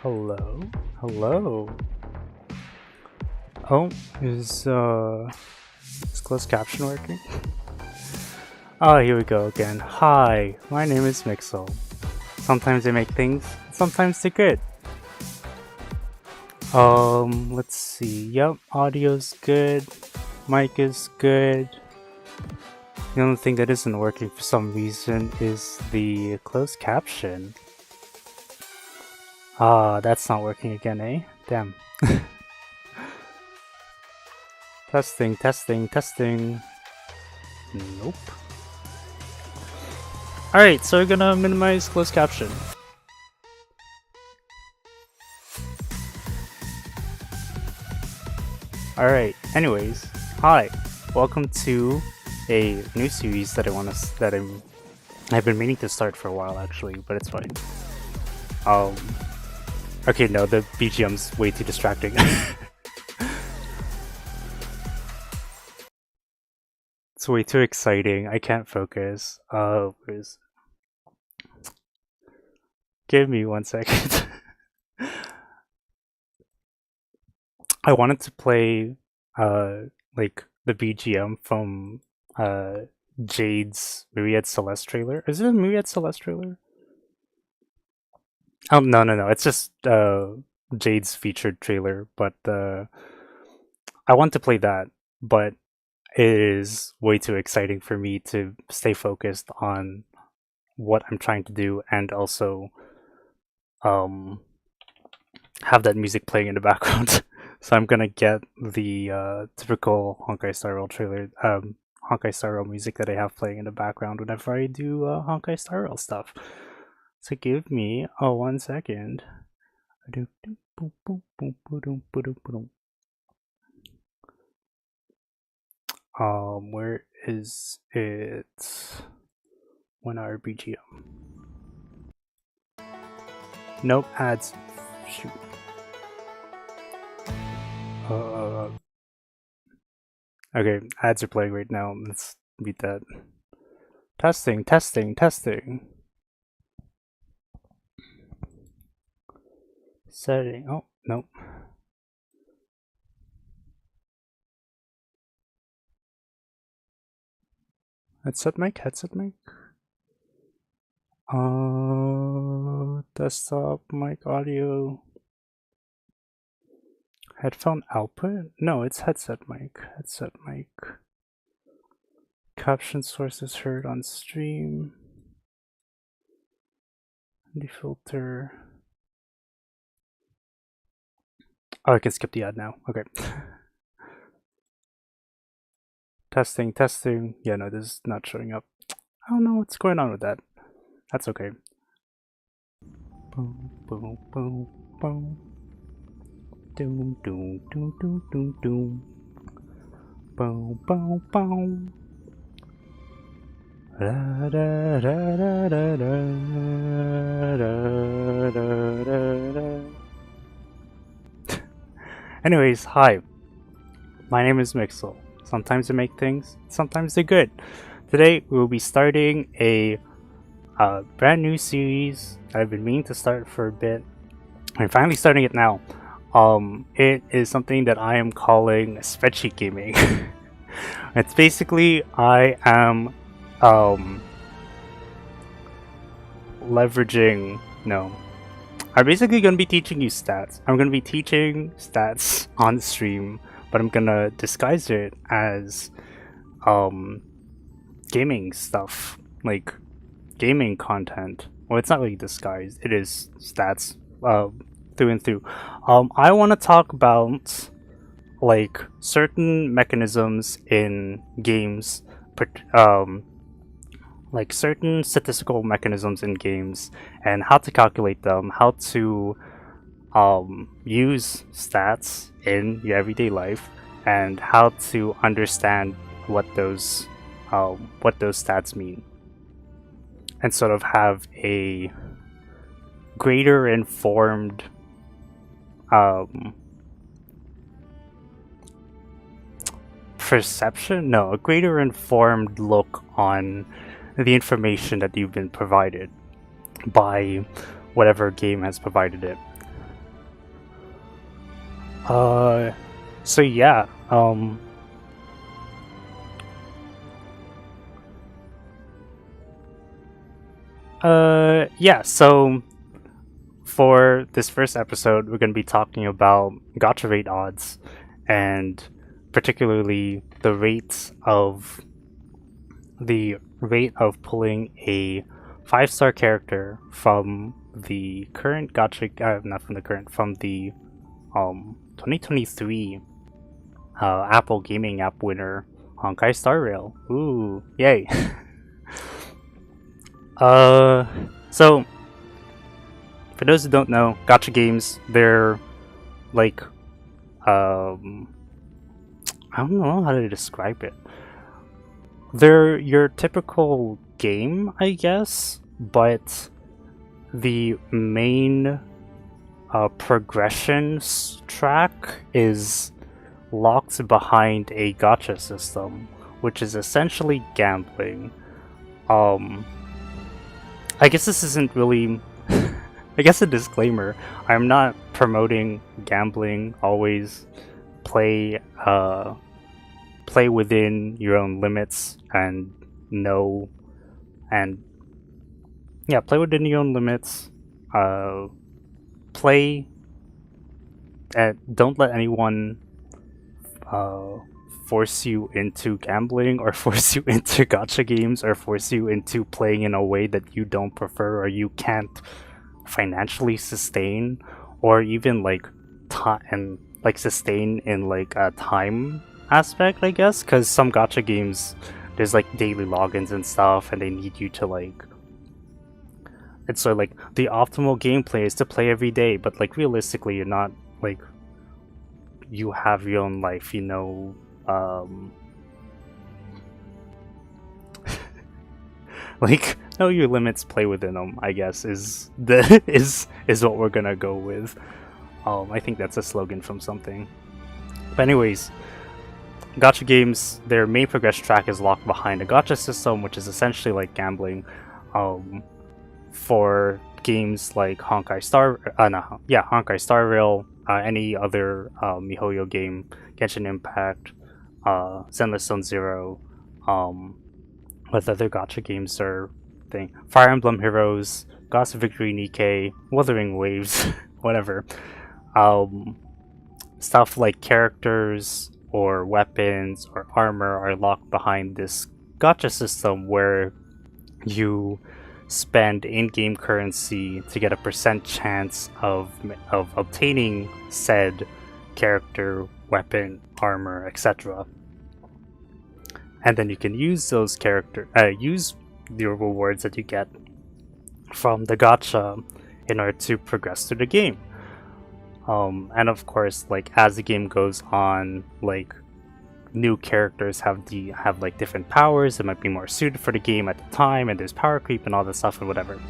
Hello? Hello? Oh, is closed caption working? Oh, here we go again. Hi, my name is Mixel. Sometimes I make things, sometimes they're good. Let's see. Yep, audio's good. Mic is good. The only thing that isn't working for some reason is the closed caption. Ah, that's not working again, eh? Damn. Testing, testing, testing. Nope. Alright, so we're gonna minimize closed caption. Alright, anyways, hi. Welcome to a new series that I've been meaning to start for a while actually, but it's fine. Okay, no, the BGM's way too distracting. It's way too exciting. I can't focus. Give me 1 second. I wanted to play like the BGM from Jade's Myriad Celeste trailer. Is it a Myriad Celeste trailer? Oh no. It's just Jade's featured trailer, but I want to play that, but it is way too exciting for me to stay focused on what I'm trying to do and also have that music playing in the background. So I'm gonna get the typical Honkai Star Rail trailer, Honkai Star Rail music that I have playing in the background whenever I do Honkai Star Rail stuff. So give me 1 second. Where is it? 1 hour BGM. Nope, ads. Shoot. Okay, ads are playing right now. Let's beat that. Testing, testing, testing. Setting. Oh, nope. Headset mic, headset mic. Desktop mic audio. Headphone output? No, it's headset mic. Headset mic. Caption sources heard on stream. Defilter. Oh, I can skip the ad now. Okay. Testing, testing. Yeah, no, this is not showing up. I don't know what's going on with that. That's okay. Boom, boom, boom, boom. Doom, doom, doom, doom, doom, doom. Boom, boom, boom. Da, da, da, da, da, da, da, da. Anyways, hi. My name is Mixel. Sometimes I make things, sometimes they're good. Today we will be starting a brand new series I've been meaning to start for a bit. I'm finally starting it now. It is something that I am calling spreadsheet gaming. It's basically I am leveraging. No, I'm basically gonna be teaching you stats. I'm gonna be teaching stats on stream, but I'm gonna disguise it as gaming stuff, like gaming content. Well, it's not really disguised. It is stats through and through. I want to talk about like certain mechanisms in games, like certain statistical mechanisms in games, and how to calculate them, how to use stats in your everyday life, and how to understand what those stats mean, and sort of have a greater informed perception? No, a greater informed look on the information that you've been provided by whatever game has provided it. So yeah, yeah, so for this first episode, we're going to be talking about gacha rate odds, and particularly the rate of pulling a 5-star character from the current gacha, not from the current, from the 2023 Apple Gaming App winner, Honkai Star Rail. Ooh, yay! So for those who don't know, gacha games, they're like, I don't know how to describe it. They're your typical game, I guess, but the main progression track is locked behind a gacha system, which is essentially gambling. I guess this isn't really I guess a disclaimer. I'm not promoting gambling. Always play play within your own limits and know and yeah, play within your own limits. Play don't let anyone force you into gambling or force you into gacha games or force you into playing in a way that you don't prefer or you can't financially sustain, or even like sustain in like a time aspect, I guess, because some gacha games there's like daily logins and stuff and they need you to like, it's so like the optimal gameplay is to play every day, but like realistically you're not like, you have your own life, you know. Like, know your limits, play within them, I guess, is what we're gonna go with. I think that's a slogan from something. But anyways, gacha games, their main progression track is locked behind a gacha system, which is essentially like gambling. For games like Honkai Star Rail, any other MiHoYo game, Genshin Impact, Zenless Zone Zero, what other gacha games are thing? Fire Emblem Heroes, Gods of Victory Nikkei, Wuthering Waves, whatever. Stuff like characters or weapons or armor are locked behind this gacha system where you spend in-game currency to get a % chance of obtaining said character, weapon, armor, etc. And then you can use those use the rewards that you get from the gacha in order to progress through the game. And of course, like as the game goes on, like new characters have like different powers that might be more suited for the game at the time, and there's power creep and all that stuff and whatever.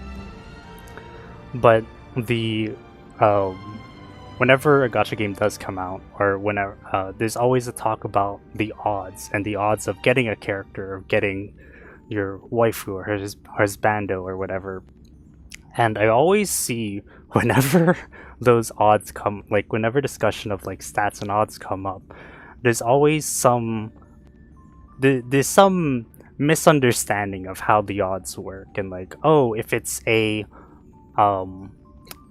But the whenever a gacha game does come out, or whenever there's always a talk about the odds and the odds of getting a character, of getting your waifu or his bando or whatever. And I always see whenever those odds come, like whenever discussion of like stats and odds come up, there's always there's some misunderstanding of how the odds work, and like, oh, if it's a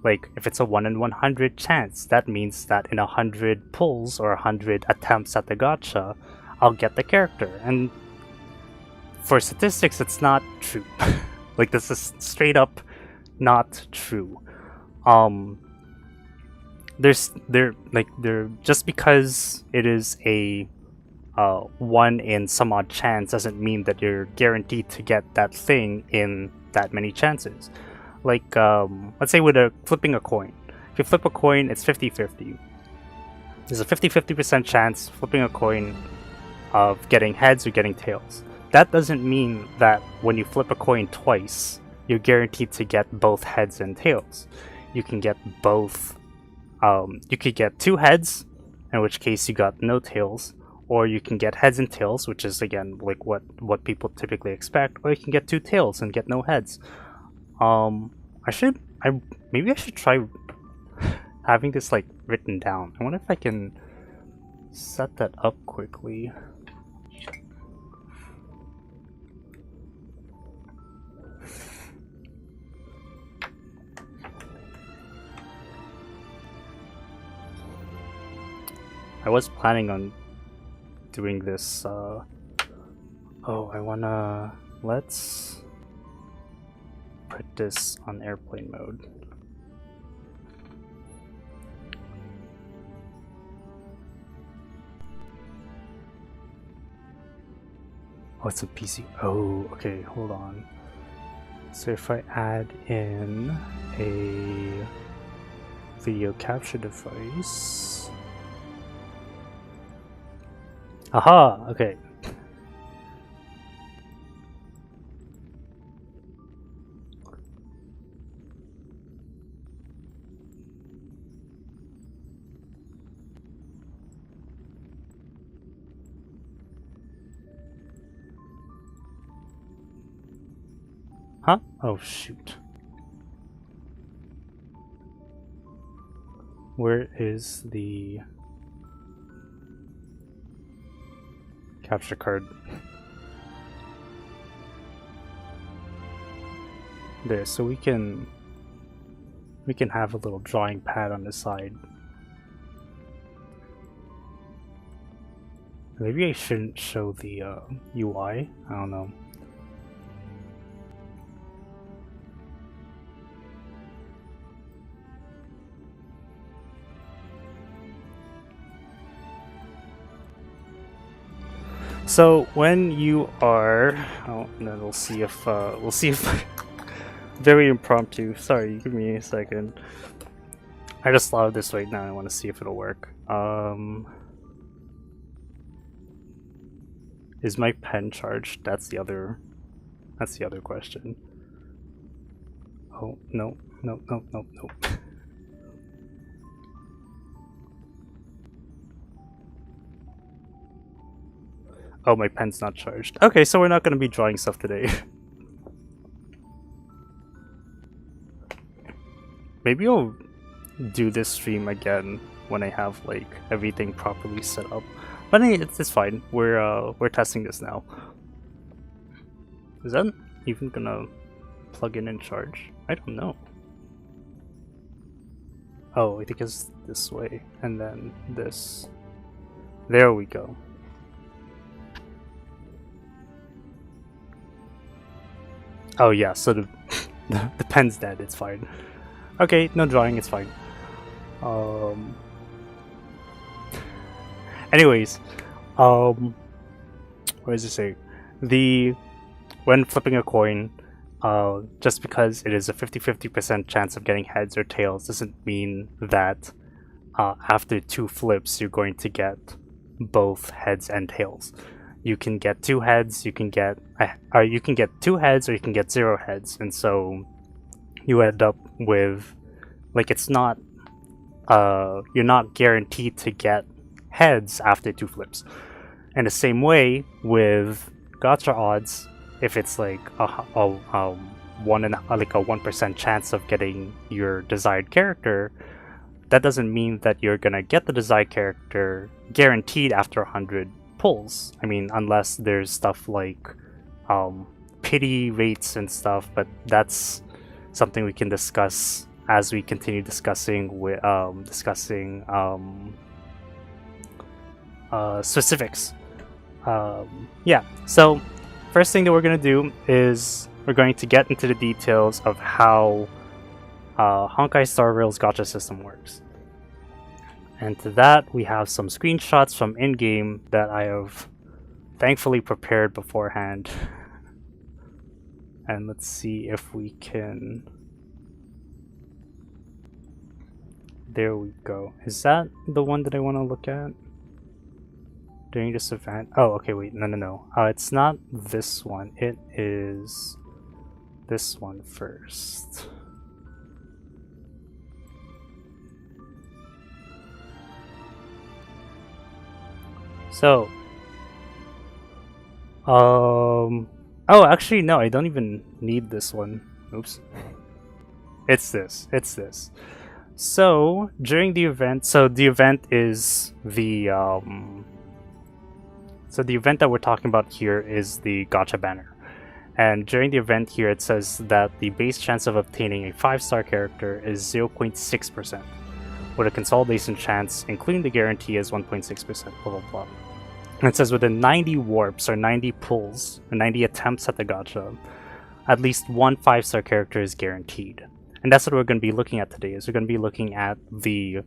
like if it's a 1 in 100 chance, that means that in 100 pulls or 100 attempts at the gacha, I'll get the character. And for statistics, it's not true. Like, this is straight up not true. Just because it is a 1 in some odd chance doesn't mean that you're guaranteed to get that thing in that many chances. Like, let's say with flipping a coin. If you flip a coin, it's 50-50. There's a 50-50% chance flipping a coin of getting heads or getting tails. That doesn't mean that when you flip a coin twice, you're guaranteed to get both heads and tails. You can get both. You could get 2 heads, in which case you got no tails, or you can get heads and tails, which is again like what people typically expect, or you can get 2 tails and get no heads. Maybe I should try having this like written down. I wonder if I can set that up quickly. I was planning on doing this, oh, let's put this on airplane mode. Oh, it's a PC. Oh, okay, hold on. So if I add in a video capture device. Aha! Okay. Huh? Oh shoot. Where is the capture card? There, so we can have a little drawing pad on the side. Maybe I shouldn't show the UI. I don't know. So when you are, oh, and then we'll see if very impromptu. Sorry, give me a second. I just thought of this right now. I want to see if it'll work. Is my pen charged? That's the other question. Oh no, no, no, no, no. Oh, my pen's not charged. Okay, so we're not going to be drawing stuff today. Maybe I'll do this stream again when I have like everything properly set up. But it's fine. We're testing this now. Is that even gonna plug in and charge? I don't know. Oh, I think it's this way, and then this. There we go. Oh yeah, so the pen's dead, it's fine. Okay, no drawing, it's fine. Anyways, what does it say? When flipping a coin, just because it is a 50-50% chance of getting heads or tails doesn't mean that after 2 flips you're going to get both heads and tails. You can get 2 heads, you can get 2 heads, or you can get 0 heads, and so you end up with, like, it's not, you're not guaranteed to get heads after 2 flips. And the same way with gacha odds, if it's like a 1% chance of getting your desired character, that doesn't mean that you're gonna get the desired character guaranteed after 100 pulls. I mean, unless there's stuff like pity rates and stuff, but that's something we can discuss as we continue discussing specifics. Yeah, so first thing that we're going to do is we're going to get into the details of how Honkai Star Rail's gacha system works. And to that, we have some screenshots from in-game that I have thankfully prepared beforehand. And let's see if we can... There we go. Is that the one that I want to look at? During this event? Oh, okay, wait, no. It's not this one. It is this one first. So, oh, actually, no, I don't even need this one. Oops. It's this. So during the event, the event is the event that we're talking about here is the gacha banner. And during the event here, it says that the base chance of obtaining a 5-star character is 0.6%, with a consolidation chance, including the guarantee, is 1.6%, blah blah blah. And it says within 90 warps or 90 pulls, or 90 attempts at the gacha, at least one 5-star character is guaranteed. And that's what we're going to be looking at today, is we're going to be looking at the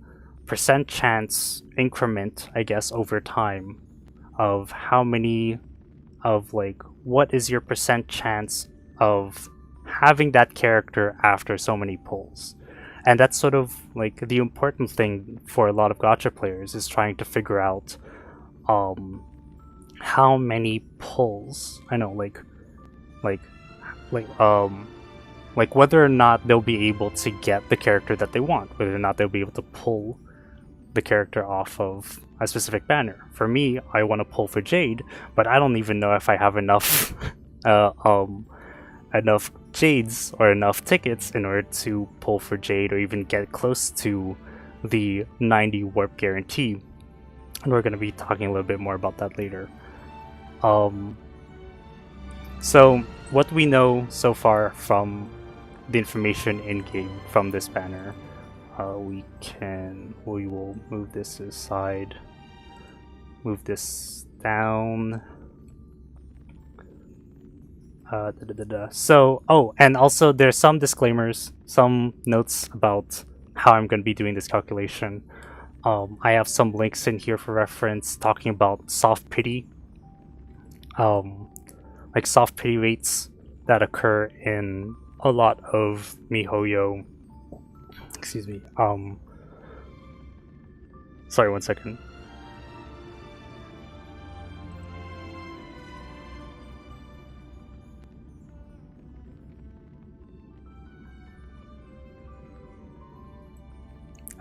percent chance increment, I guess, over time of how many of, like, what is your percent chance of having that character after so many pulls. And that's sort of like the important thing for a lot of gacha players, is trying to figure out how many pulls, I know, like whether or not they'll be able to get the character that they want, whether or not they'll be able to pull the character off of a specific banner. For me, I want to pull for Jade, but I don't even know if I have enough enough Jades or enough tickets in order to pull for Jade or even get close to the 90 warp guarantee. And we're going to be talking a little bit more about that later. So what we know so far from the information in game from this banner, we will move this aside, move this down. So, oh, and also there's some disclaimers, some notes about how I'm going to be doing this calculation. I have some links in here for reference talking about soft pity, like soft pity rates that occur in a lot of MiHoYo. Excuse me. Sorry, 1 second.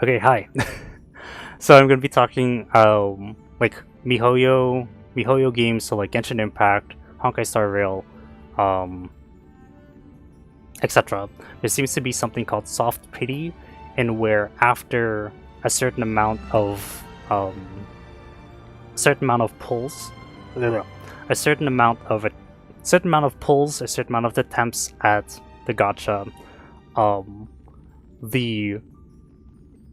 Okay, hi. So I'm gonna be talking like MiHoYo games, so like Genshin Impact, Honkai Star Rail, etc. There seems to be something called soft pity, in where after a certain amount of pulls, a certain amount of pulls, a certain amount of attempts at the gacha, the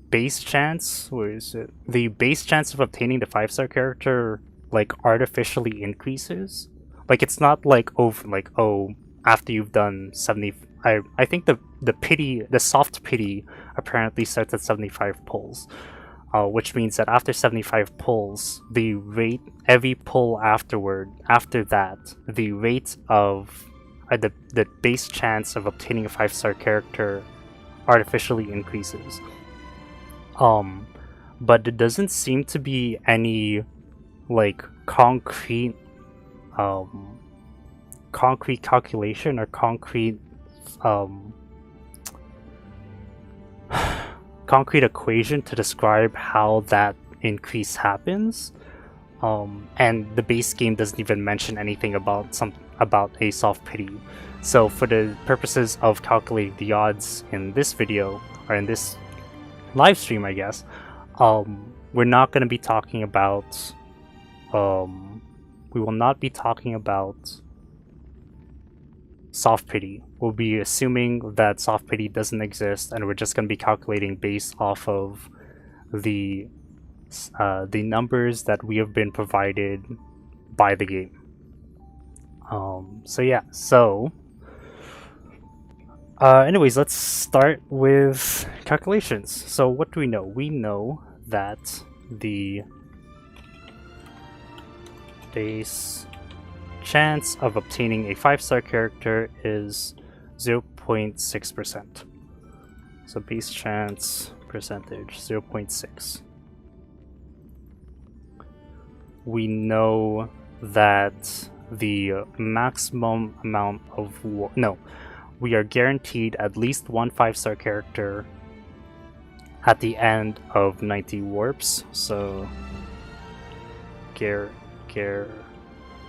base chance, where is it? The base chance of obtaining the 5-star character like artificially increases. Like, it's not like over, like, oh, after you've done 70. I think the soft pity apparently starts at 75 pulls, which means that after 75 pulls, the rate, every pull after that, the rate of the base chance of obtaining a 5-star character artificially increases. But it doesn't seem to be any like concrete calculation or concrete equation to describe how that increase happens. And the base game doesn't even mention anything about a soft pity. So for the purposes of calculating the odds in this video, or in this live stream, I guess, we're not going to be talking about we will not be talking about soft pity. We'll be assuming that soft pity doesn't exist, and we're just going to be calculating based off of the numbers that we have been provided by the game. So yeah, so anyways, let's start with calculations. So what do we know? We know that the base chance of obtaining a 5-star character is 0.6%. So base chance percentage 0.6. We know that the maximum amount of we are guaranteed at least one 5-star character at the end of 90 warps. So guarantee.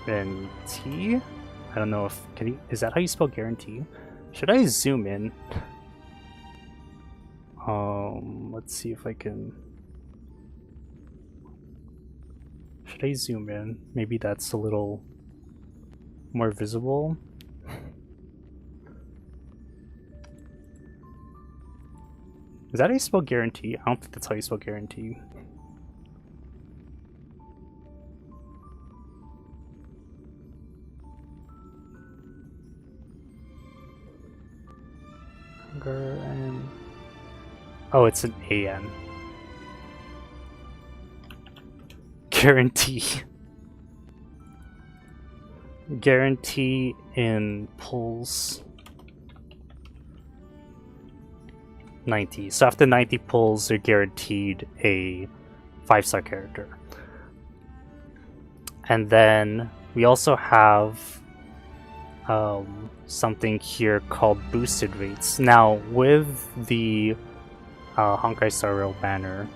I don't know if is that how you spell guarantee? Should I zoom in Let's see if I can. Should I zoom in? Maybe that's a little more visible. Is that how you spell guarantee? I don't think that's how you spell guarantee. And oh, it's an AN. Guarantee. Guarantee in pulls 90. So after 90 pulls, you're guaranteed a 5-star character. And then we also have something here called boosted rates. Now, with the Honkai Star Rail banner,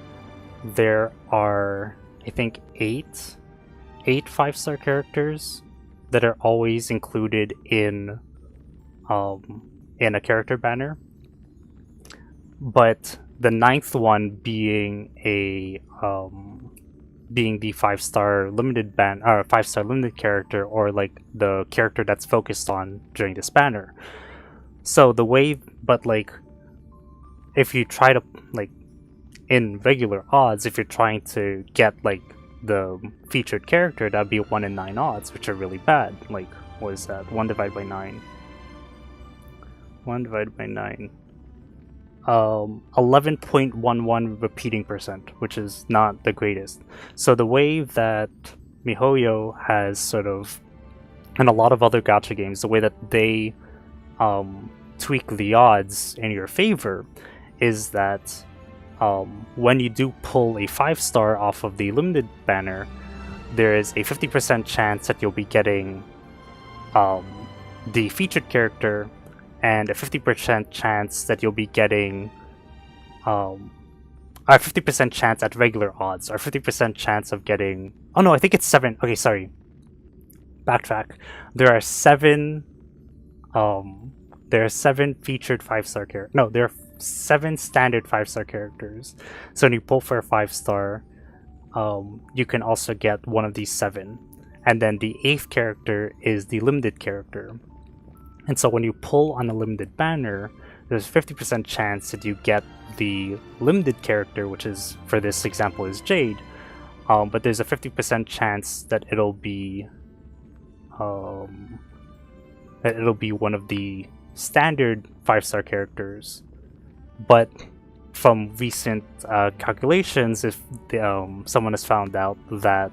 there are, I think, eight 5-star characters that are always included in a character banner. But the 9th one being a being the 5-star limited 5-star limited character, or like the character that's focused on during this banner. So the way, but like, if you try to, like, in regular odds, if you're trying to get like the featured character, that'd be 1 in 9 odds, which are really bad. Like, what is that? 1 divided by 9. 1 divided by 9. 11.11 repeating percent, which is not the greatest. So the way that MiHoYo has sort of, and a lot of other gacha games, the way that they tweak the odds in your favor is that when you do pull a 5-star off of the limited banner, there is a 50% chance that you'll be getting the featured character, and a 50% chance that you'll be getting a 50% chance at regular odds, or 50% chance of getting, oh no, I think it's 7. Okay, sorry, backtrack. There are 7 featured 5-star characters. No, there are 7 standard 5-star characters. So when you pull for a 5-star, you can also get one of these 7, and then the 8th character is the limited character. And so when you pull on a limited banner, there's a 50% chance that you get the limited character, which is, for this example, is Jade. But there's a 50% chance that it'll be one of the standard 5-star characters. But from recent calculations, if someone has found out that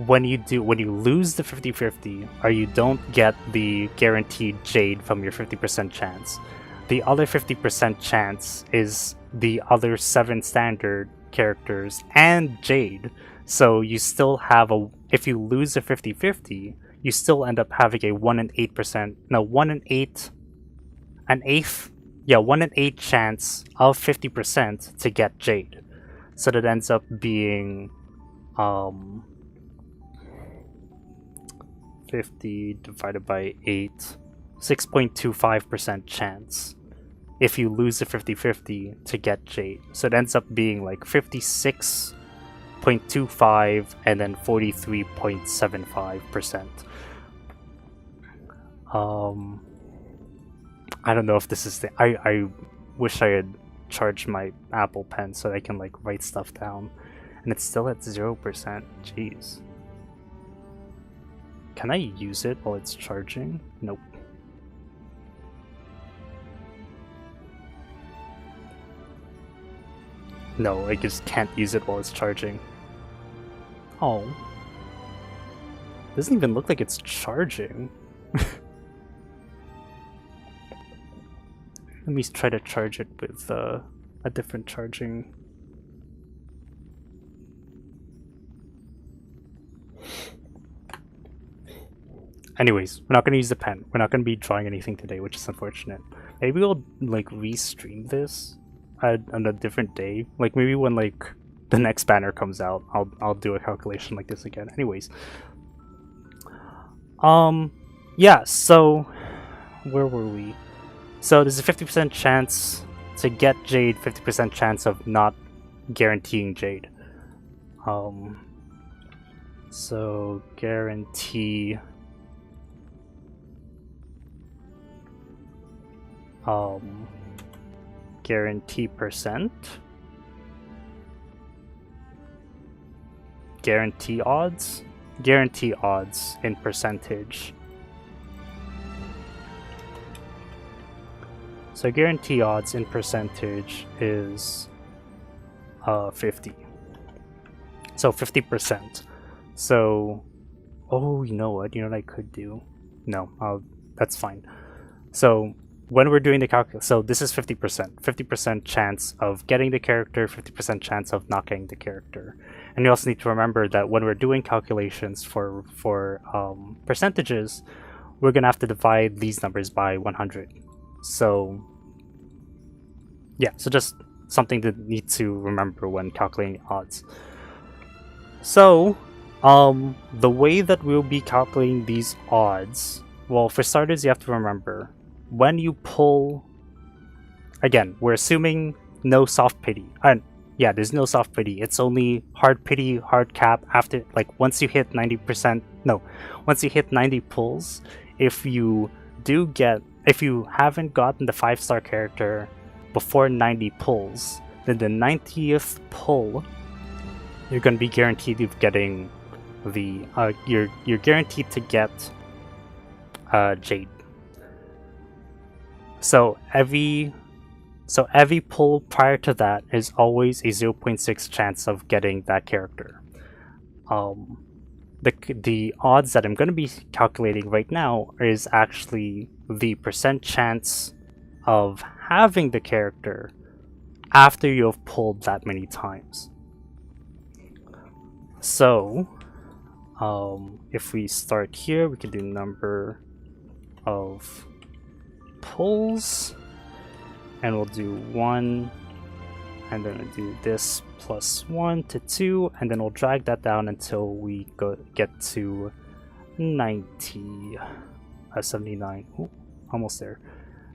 when you lose the 50-50, or you don't get the guaranteed Jade from your 50% chance, the other 50% chance is the other 7 standard characters and Jade. So you still have if you lose a 50-50, you still end up having a 1 in 8%, no, 1 in 8, an eighth, yeah, 1 in 8 chance of 50% to get Jade. So that ends up being 50 divided by 8, 6.25% chance if you lose a 50-50 to get Jade. So it ends up being like 56.25 and then 43.75%. I don't know if this is the... I wish I had charged my Apple Pen so that I can like write stuff down. And it's still at 0%. Jeez. Can I use it while it's charging? Nope. No, I just can't use it while it's charging. Oh. Doesn't even look like it's charging. Let me try to charge it with a different charging. Anyways, we're not going to use the pen. We're not going to be drawing anything today, which is unfortunate. Maybe we'll like re-stream this on a different day. Like maybe when like the next banner comes out, I'll do a calculation like this again. Anyways, yeah. So where were we? So there's a 50% chance to get Jade, 50% chance of not guaranteeing Jade. So guarantee guarantee percent, guarantee odds in percentage. So guarantee odds in percentage is 50. So 50%. So, oh, you know what? You know what I could do? No, that's fine. So when we're doing the calculus, so this is 50%. 50% chance of getting the character, 50% chance of not getting the character. And you also need to remember that when we're doing calculations for percentages, we're gonna have to divide these numbers by 100. So yeah, so just something to need to remember when calculating odds. So the way that we'll be calculating these odds, well, for starters, you have to remember when you pull, again, we're assuming no soft pity. And yeah, there's no soft pity. It's only hard pity, hard cap after, like, once you hit 90%, no, once you hit 90 pulls, if you haven't gotten the 5-star character before 90 pulls, then the 90th pull, you're going to be guaranteed of getting the, you're guaranteed to get Jade. So every pull prior to that is always a 0.6 chance of getting that character. The odds that I'm going to be calculating right now is actually the percent chance of having the character after you have pulled that many times. So if we start here, we can do number of pulls, and we'll do 1, and then we'll do this plus 1 to 2, and then we'll drag that down until we get to 90, 79, ooh, almost there,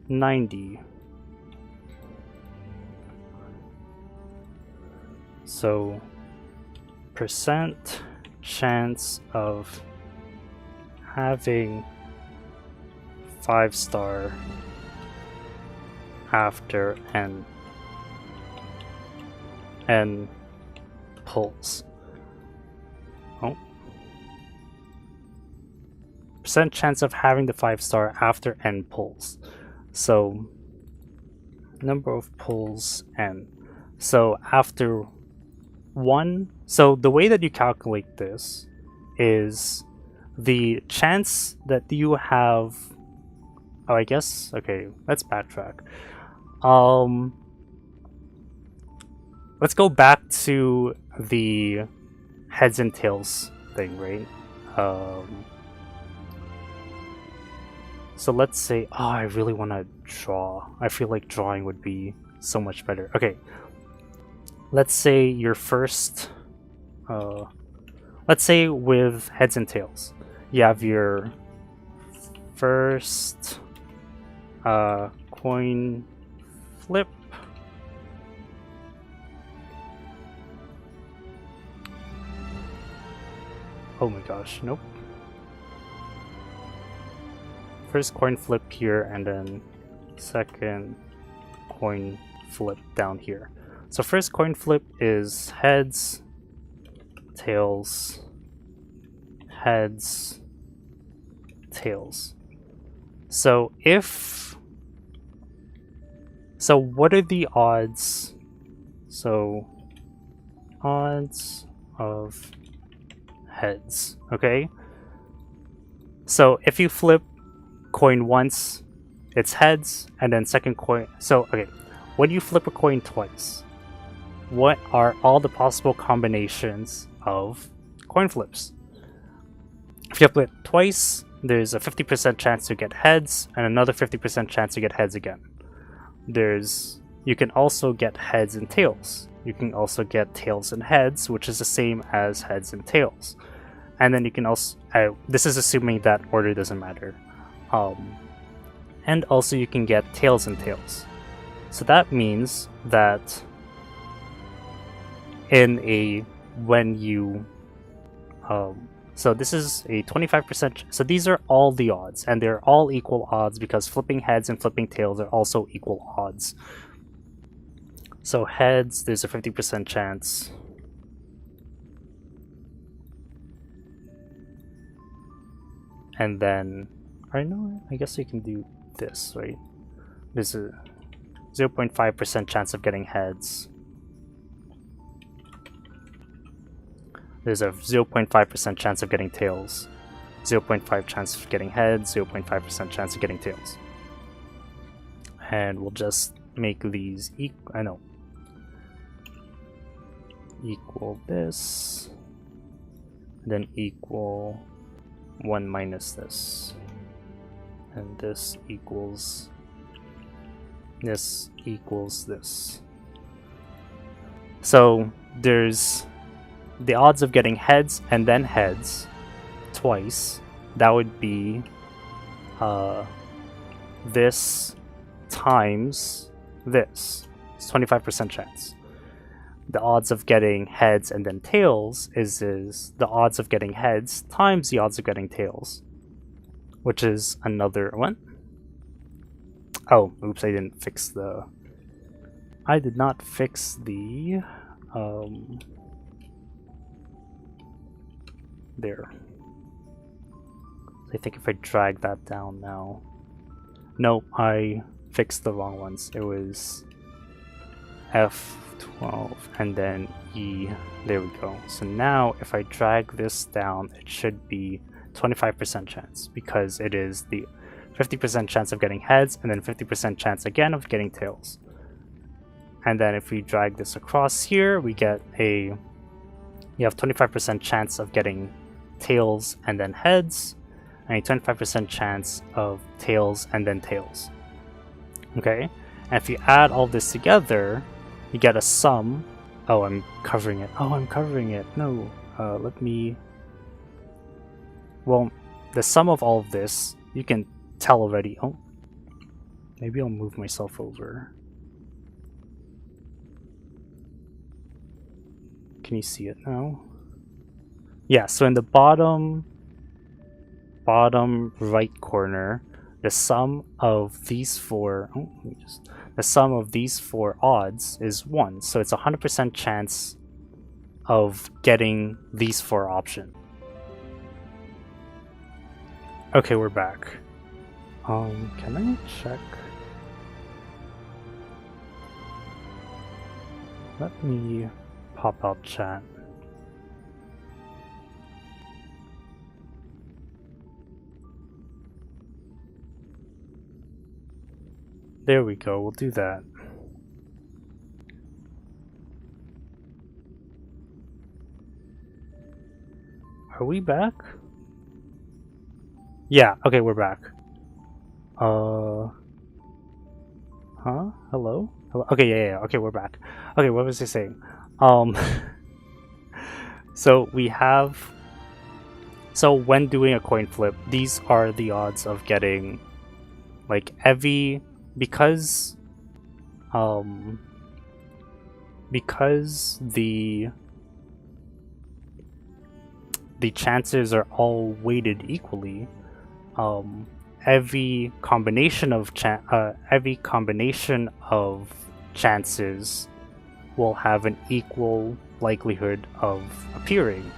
90. So percent chance of having 5-star after n pulls. Oh. Percent chance of having the 5-star after n pulls. So number of pulls n. So after 1, so the way that you calculate this is the chance that you have, oh, I guess, okay, let's backtrack. Let's go back to the heads and tails thing, right? So let's say, oh, I really want to draw. I feel like drawing would be so much better. Okay, let's say your first, let's say with heads and tails, you have your first coin flip. Oh my gosh, nope. First coin flip here, and then second coin flip down here. So first coin flip is heads, tails, heads, tails. So what are the odds? So odds of heads, okay? So if you flip coin once, it's heads, and then second coin. So okay, when you flip a coin twice, what are all the possible combinations of coin flips? If you flip it twice, there's a 50% chance to get heads and another 50% chance to get heads again. You can also get heads and tails. You can also get tails and heads, which is the same as heads and tails. And then you can also, this is assuming that order doesn't matter. and also you can get tails and tails. So that means that when you so this is a 25%, so these are all the odds, and they're all equal odds because flipping heads and flipping tails are also equal odds. So heads, there's a 50% chance. And then, I guess you can do this, right? There's a 0.5% chance of getting heads. There's a 0.5% chance of getting tails. 0.5 chance of getting heads, 0.5% chance of getting tails. And we'll just make these equal this, then equal 1 minus this, and this equals this. So there's the odds of getting heads and then heads twice. That would be this times this. It's 25% chance. The odds of getting heads and then tails is the odds of getting heads times the odds of getting tails, which is another one. Oh, oops! I did not fix the there. I think if I drag that down now, no, I fixed the wrong ones. It was F12 and then E. There we go. So now if I drag this down, it should be 25% chance because it is the 50% chance of getting heads and then 50% chance again of getting tails. And then if we drag this across here, we get you have 25% chance of getting tails and then heads, and a 25% chance of tails and then tails. Okay? And if you add all this together, you get a sum. Oh, I'm covering it. No. Let me... Well, the sum of all of this, you can tell already. Oh, maybe I'll move myself over. Can you see it now? Yeah, so in the bottom right corner, the sum of these four odds is 1. So it's 100% chance of getting these 4 options. Okay, we're back. Can I check? Let me pop out chat. There we go, we'll do that. Are we back? Yeah, okay, we're back. Huh? Hello? Hello? Okay, yeah, okay, we're back. Okay, what was I saying? So we have... So when doing a coin flip, these are the odds of getting, like, because the chances are all weighted equally, every combination of chances will have an equal likelihood of appearing.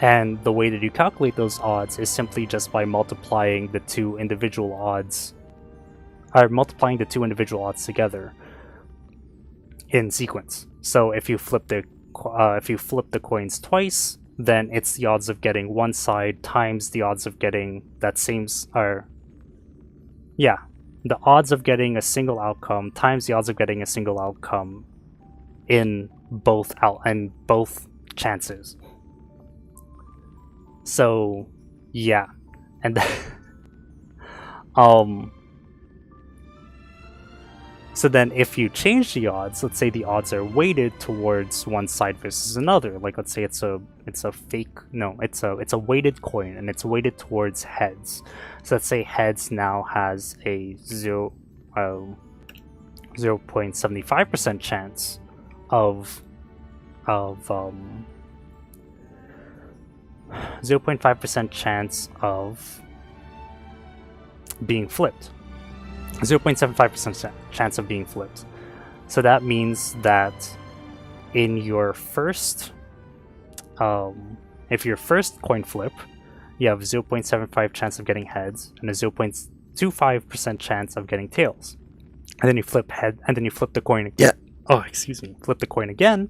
And the way that you calculate those odds is simply just by multiplying the two individual odds together in sequence. So if you flip the coins twice, then it's the odds of getting one side times the odds of getting the odds of getting a single outcome times the odds of getting a single outcome in both chances. So yeah, and So then if you change the odds, let's say the odds are weighted towards one side versus another, like let's say it's a weighted coin and it's weighted towards heads. So let's say heads now has a 0.75% chance of 0.5% chance of being flipped. 0.75% chance of being flipped. So that means that in your first, if your first coin flip, you have 0.75 chance of getting heads and a 0.25% chance of getting tails. And then you flip the coin again. Oh, excuse me. Flip the coin again.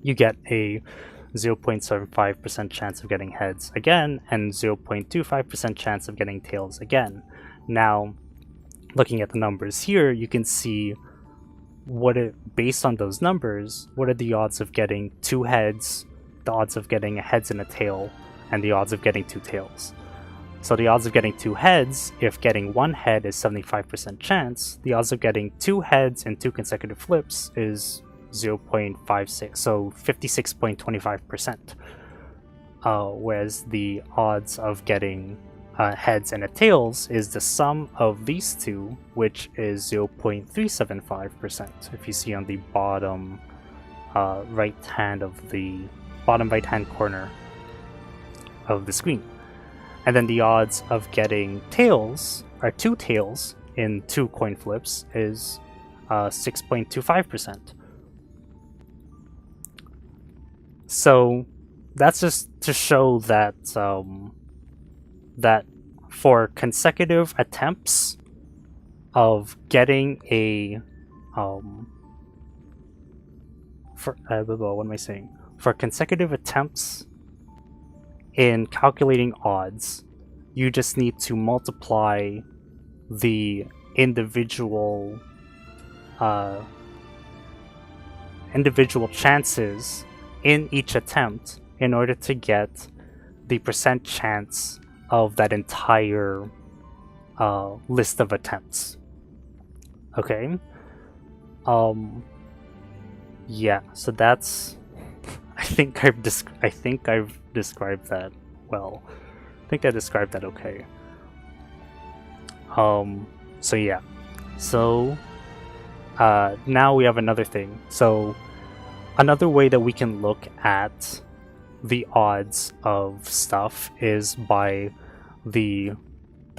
You get a 0.75% chance of getting heads again and 0.25% chance of getting tails again. Now, looking at the numbers here, you can see based on those numbers, what are the odds of getting 2 heads, the odds of getting a heads and a tail, and the odds of getting 2 tails. So the odds of getting 2 heads, if getting 1 head is 75% chance, the odds of getting 2 heads in 2 consecutive flips is 0.56, so 56.25%. Whereas the odds of getting heads and a tails is the sum of these two, which is 0.375%. If you see on the bottom right hand corner of the screen. And then the odds of getting tails, or 2 tails in 2 coin flips, is 6.25%. So that's just to show that that for consecutive attempts of getting a For consecutive attempts in calculating odds, you just need to multiply the individual chances in each attempt in order to get the percent chance of that entire list of attempts. Okay. Yeah. So that's. I think I've described that well. I think I described that okay. So yeah. So now we have another thing. So another way that we can look at the odds of stuff is by the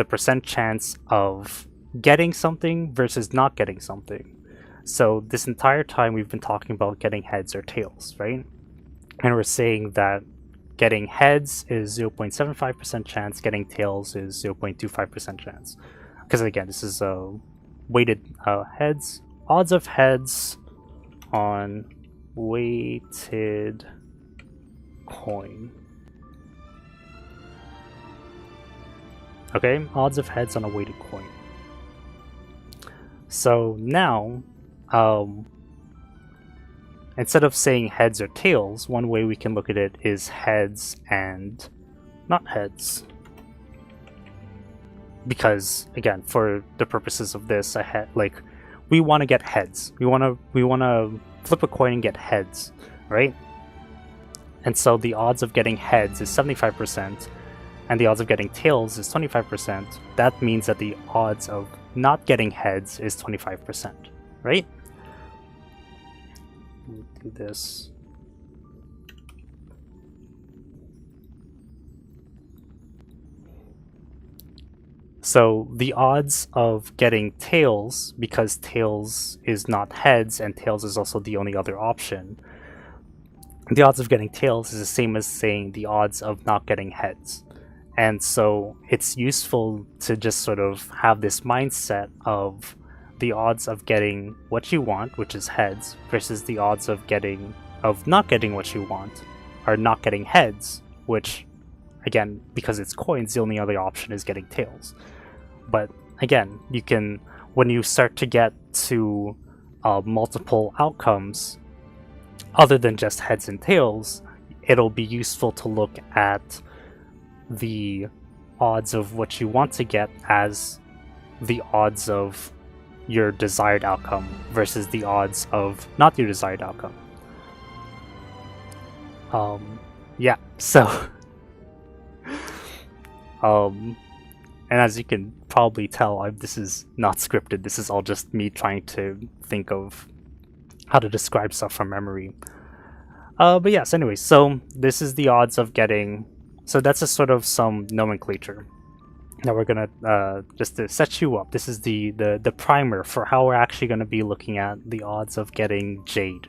percent chance of getting something versus not getting something. So this entire time we've been talking about getting heads or tails, right? And we're saying that getting heads is 0.75% chance, getting tails is 0.25% chance. Because again, this is weighted heads, odds of heads on weighted coin. Okay, odds of heads on a weighted coin. So now, instead of saying heads or tails, one way we can look at it is heads and not heads. Because again, for the purposes of this, we want to get heads. We want to flip a coin and get heads, right? And so the odds of getting heads is 75%, and the odds of getting tails is 25%. That means that the odds of not getting heads is 25%, right? Let me do this. So the odds of getting tails, because tails is not heads and tails is also the only other option, the odds of getting tails is the same as saying the odds of not getting heads. And so it's useful to just sort of have this mindset of the odds of getting what you want, which is heads, versus the odds of not getting what you want, or not getting heads, which, again, because it's coins, the only other option is getting tails. But again, you can, when you start to get to multiple outcomes, other than just heads and tails, it'll be useful to look at the odds of what you want to get as the odds of your desired outcome versus the odds of not your desired outcome. Yeah, so and as you can probably tell, this is not scripted. This is all just me trying to think of how to describe stuff from memory. But yes, anyway, so this is the odds of getting, so that's a sort of some nomenclature that we're gonna just to set you up. This is the primer for how we're actually gonna be looking at the odds of getting Jade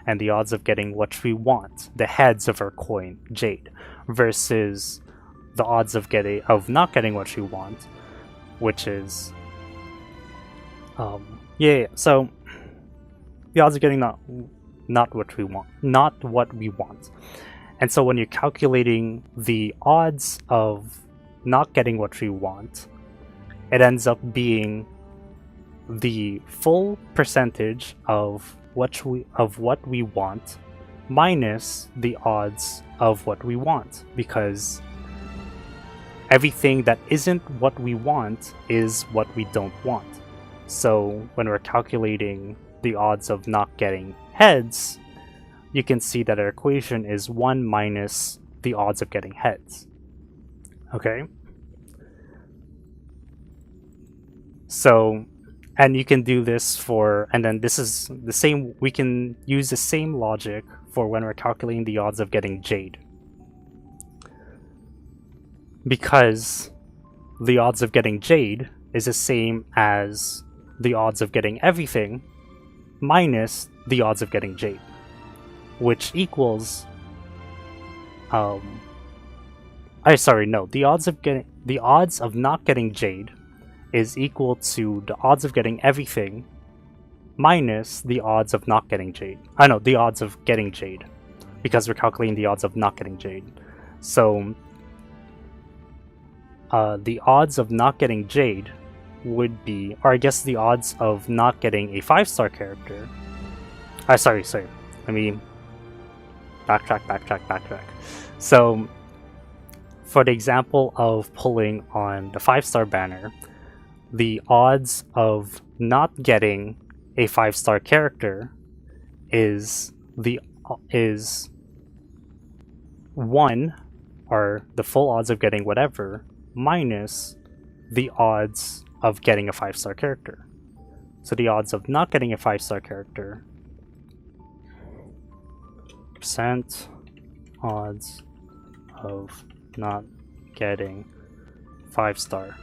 and the odds of getting what we want, the heads of our coin, Jade, versus the odds of not getting what we want, which is so the odds of getting not what we want. And so when you're calculating the odds of not getting what we want, it ends up being the full percentage of what we want minus the odds of what we want, because everything that isn't what we want is what we don't want. So when we're calculating the odds of not getting heads, you can see that our equation is 1 minus the odds of getting heads. Okay? So, and you can do this for, and then this is the same, we can use the same logic for when we're calculating the odds of getting Jade. Because the odds of getting Jade is the same as the odds of getting everything minus the odds of getting Jade, which equals the odds of not getting Jade is equal to the odds of getting everything minus the odds of not getting Jade. The odds of getting Jade, because we're calculating the odds of not getting Jade. So the odds of not getting Jade would be, or I guess the odds of not getting a 5-star character. Sorry. Let me backtrack. So for the example of pulling on the 5-star banner, the odds of not getting a 5-star character is 1, or the full odds of getting whatever, minus the odds of getting a 5-star character. So the odds of not getting a 5-star character, percent odds of not getting 5-star,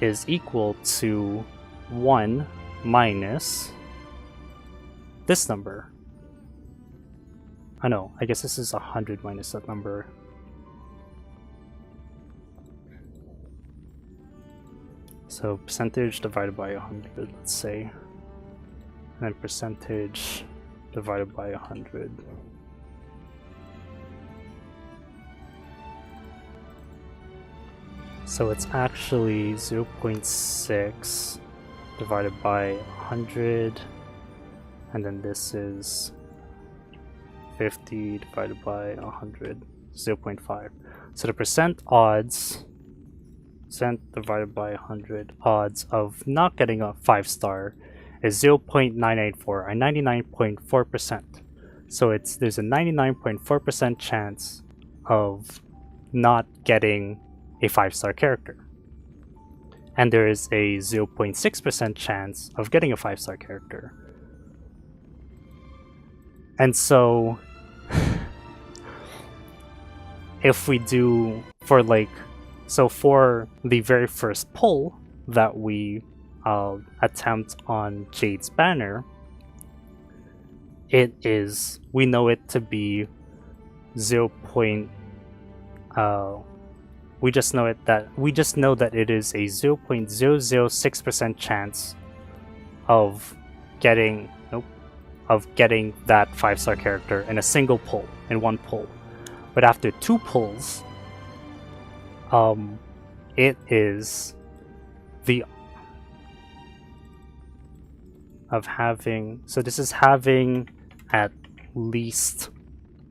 is equal to 1 minus this number. I guess this is 100 minus that number. So percentage divided by 100, let's say, and then percentage divided by 100. So it's actually 0.6 divided by 100, and then this is 50 divided by 100, 0.5. So the percent divided by 100 odds of not getting a 5-star is 0.994, or 99.4%. So there's a 99.4% chance of not getting a 5-star character, and there is a 0.6% chance of getting a 5-star character. And so if we do for the very first pull that we attempt on Jade's banner, we know it to be 0. We just know that it is a 0.006% chance of getting that 5-star character in a single pull, in one pull. But after 2 pulls, it is the of having, so this is having at least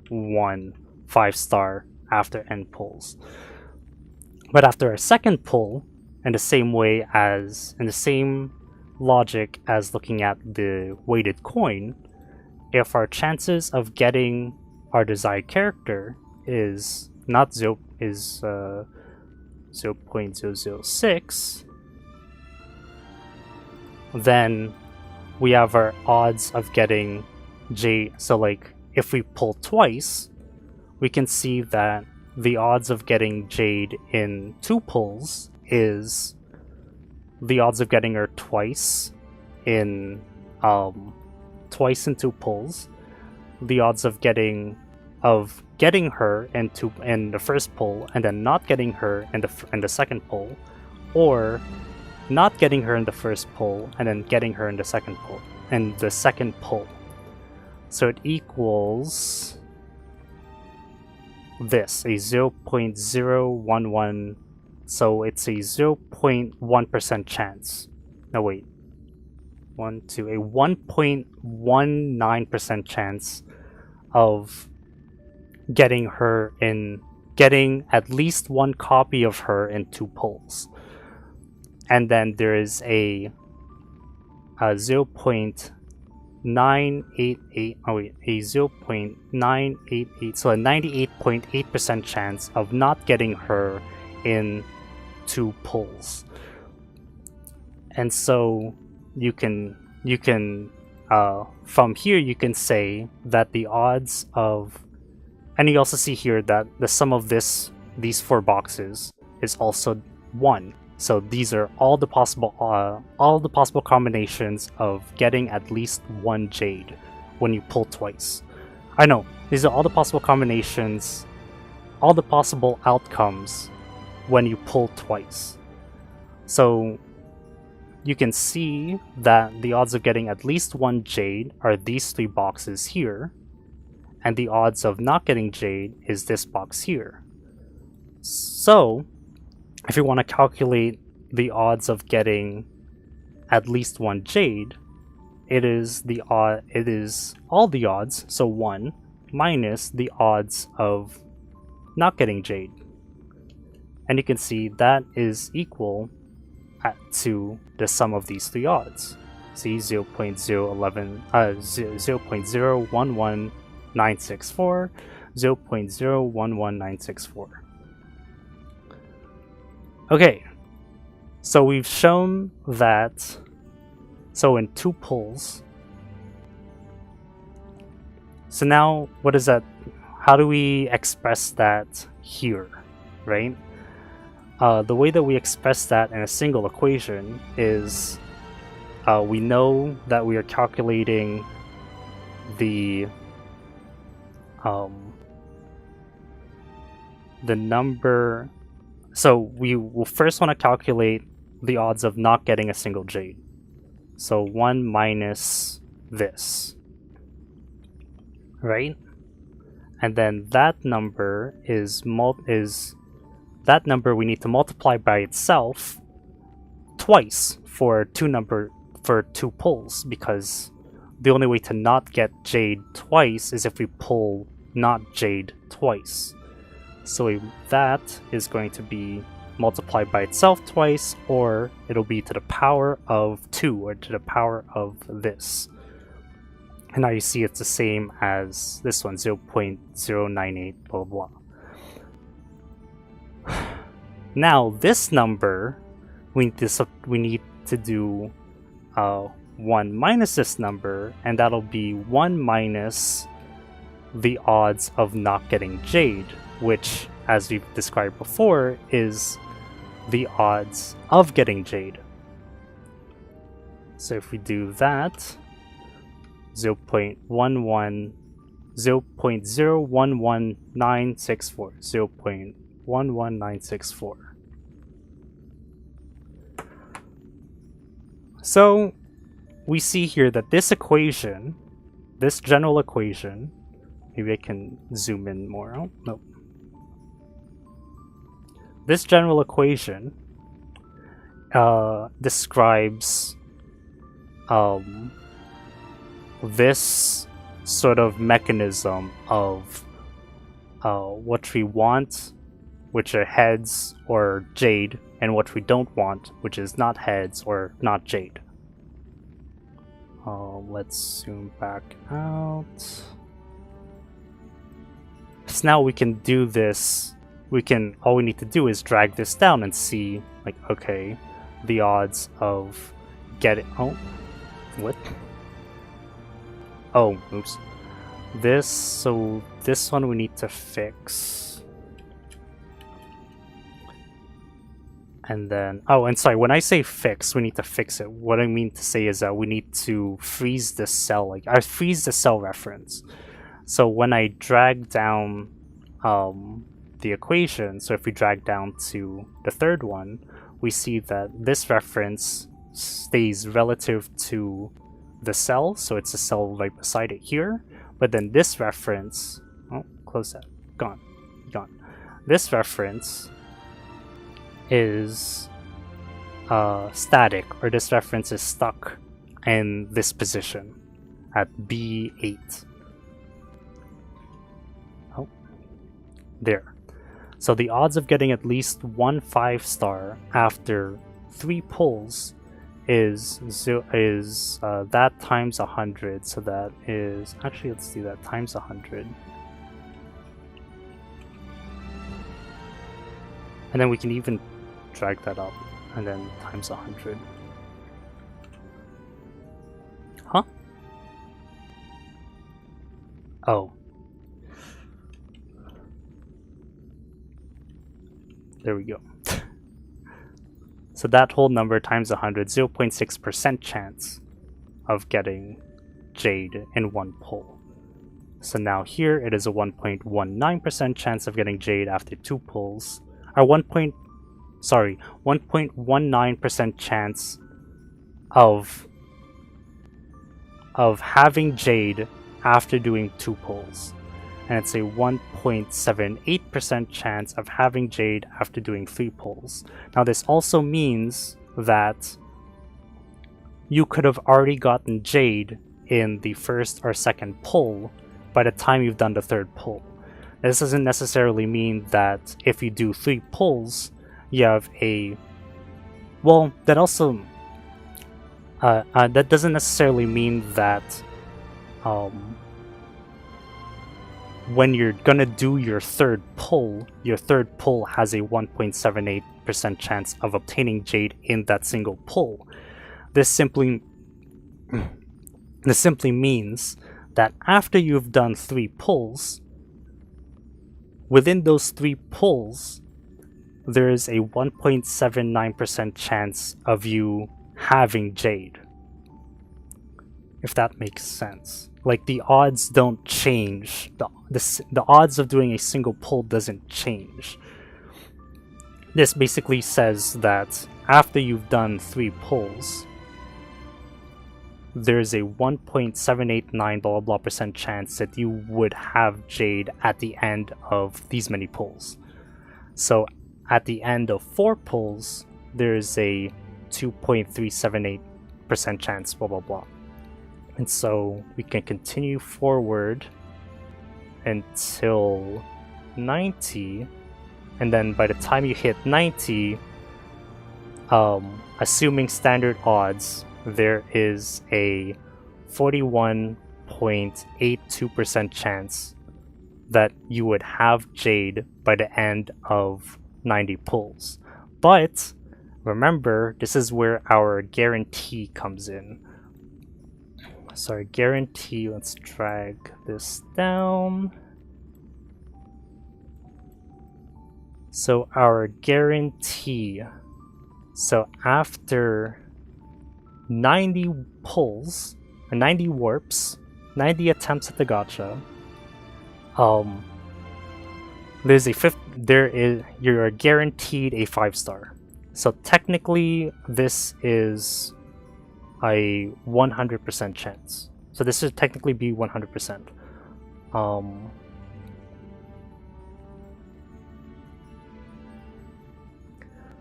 1 5-star after n pulls. But after a second pull, in the same logic as looking at the weighted coin, if our chances of getting our desired character is not 0.006, then we have our odds of getting Jade. So like if we pull twice, we can see that the odds of getting Jade in 2 pulls is the odds of getting her twice in 2 pulls. The odds of getting her in the first pull and then not getting her in the second pull, or not getting her in the first pull and then getting her in the second pull. So it equals this, a 0.011. So it's a 0.1% chance. No wait. A 1.19% chance of getting at least 1 copy of her in 2 pulls. And then there is a 0.988, a 0.988, so a 98.8% chance of not getting her in 2 pulls. And so you can from here you can say that the odds of, and you also see here that the sum of these 4 boxes is also 1. So these are all the possible combinations of getting at least 1 Jade when you pull twice. I know, these are all the possible combinations, all the possible outcomes when you pull twice. So you can see that the odds of getting at least 1 Jade are these 3 boxes here, and the odds of not getting Jade is this box here. So if you want to calculate the odds of getting at least 1 Jade, it is all the odds, so 1, minus the odds of not getting Jade. And you can see that is equal to the sum of these 3 odds. See, 0.011964, 0.011964. Okay, so we've shown that, so in 2 pulls. So now, what is that? How do we express that here, right? The way that we express that in a single equation is we know that we are calculating the number. So we will first want to calculate the odds of not getting a single Jade. So 1 minus this, right? And then that number that number we need to multiply by itself twice for 2 pulls, because the only way to not get Jade twice is if we pull not Jade twice. So that is going to be multiplied by itself twice, or it'll be to the power of 2, or to the power of this. And now you see it's the same as this one, 0.098, blah blah. Now this number, we need to do 1 minus this number, and that'll be 1 minus the odds of not getting Jade, which, as we've described before, is the odds of getting Jade. So if we do that, 0.0111964, 0.11964. So we see here that this equation, this general equation, maybe I can zoom in more. Oh, nope. This general equation describes this sort of mechanism of what we want, which are heads or Jade, and what we don't want, which is not heads or not Jade. Let's zoom back out. So now we can do this. All we need to do is drag this down and see, like, okay, the odds of getting. Oh, what? Oh, oops. So this one we need to fix. And then, oh, and sorry, when I say fix, we need to fix it. What I mean to say is that we need to freeze the cell, like, I freeze the cell reference. So when I drag down the equation, so if we drag down to the third one, we see that this reference stays relative to the cell, so it's a cell right beside it here. But then this reference, oh, close that, gone. This reference is static, or this reference is stuck in this position at B8. Oh, there. So the odds of getting at least one 5-star after 3 pulls is that times 100. So that is, actually, let's do that times 100. And then we can even drag that up, and then times 100. Huh? Oh. There we go. So that whole number times 100, 0.6% chance of getting Jade in one pull. So now here it is a 1.19% chance of getting Jade after 2 pulls. Or 1.19% chance of having Jade after doing 2 pulls. And it's a 1.78% chance of having Jade after doing 3 pulls. Now this also means that you could have already gotten Jade in the first or second pull by the time you've done the 3rd pull. This doesn't necessarily mean that if you do 3 pulls, you have a... Well, that also... that doesn't necessarily mean that when you're gonna do your 3rd pull has a 1.78% chance of obtaining Jade in that single pull. This simply means that after you've done 3 pulls, within those 3 pulls, there is a 1.79% chance of you having Jade. If that makes sense. Like, the odds don't change. The odds of doing a single pull doesn't change. This basically says that after you've done 3 pulls, there's a 1.789 blah blah % chance that you would have Jade at the end of these many pulls. So at the end of 4 pulls, there's a 2.378% chance blah blah blah. And so we can continue forward until 90, and then by the time you hit 90, assuming standard odds, there is a 41.82% chance that you would have Jade by the end of 90 pulls. But remember, this is where our guarantee comes in. Sorry, guarantee, let's drag this down. So our guarantee, so after 90 pulls, or 90 warps, 90 attempts at the gacha, you're guaranteed a 5-star. So technically this is a 100% chance. So this should technically be 100%.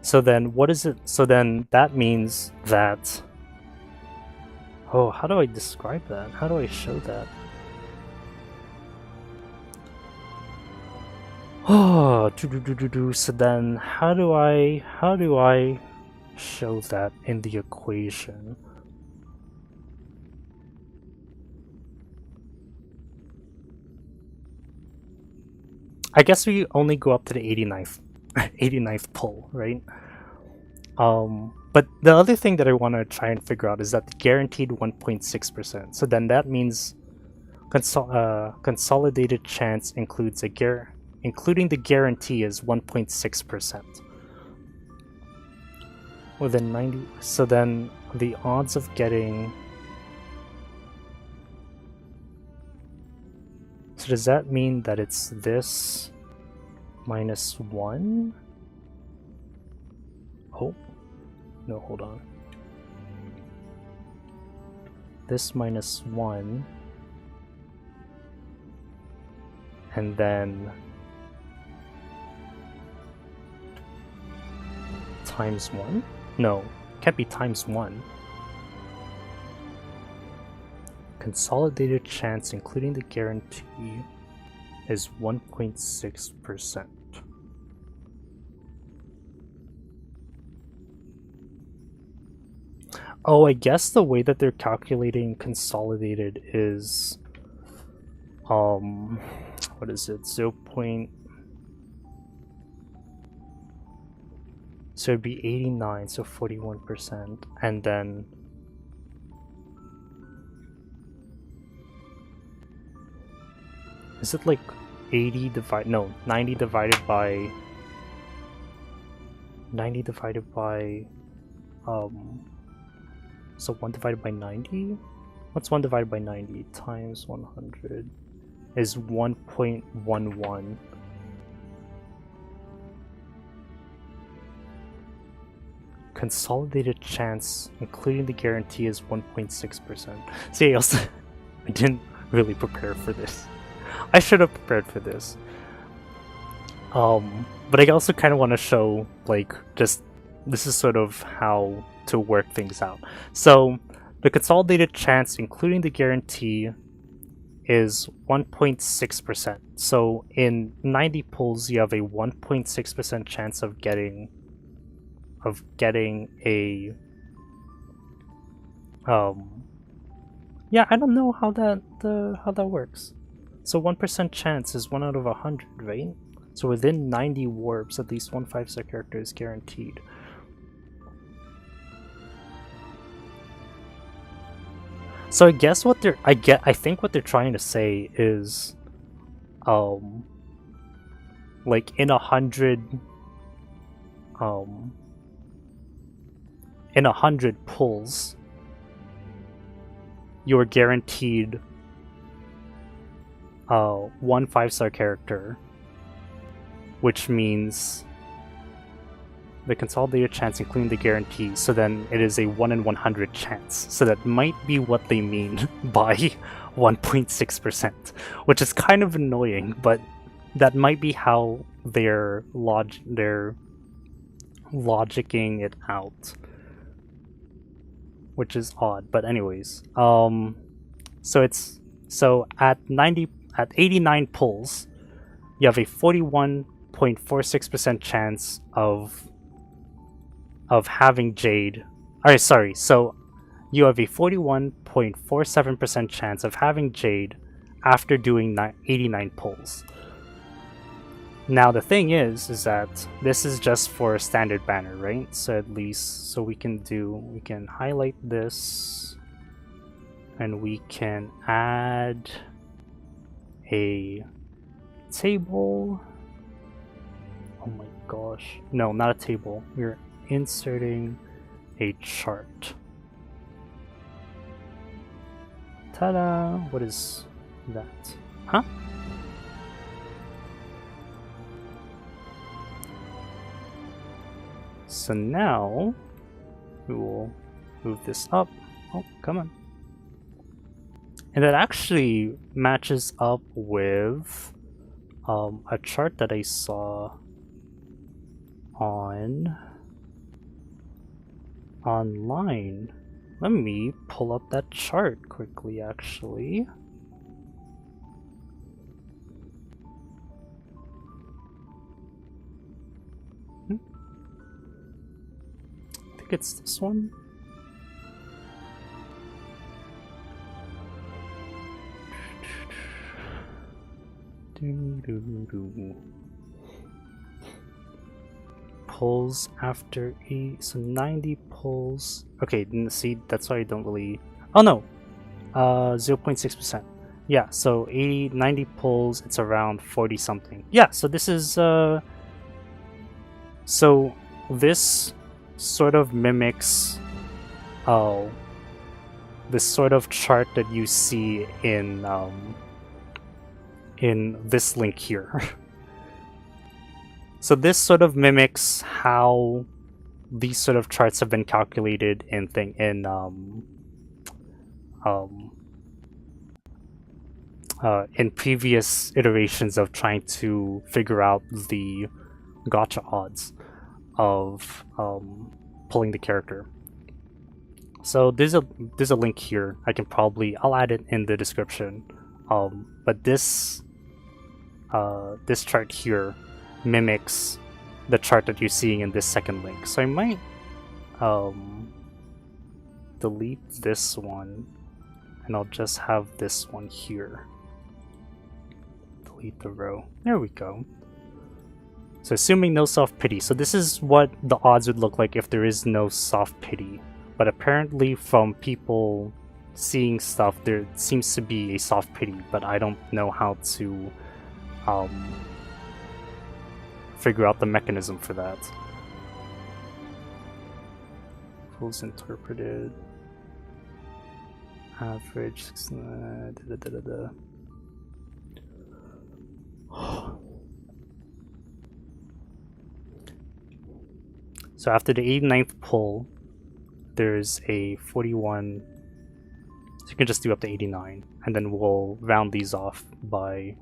So then what is it? So then that means that... Oh, how do I describe that? How do I show that? Oh, so then how do I show that in the equation? I guess we only go up to the 89th 89th pull, right? But the other thing that I want to try and figure out is that the guaranteed 1.6%. So then that means consolidated chance includes including the guarantee is 1.6%. Within 90, so then the odds of getting. So does that mean that it's this minus 1? Oh, no, hold on. This minus 1. And then times 1? No, can't be times 1. Consolidated chance, including the guarantee, is 1.6%. Oh, I guess the way that they're calculating consolidated is, what is it? 0. So it'd be 89, so 41%, and then is it like 90 divided by so 1 divided by 90? What's 1 divided by 90 times 100 is 1.11. Consolidated chance, including the guarantee, is 1.6%. See, I didn't really prepare for this. I should have prepared for this. But I also kind of want to show, like, just this is sort of how to work things out. So the consolidated chance, including the guarantee, is 1.6%. So in 90 pulls, you have a 1.6% chance of getting a yeah, I don't know how that works. So 1% chance is 1 out of 100, right? So within 90 warps, at least one 5-star character is guaranteed. So I guess what I think what they're trying to say is, like in 100 pulls, you're guaranteed one 5-star character, which means the consolidated chance including the guarantee, so then it is a 1 in 100 chance. So that might be what they mean by 1.6%, which is kind of annoying, but that might be how they're logicking it out, which is odd. But anyways, so at 89 pulls, you have a 41.46% chance of having Jade. Alright, sorry. So you have a 41.47% chance of having Jade after doing 89 pulls. Now the thing is that this is just for a standard banner, right? So at least, so we can highlight this, and we can add a table. Oh my gosh. No, not a table. We're inserting a chart. Ta-da! What is that? Huh? So now we will move this up. Oh, come on. And that actually matches up with a chart that I saw online. Let me pull up that chart quickly, actually. I think it's this one. Pulls after E, so 90 pulls. Okay, see, that's why I don't really. Oh no, 0.6%. Yeah, so 80, 90 pulls, it's around 40 something. Yeah, so this is so this sort of mimics this sort of chart that you see in this link here. So this sort of mimics how these sort of charts have been calculated in in previous iterations of trying to figure out the gotcha odds of pulling the character. So there's a link here. I'll add it in the description. But this chart here mimics the chart that you're seeing in this second link. So I might delete this one, and I'll just have this one here. Delete the row. There we go. So assuming no soft pity. So this is what the odds would look like if there is no soft pity. But apparently from people seeing stuff, there seems to be a soft pity, but I don't know how to figure out the mechanism for that. Pulls interpreted. Average. So after the 89th pull, there's a 41. So you can just do up to 89, and then we'll round these off by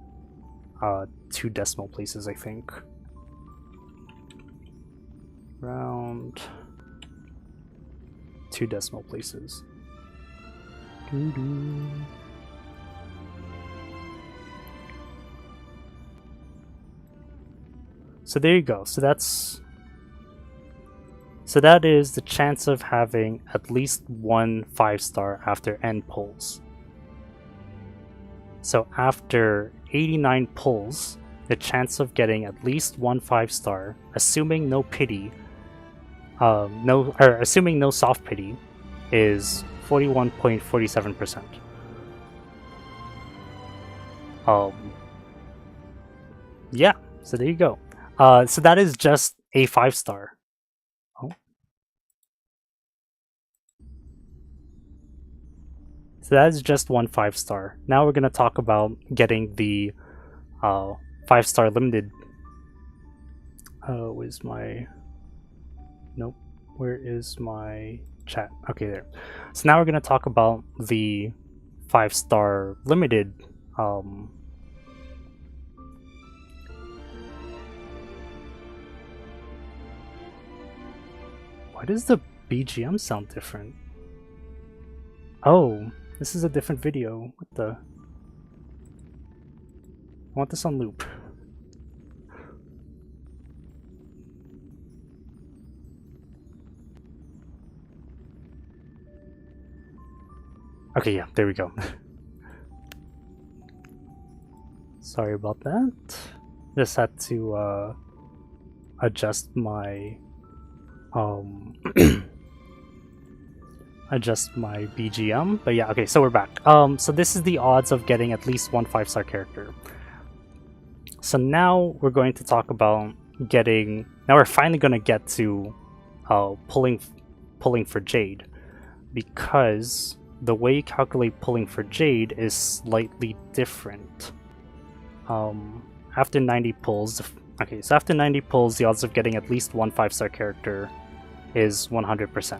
2 decimal places, I think. Round 2 decimal places. So there you go. So that is the chance of having at least one 5-star after N pulls. So after 89 pulls, the chance of getting at least one 5-star, assuming no pity, assuming no soft pity, is 41.47%. Yeah, so there you go. So that is just a 5-star. So that is just one 5-star. Now we're going to talk about getting the 5-star limited. Where's my... Nope. Where is my chat? Okay, there. So now we're going to talk about the 5-star limited. Why does the BGM sound different? Oh, this is a different video. What the? I want this on loop. Okay, yeah, there we go. Sorry about that. Just had to adjust my adjust my BGM. But yeah, okay, so we're back. So this is the odds of getting at least one 5-star character. So now we're going to talk about getting... Now we're finally going to get to pulling for Jade, because the way you calculate pulling for Jade is slightly different. After 90 pulls... Okay, so after 90 pulls, the odds of getting at least one 5-star character is 100%.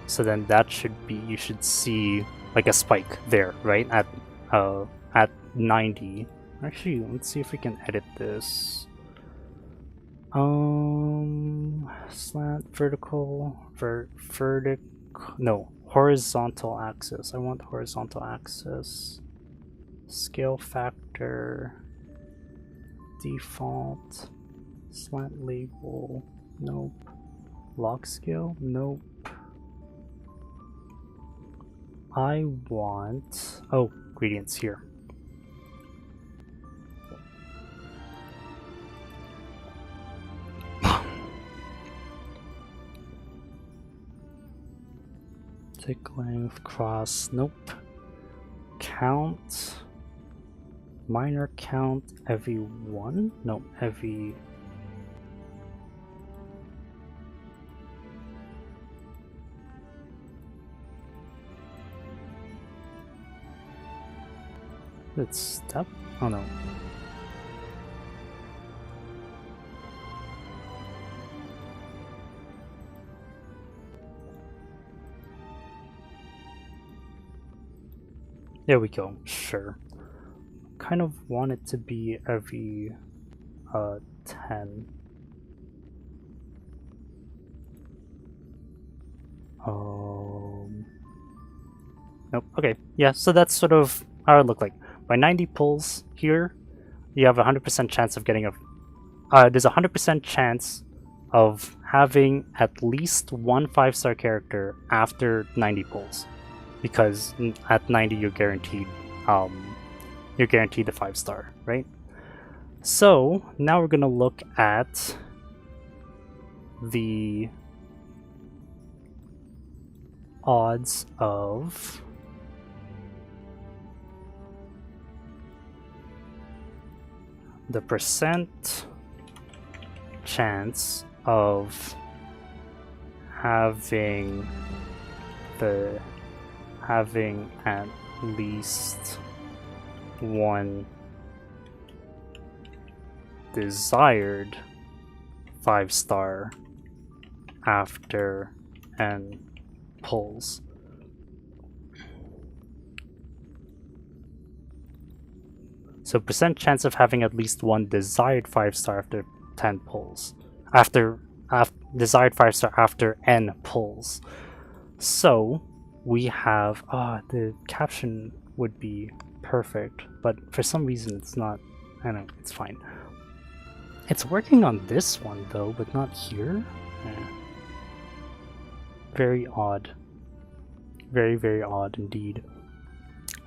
So then that should be, you should see like a spike there, right? At 90. Actually, let's see if we can edit this. Slant, vertical, no, horizontal axis. I want horizontal axis. Scale factor. Default. Slant label. Nope. Log scale? Nope. I want... Oh, gradients here. Tick length, cross, nope. Count. Minor count every one? No, every... It's step? Oh no. There we go, sure. Kind of want it to be every 10. Nope, okay. Yeah, so that's sort of how it looked like. By 90 pulls here, you have a 100% chance of getting a... there's a 100% chance of having at least one 5-star character after 90 pulls. Because at 90 you're guaranteed the 5-star, right? So now we're gonna look at the odds of the percent chance of having at least one desired 5-star after n pulls. So percent chance of having at least one desired 5-star after 10 pulls. Desired 5-star after n pulls. So we have the caption would be perfect, but for some reason it's not. I know, it's fine. It's working on this one though, but not here. Very odd. Very, very odd indeed.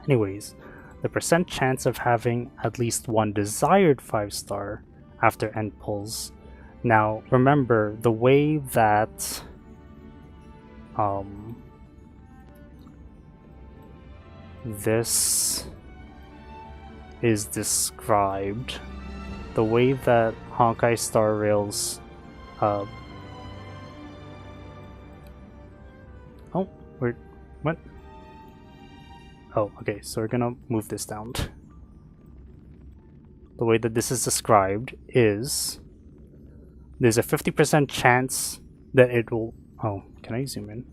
Anyways, the percent chance of having at least one desired 5-star after n pulls. Now remember, the way that this is described, the way that Honkai Star Rails oh, what? Oh, okay, so we're gonna move this down. The way that this is described is there's a 50% chance that it will... Oh, can I zoom in?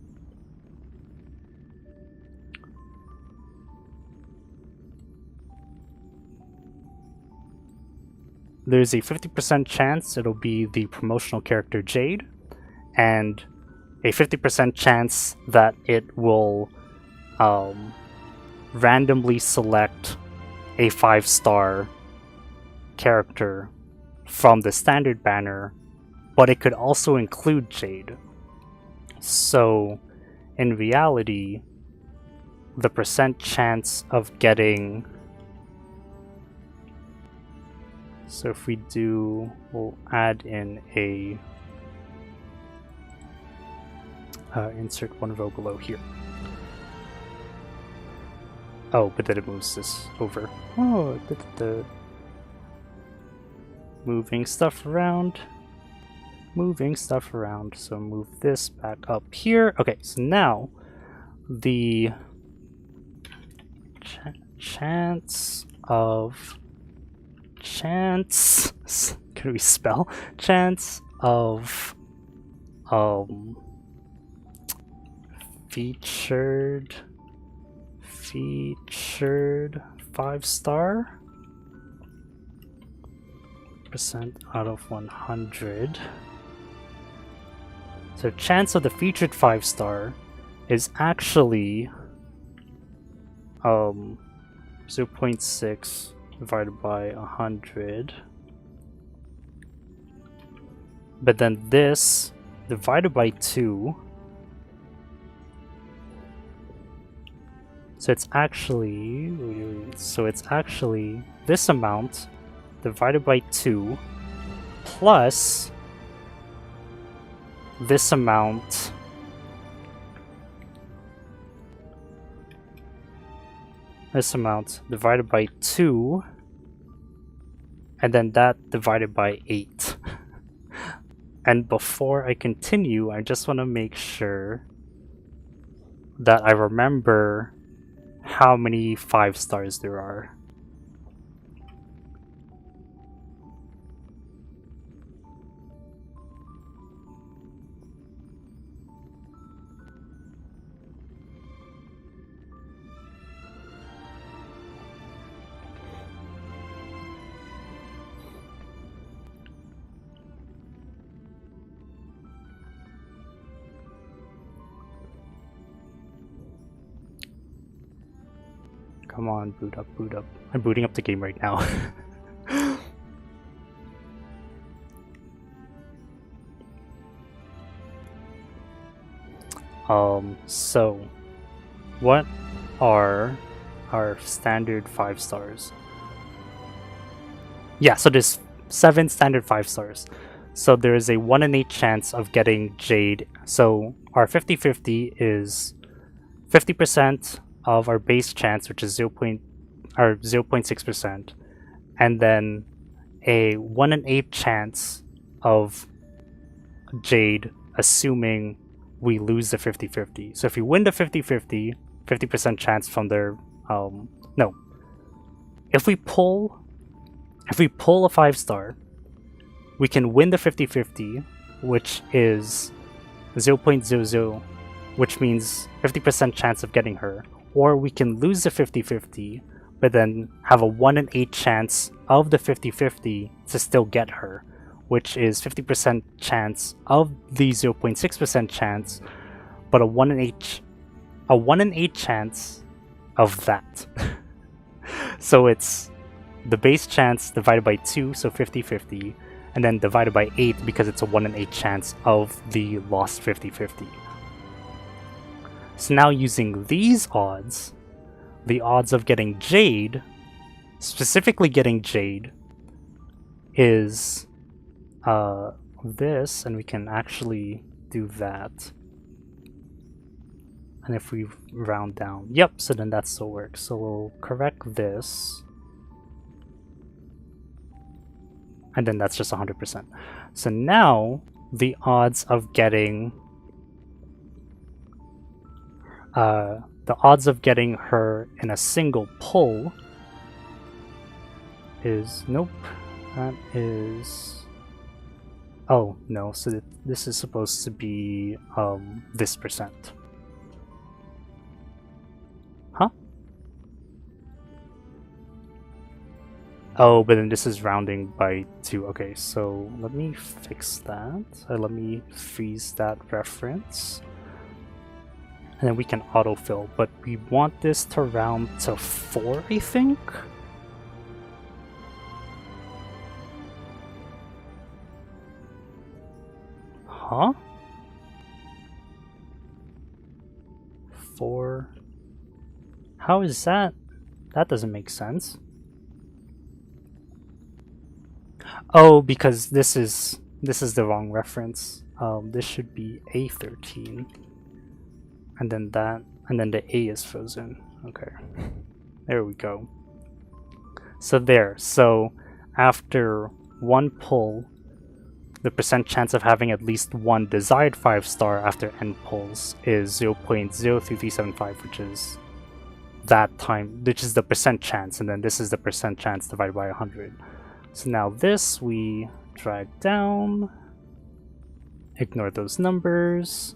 There's a 50% chance it'll be the promotional character Jade, and a 50% chance that it will randomly select a 5-star character from the standard banner, but it could also include Jade. So in reality, the percent chance of getting... So if we do, we'll add in a insert one row below here. Oh, but then it moves this over. Oh, moving stuff around. Moving stuff around. So move this back up here. Okay, so now the chance of... Can we spell? Chance of featured 5-star percent out of 100. So chance of the featured 5-star is actually 0.6 divided by 100. But then this divided by 2. So it's actually this amount divided by 2 plus this amount this amount divided by 2, and then that divided by 8. And before I continue, I just want to make sure that I remember how many 5 stars there are. Come on, boot up, boot up. I'm booting up the game right now. So what are our standard 5 stars? Yeah, so there's 7 standard 5 stars. So there is a 1 in 8 chance of getting Jade. So our 50-50 is 50% of our base chance, which is 0.6%, and then a 1 in 8 chance of Jade, assuming we lose the 50-50. So if we win the 50-50, 50% chance from their no. If we pull a 5 star, we can win the 50-50, which is 0.00, which means 50% chance of getting her. Or we can lose the 50-50, but then have a 1 in 8 chance of the 50-50 to still get her, which is 50% chance of the 0.6% chance, but a 1 in 8 chance of that. So it's the base chance divided by 2, so 50-50, and then divided by 8 because it's a 1 in 8 chance of the lost 50-50. So now using these odds, the odds of getting Jade, specifically getting Jade, is this, and we can actually do that. And if we round down, yep, so then that still works. So we'll correct this. And then that's just 100%. So now the odds of getting her in a single pull is, nope, that is, oh no, so this is supposed to be this percent. Huh? Oh, but then this is rounding by 2. Okay, so let me fix that. Let me freeze that reference. And then we can autofill, but we want this to round to 4, I think? Huh? 4? How is that? That doesn't make sense. Oh, because this is the wrong reference. This should be A13. And then that, and then the A is frozen. Okay, there we go. So there, so after 1 pull, the percent chance of having at least 1 desired 5 star after n pulls is 0.03375, which is that time, which is the percent chance, and then this is the percent chance divided by 100. So now this we drag down, ignore those numbers,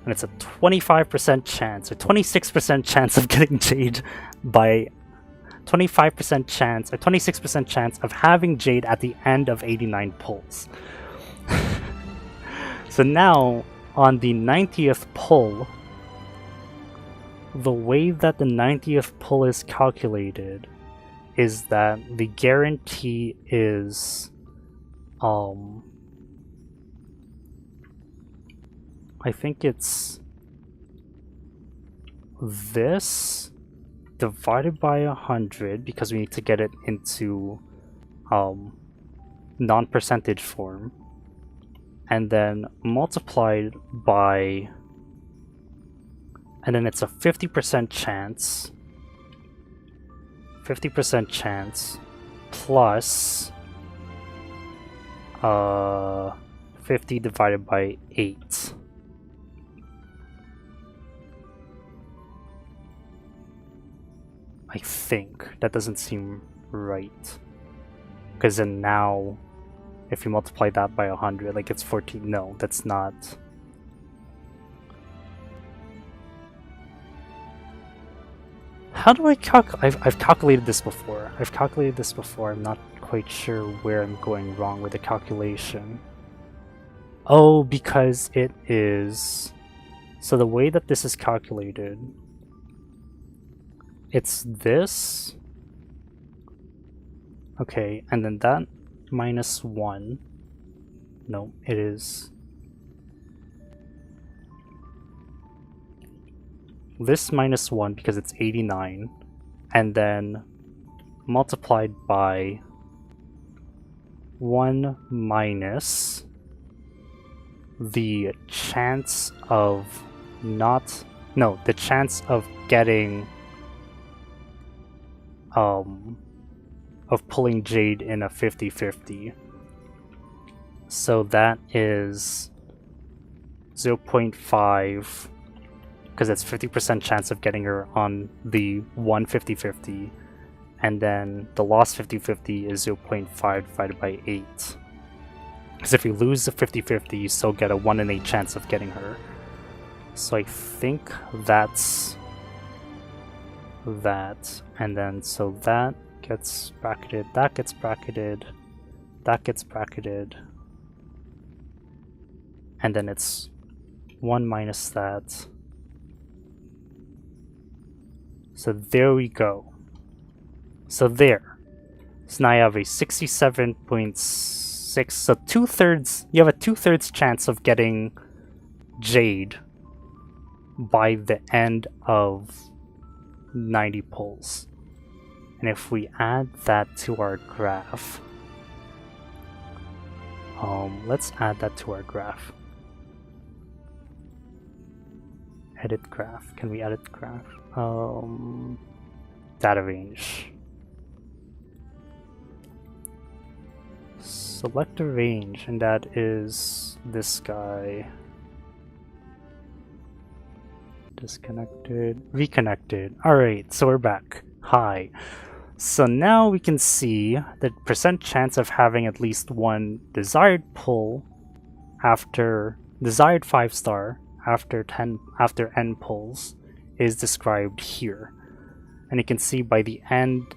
and it's a 25% chance, or 26% chance of getting Jade by 25% chance, or 26% chance of having Jade at the end of 89 pulls. So now, on the 90th pull, the way that the 90th pull is calculated is that the guarantee is, I think it's this divided by 100, because we need to get it into non-percentage form, and then multiplied by, and then it's a 50% chance 50% chance plus 50 divided by 8. I think that doesn't seem right, because then now if you multiply that by 100, like it's 14. No, that's not. How do I calculate? I've calculated this before. I'm not quite sure where I'm going wrong with the calculation. Oh, because it is... So the way that this is calculated, it's this. Okay, and then that minus 1. No, it is this minus 1 because it's 89, and then multiplied by 1 minus the chance of the chance of getting of pulling Jade in a 50-50. So that is 0.5, because it's 50% chance of getting her on the 150-50, and then the lost 50-50 is 0.5 divided by 8. Because if you lose the 50-50, you still get a 1 in 8 chance of getting her. So I think that's that, and then so that gets bracketed, that gets bracketed, that gets bracketed, and then it's 1 minus that. So there we go. So there. So now I have a 67.6, so 2/3, you have a 2/3 chance of getting Jade by the end of 90 pulls. And if we add that to our graph, let's add that to our graph. Edit graph. Can we edit graph? Data range. Select a range, and that is this guy. Disconnected, reconnected. Alright, so we're back. Hi. So now we can see the percent chance of having at least one desired pull after desired 5-star after n pulls is described here. And you can see by the end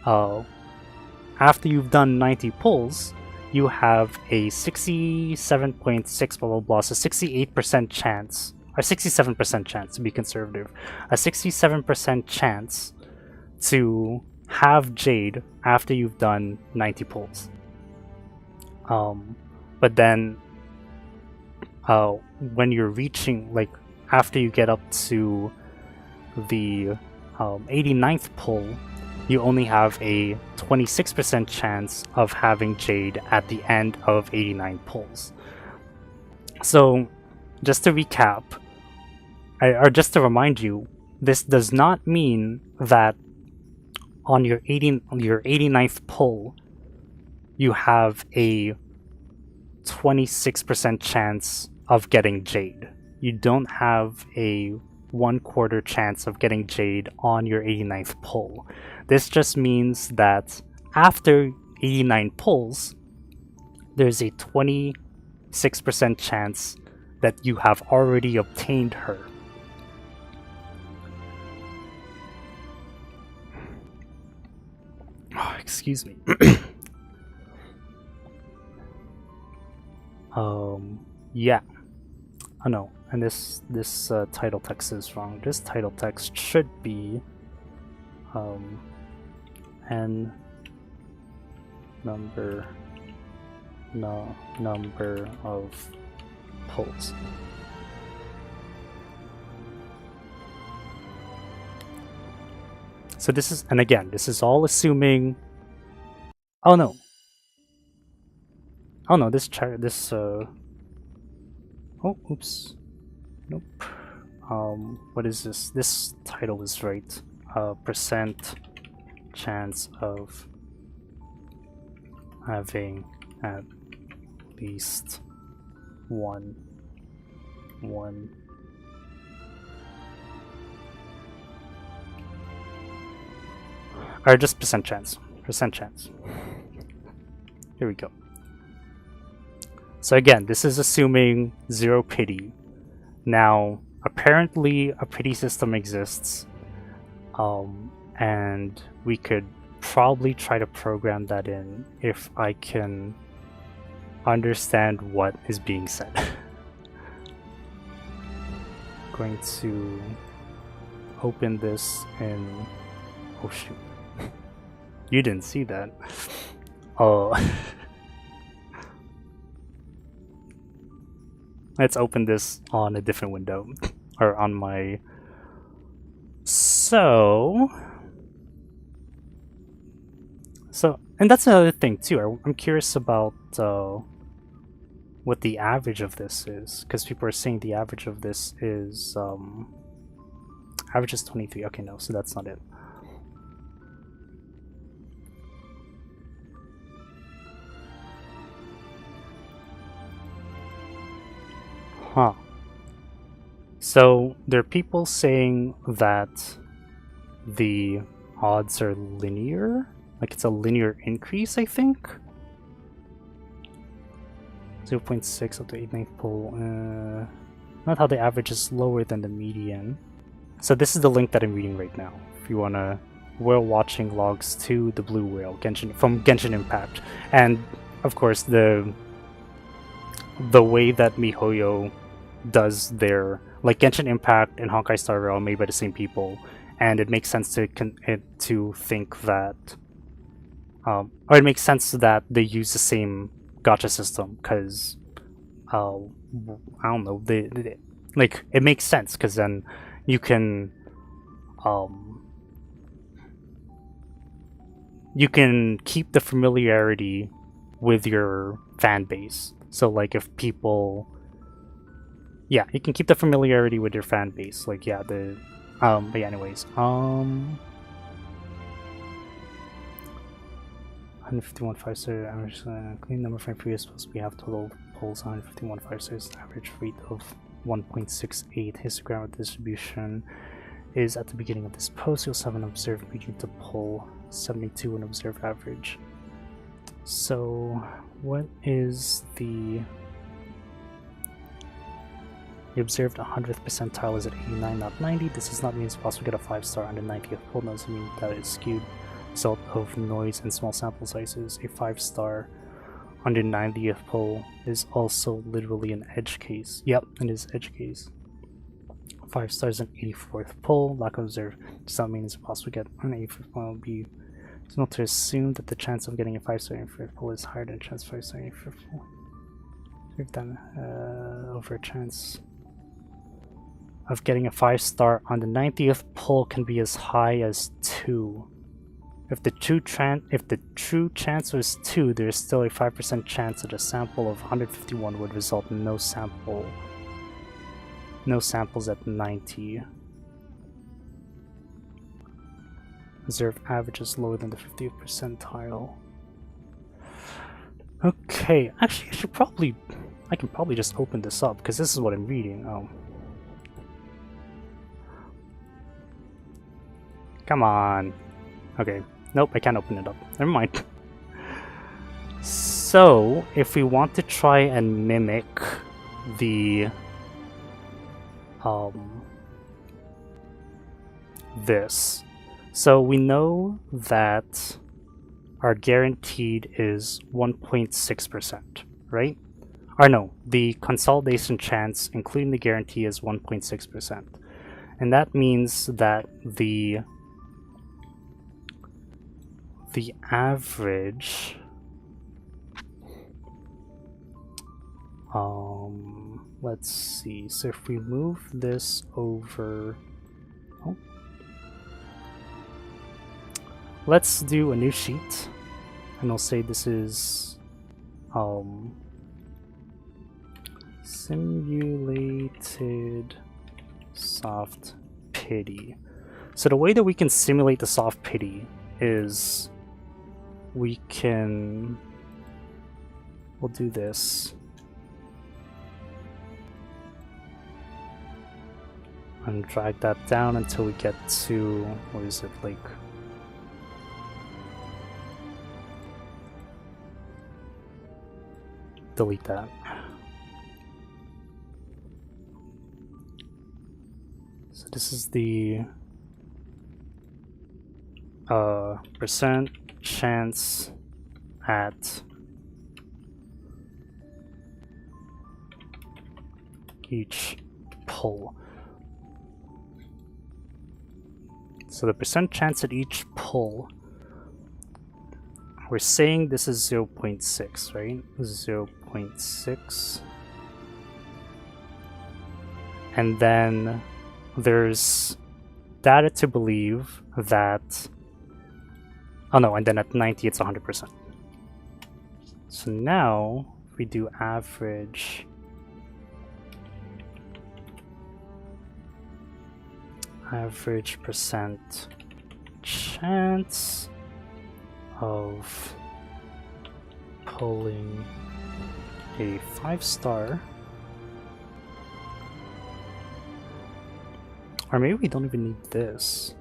after you've done 90 pulls, you have a 67.6 blah blah blah, so 68% chance, or 67% chance to be conservative, a 67% chance to have Jade after you've done 90 pulls. But then when you're reaching, like after you get up to the 89th pull, you only have a 26% chance of having Jade at the end of 89 pulls. So, just to recap, or just to remind you, this does not mean that on your 89th pull, you have a 26% chance of getting Jade. You don't have a 1/4 chance of getting Jade on your 89th pull. This just means that after 89 pulls, there's a 26% chance that you have already obtained her. Oh, excuse me. Yeah. Oh no, and this title text is wrong. This title text should be n number of pulls. So this is, and again, this is all assuming. Oh no. Oh no, oh, oops. Nope. What is this? This title is right. percent chance of having at least one or just percent chance. Here we go. So again, this is assuming zero pity. Now, apparently a pity system exists, and we could probably try to program that in if I can understand what is being said. Going to open this in... oh shoot. You didn't see that. Oh. Let's open this on a different window, or on my... So, and that's another thing too. I'm curious about what the average of this is, because people are saying the average of this is average is 23. Okay, no, so that's not it. Huh. So there are people saying that the odds are linear, like it's a linear increase, I think. 0.6 up to 8/9 pull. Not how the average is lower than the median. So this is the link that I'm reading right now. If you wanna, whale watching logs to the blue whale from Genshin Impact, and of course the way that MiHoYo does their, like, Genshin Impact and Honkai Star Rail are made by the same people, and it makes sense to think that, or it makes sense that they use the same gacha system, because I don't know, they like, it makes sense because then you can keep the familiarity with your fan base. So like if people, yeah, you can keep the familiarity with your fan base. Like, yeah, but yeah, anyways, 151 5-star average, clean number from previous post. We have total polls 151 5-stars, average rate of 1.68. Histogram of distribution is at the beginning of this post. You'll have an observed median to poll 72 and observed average. So what is the observed 100th percentile is at 89, not 90. This does not mean it's possible to get a 5-star on the 90th poll. Doesn't mean that it's skewed. Result of noise and small sample sizes. A 5-star on the 90th poll is also literally an edge case. Yep, it is edge case. 5 stars on 84th poll. Lack of observed does not mean it's possible to get an 85th poll. Be it's not to assume that the chance of getting a 5-star in 85th poll is higher than a chance of 5-star in 85th poll. We've done over a chance of getting a 5-star on the 90th poll can be as high as 2. If the true chance was 2, there is still a 5% chance that a sample of 151 would result in no samples at 90. Observed average is lower than the 50th percentile. Okay, actually I can probably just open this up because this is what I'm reading. Oh. Come on. Okay. Nope, I can't open it up. Never mind. So, if we want to try and mimic the this. So we know that our guaranteed is 1.6%, right? Or no, the consolidation chance, including the guarantee, is 1.6%. And that means that the average let's see, so if we move this over, let's do a new sheet and I'll say this is simulated soft pity. So the way that we can simulate the soft pity is we'll do this. And drag that down until we get to, what is it, like, delete that. So this is the percent chance at each pull. So the percent chance at each pull, we're saying this is 0.6, right? 0.6. And then there's data to believe that, oh no, and then at 90 it's 100%. So now if we do average percent chance of pulling a 5-star, or maybe we don't even need this.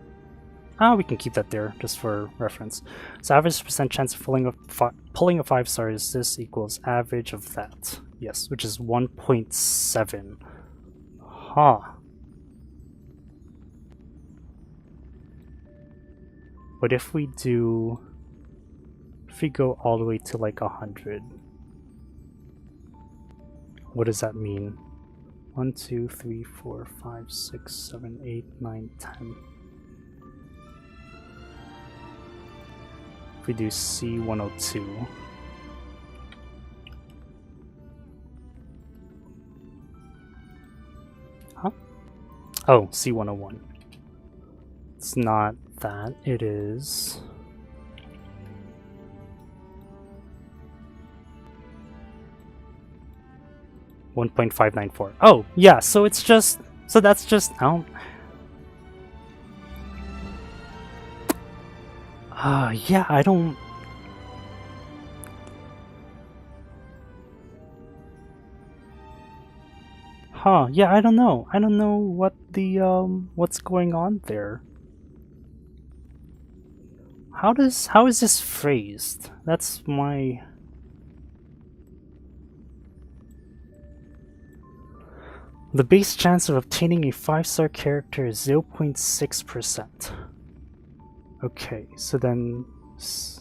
We can keep that there just for reference. So average percent chance of pulling a 5-star is this equals average of that. Yes, which is 1.7. Huh. But if we go all the way to like 100, what does that mean? 1, 2, 3, 4, 5, 6, 7, 8, 9, 10. If we do C102, huh? Oh, C101. It's not that, it is 1.594. Oh, yeah, so it's just, so that's just, yeah, I don't, yeah, I don't know what the, what's going on there. How is this phrased? That's my... The base chance of obtaining a 5-star character is 0.6%. Okay, so then... simulated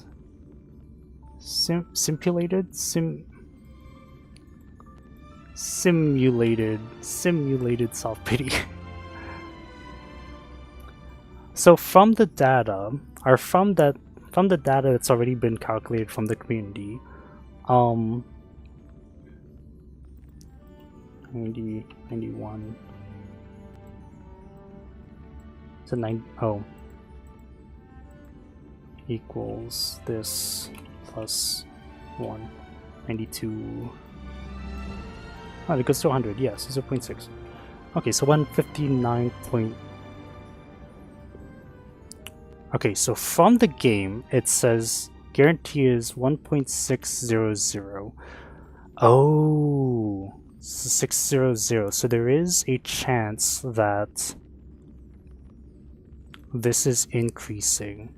soft pity. So from the data, or from the data that's already been calculated from the community, 90, 91, so 9, equals this plus 1, 92, it goes to 100, yes, 0.6. Okay, so 159. Okay, so from the game, it says guarantee is 1.600. Oh, 600. So there is a chance that this is increasing.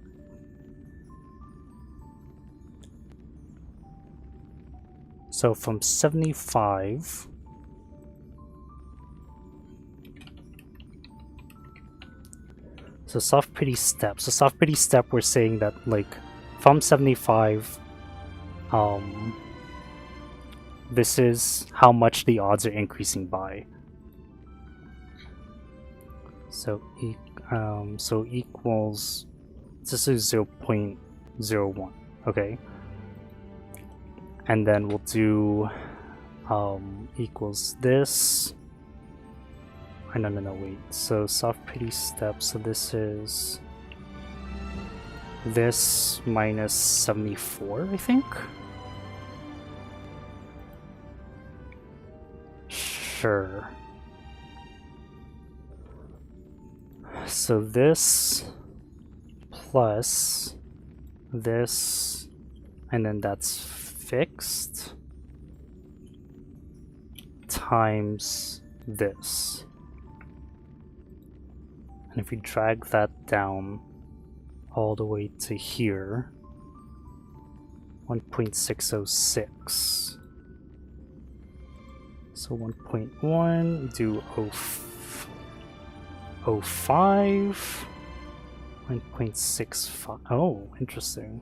So from 75. So soft pity step. So soft pity step, we're saying that like from 75, this is how much the odds are increasing by. So so equals, this is 0.01, okay? And then we'll do equals this. No, wait. So soft pity step, so this is this minus 74, I think? Sure. So this plus this, and then that's fixed, times this. And if we drag that down all the way to here, 1.606. So 1.1, do 05, 1.65. Oh, interesting.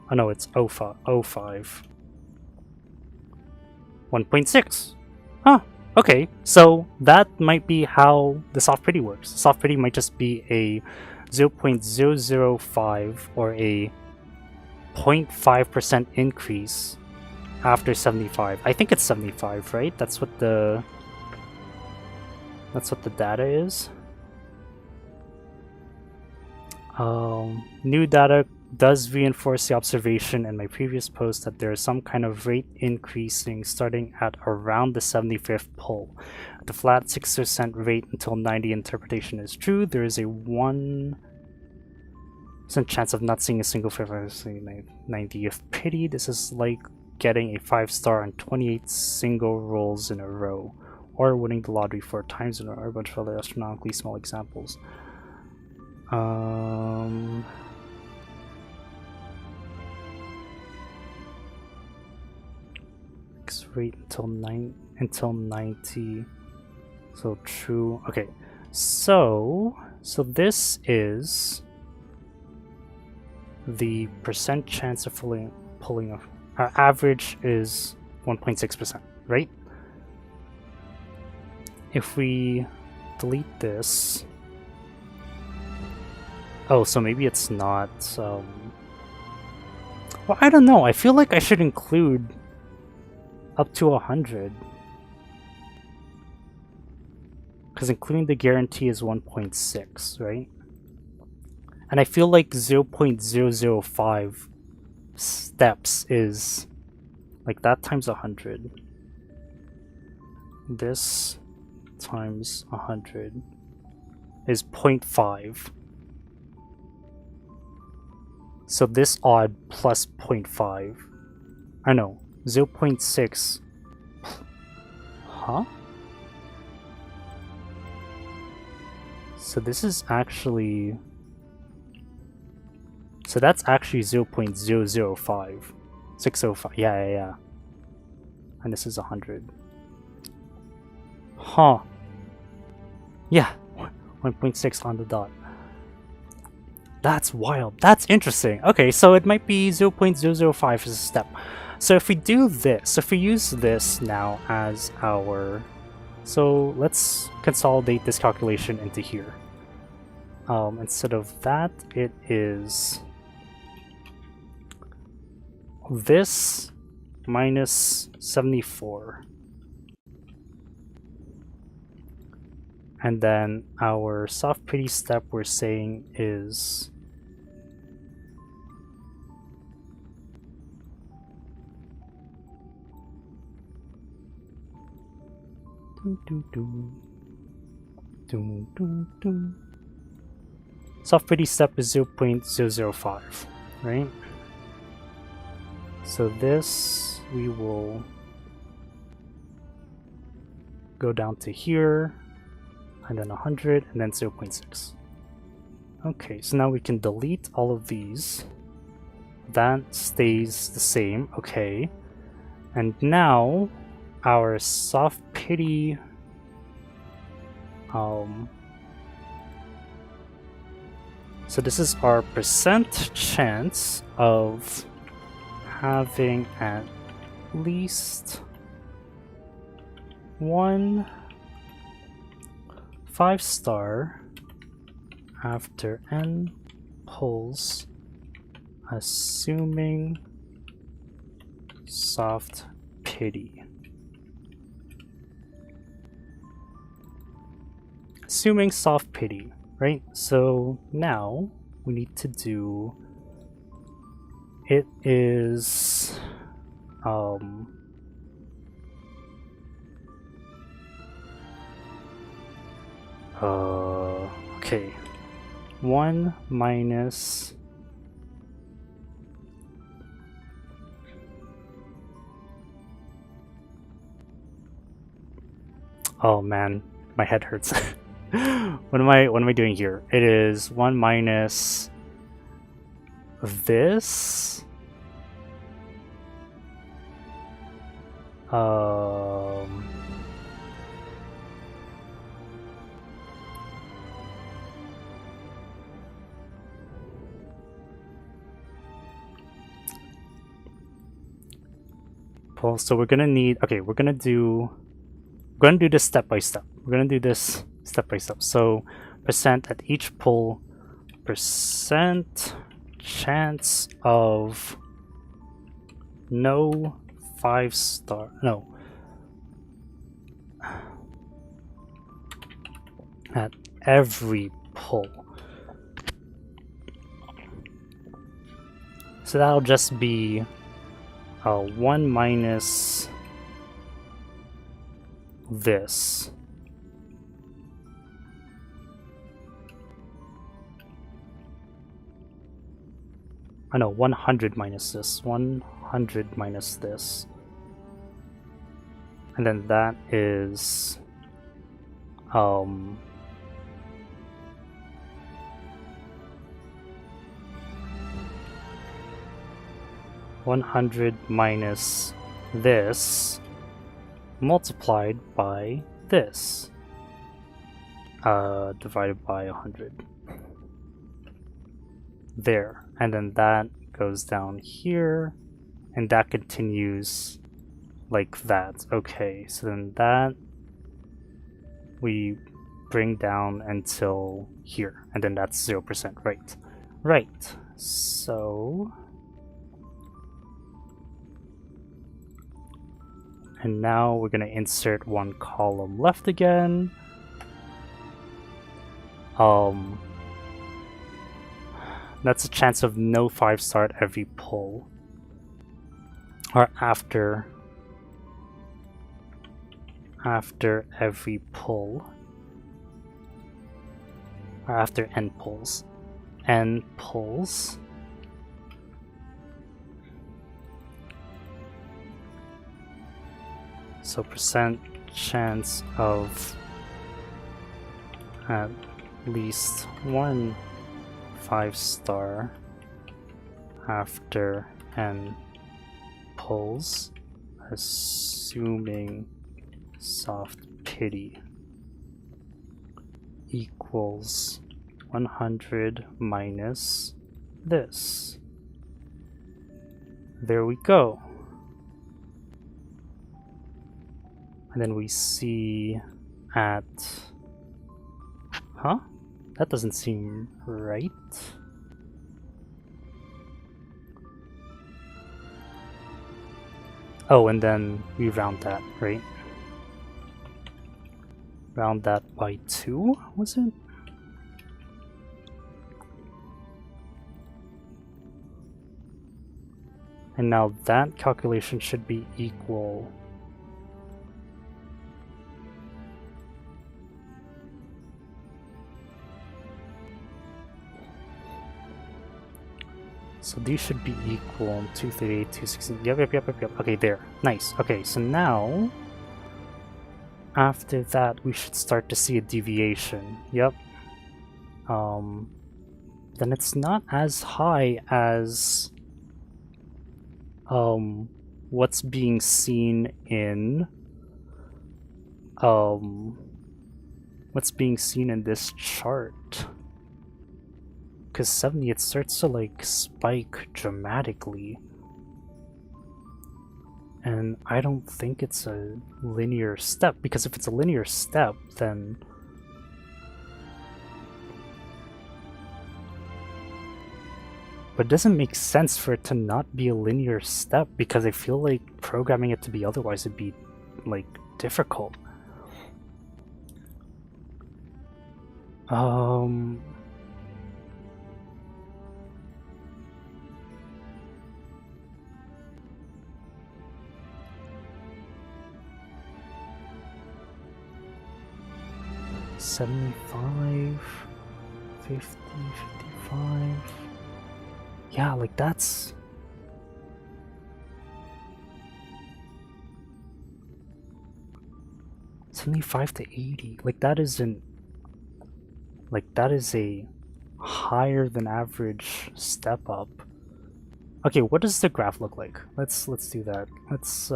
Oh no, it's 05. 1.6. Huh. Okay, so that might be how the soft pretty works. Soft pretty might just be a 0.005 or a 0.5% increase after 75. I think it's 75, right? That's what the data is. New data does reinforce the observation in my previous post that there is some kind of rate increasing starting at around the 75th pull. At the flat 6% rate until 90 interpretation is true, there is a 1% chance of not seeing a single 90th pity. This is like getting a 5-star on 28 single rolls in a row, or winning the lottery 4 times in a row, or a bunch of other astronomically small examples. Rate until 90, so true. Okay, so this is the percent chance of pulling off. Our average is 1.6%, right? If we delete this, oh, so maybe it's not. Well, I don't know. I feel like I should include up to 100, because including the guarantee is 1.6, right? And I feel like 0.005 steps is like that times 100. This times 100 is 0.5. So this odd plus 0.5. I know. 0.6. Huh? So this is actually... So that's actually 0.005. 605. Yeah. And this is 100. Huh. Yeah. 1.6 on the dot. That's wild. That's interesting. Okay, so it might be 0.005 as a step. So if we do this, if we use this now as our... So let's consolidate this calculation into here. Instead of that, it is this minus 74. And then our soft pretty step we're saying is... Soft pretty step is 0.005, right? So this we will go down to here, and then 100, and then 0.6. Okay, so now we can delete all of these. That stays the same, okay. And now our soft pity so this is our percent chance of having at least one 5-star after n pulls, assuming soft pity. Assuming soft pity, right? So now we need to do, it is Okay. 1 minus... Oh man, my head hurts. What am I doing here? It is 1 minus this. So we're gonna need, okay, we're gonna do this step by step. We're gonna do this step by step. So percent at each pull, percent chance of no 5-star, no, at every pull. So that'll just be 1 minus this. I know, 100 minus this. 100 minus this. And then that is 100 minus this multiplied by this, divided by 100. There, and then that goes down here, and that continues like that. Okay, so then that we bring down until here, and then that's 0%, right? Right, so... And now we're gonna insert one column left again. That's a chance of no 5-star at every pull. Or after every pull. Or after n pulls. N pulls. So percent chance of at least one 5-star after n pulls, assuming soft pity, equals 100 minus this. There we go. And then we see at... Huh? That doesn't seem right. Oh, and then we round that, right? Round that by 2, was it? And now that calculation should be equal... So these should be equal 238, 216. Yep. Okay, there. Nice. Okay, so now after that we should start to see a deviation. Yep. Then it's not as high as what's being seen in this chart. Because 70, it starts to like spike dramatically. And I don't think it's a linear step, because if it's a linear step, then... But it doesn't make sense for it to not be a linear step, because I feel like programming it to be otherwise would be, like, difficult. 75, 50, 55. Yeah, like that's... $75 to 80. Like that isn't... Like that is a higher than average step up. Okay, what does the graph look like? Let's do that. Let's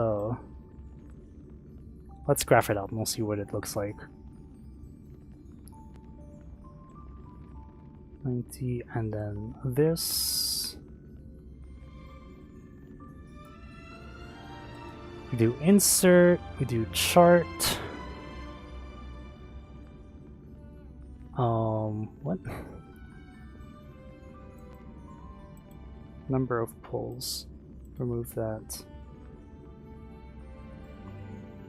graph it out and we'll see what it looks like. 90 and then this. We do insert, we do chart. What? Number of pulls. Remove that.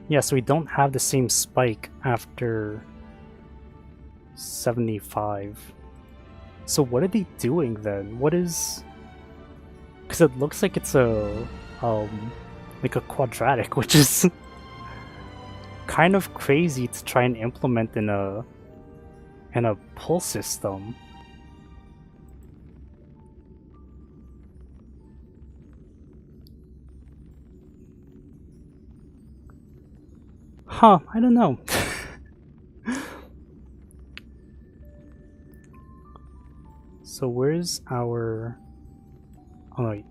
Yeah, so we don't have the same spike after 75. So what are they doing then? What is... Because it looks like it's a like a quadratic, which is kind of crazy to try and implement in a pull system. Huh, I don't know. So where's our... Oh no, wait.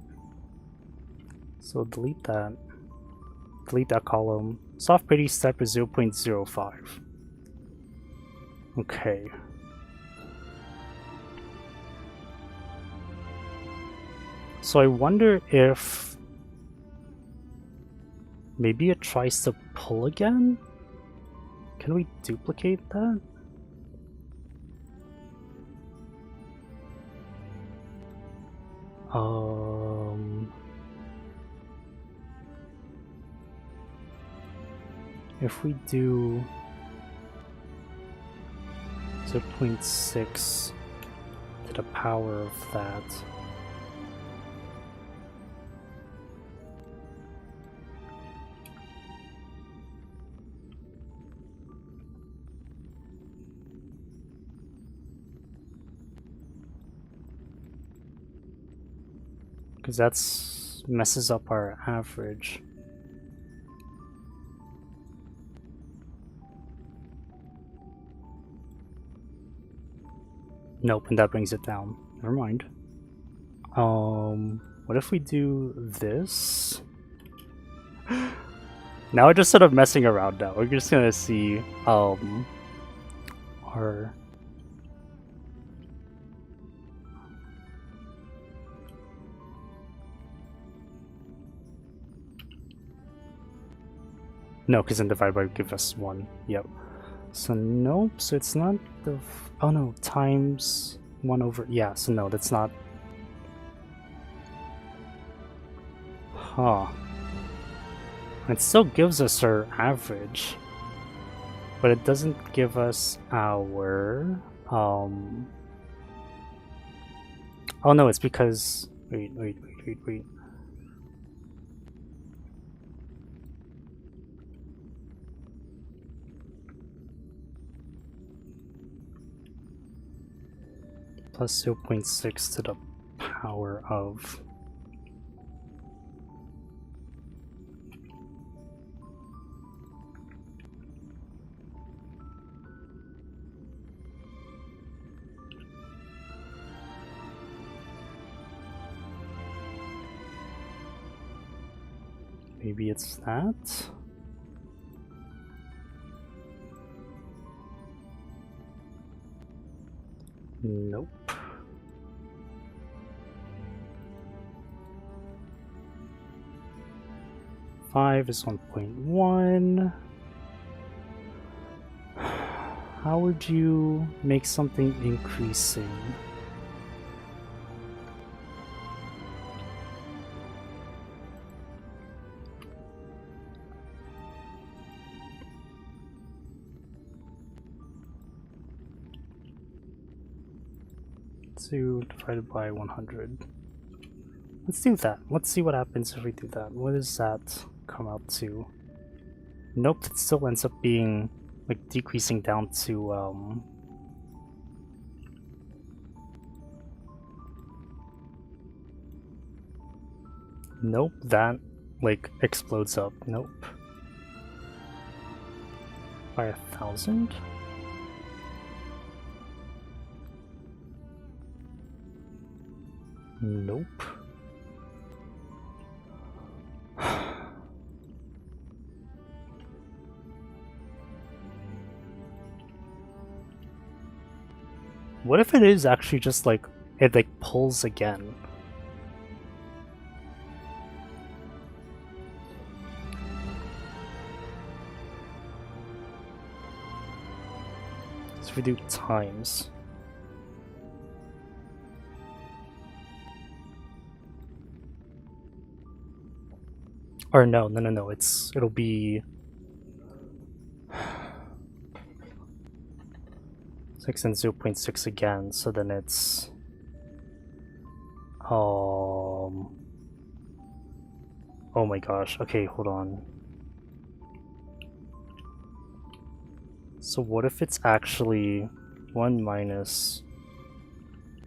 So delete that. Delete that column. Soft pretty step is 0.05. Okay. So I wonder if maybe it tries to pull again? Can we duplicate that? If we do 0.6 to the power of that, because that's messes up our average. Nope, and that brings it down. Never mind. What if we do this? Now we're just sort of messing around now. We're just gonna see our no, because then divide by give us 1. Yep. So nope, so it's not the... Oh no, times 1 over... Yeah, so no, that's not... Huh. It still gives us our average. But it doesn't give us our... Oh no, it's because... Wait. Plus 0.6 to the power of... Maybe it's that? Nope. Five is 1.1. How would you make something increasing? Divided by 100. Let's do that. Let's see what happens if we do that. What does that come out to? Nope, it still ends up being like decreasing down to nope, that like explodes up. Nope. By 1,000? Nope. What if it is actually just like it like pulls again? So we do times. Or no, it'll be 6 and 0.6 again, so then it's oh my gosh, okay, hold on. So what if it's actually 1 minus,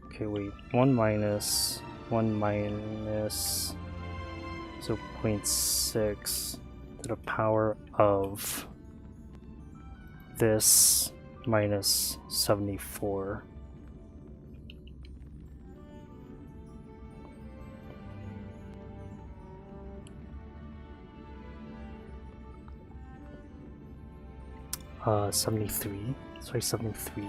okay wait, 1 minus 0.6 to the power of this minus 74. Uh, 73. Sorry, 73.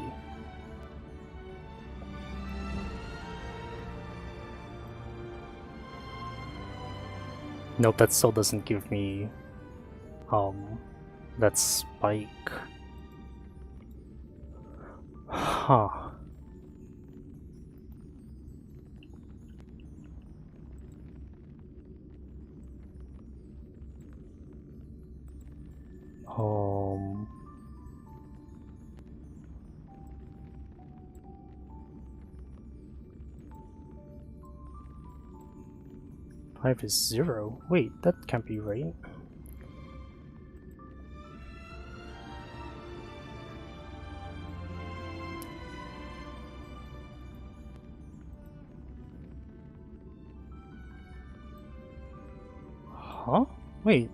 Nope, that still doesn't give me that spike. Huh. Five is 0. Wait, that can't be right. Huh? Wait.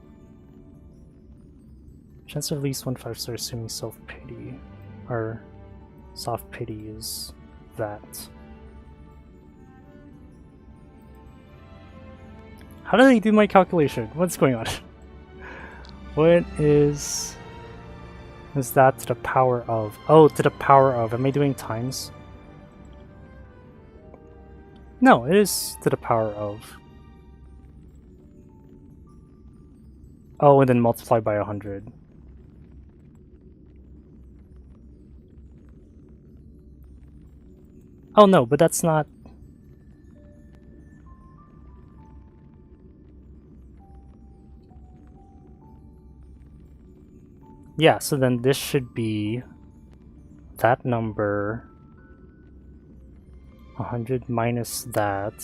Chance of at least 1 5-star assuming self-pity. Or soft pity is that. How did I do my calculation? What's going on? What is that to the power of? Oh, to the power of. Am I doing times? No, it is to the power of. Oh, and then multiply by 100. Oh no, but that's not... Yeah, so then this should be that number 100 minus that.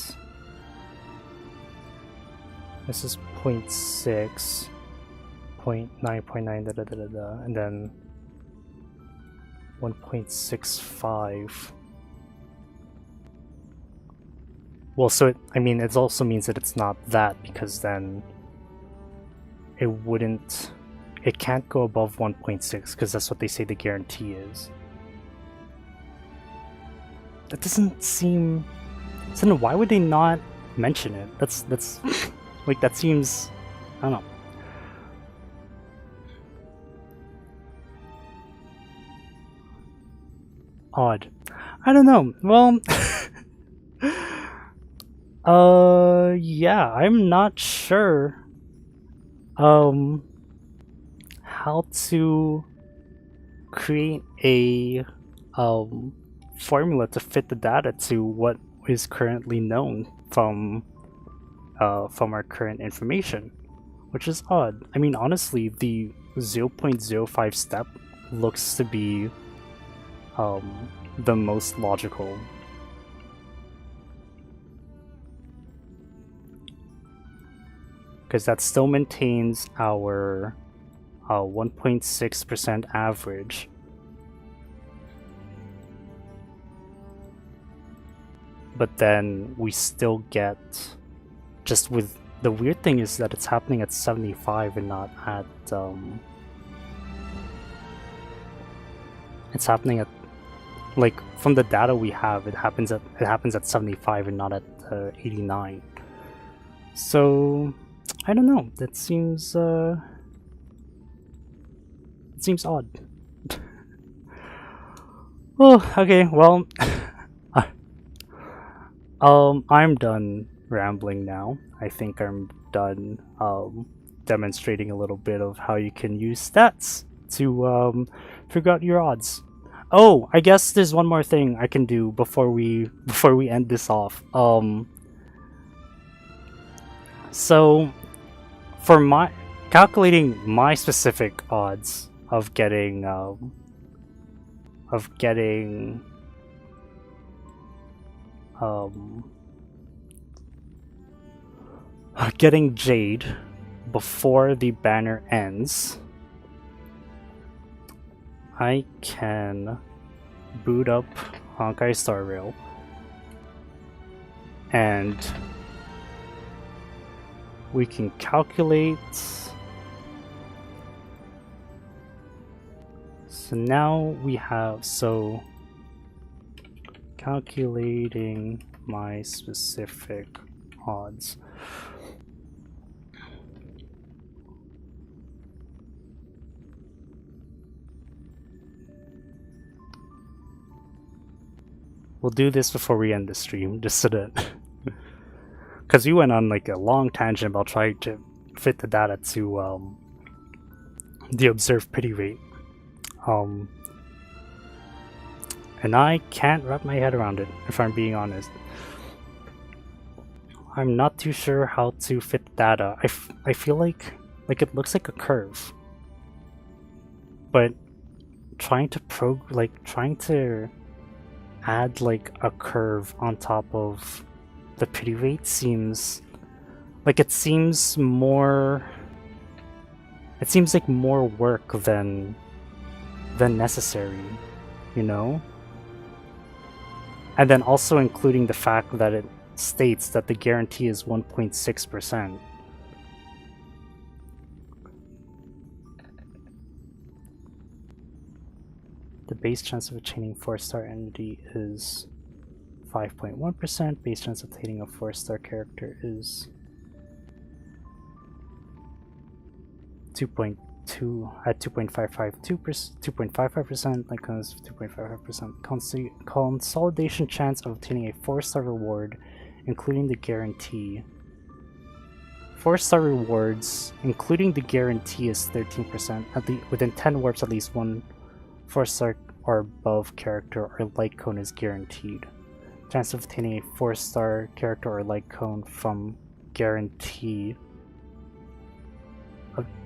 This is 0.6, 0.9, and then 1.65. Well, so it also means that it's not that, because then it wouldn't... It can't go above 1.6 because that's what they say the guarantee is. That doesn't seem... So no, why would they not mention it? That's like, that seems... I don't know. Odd. I don't know. Well... yeah, I'm not sure. How to create a formula to fit the data to what is currently known from our current information, which is odd. I mean, honestly, the 0.05 step looks to be the most logical. Because that still maintains our 1.6% average. But then we still get, just with, the weird thing is that it's happening at 75 and not at, it's happening at, like, from the data we have, it happens at 75 and not at 89. So I don't know, that seems it seems odd. Oh, okay, well, I'm done rambling now. I think I'm done demonstrating a little bit of how you can use stats to figure out your odds. Oh, I guess there's one more thing I can do before we end this off. So for my calculating my specific odds of getting getting Jade before the banner ends, I can boot up Honkai Star Rail and we can calculate. So now we have, so calculating my specific odds. We'll do this before we end the stream, just so that, because we went on like a long tangent about trying to fit the data to the observed pity rate. And I can't wrap my head around it, if I'm being honest. I'm not too sure how to fit data. I feel like it looks like a curve, but trying to add like a curve on top of the pity rate seems like more work than necessary, you know? And then also including the fact that it states that the guarantee is 1.6%. The base chance of attaining 4-star entity is 5.1%. Base chance of attaining a 4-star character is 2.55%, like 2.55%. Consolidation chance of obtaining a 4-star reward, including the guarantee. 4-star rewards, including the guarantee, is 13%. Within 10 warps, at least one 4-star or above character or like cone is guaranteed. Chance of obtaining a 4-star character or like cone from guarantee.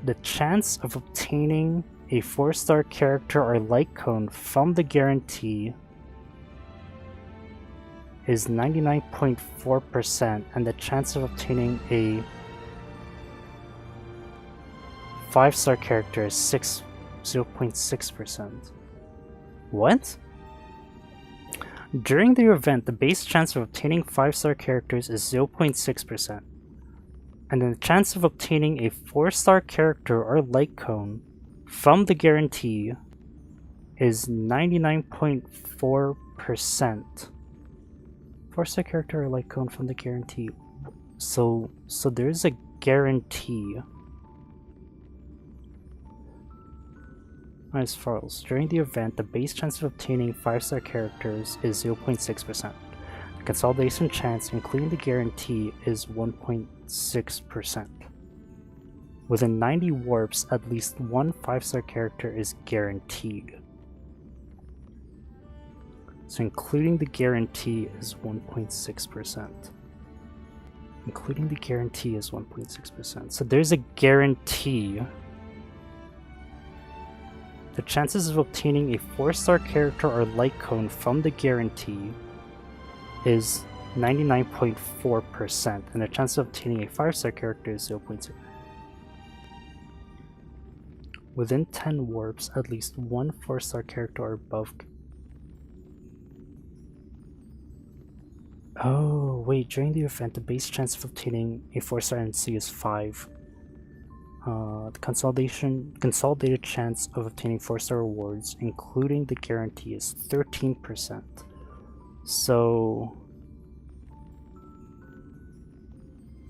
The chance of obtaining a 4-star character or like cone from the guarantee is 99.4%, and the chance of obtaining a 5-star character is 0.6%. What? During the event, the base chance of obtaining 5-star characters is 0.6%. And then the chance of obtaining a 4-star character or like cone from the guarantee is 99.4%. 4-star character or like cone from the guarantee. So there's a guarantee. As follows. During the event, the base chance of obtaining 5-star characters is 0.6%. The consolidation chance, including the guarantee, is 1.6%. Within 90 warps, at least one 5-star character is guaranteed. So including the guarantee is 1.6%. Including the guarantee is 1.6%. So there's a guarantee. The chances of obtaining a 4-star character or like cone from the guarantee is 99.4%, and the chance of obtaining a 5-star character is 0.6. Within 10 warps, at least one 4-star character or above. Oh, wait, during the event, the base chance of obtaining a 4-star NC is 5. The consolidated chance of obtaining 4-star rewards, including the guarantee, is 13%. So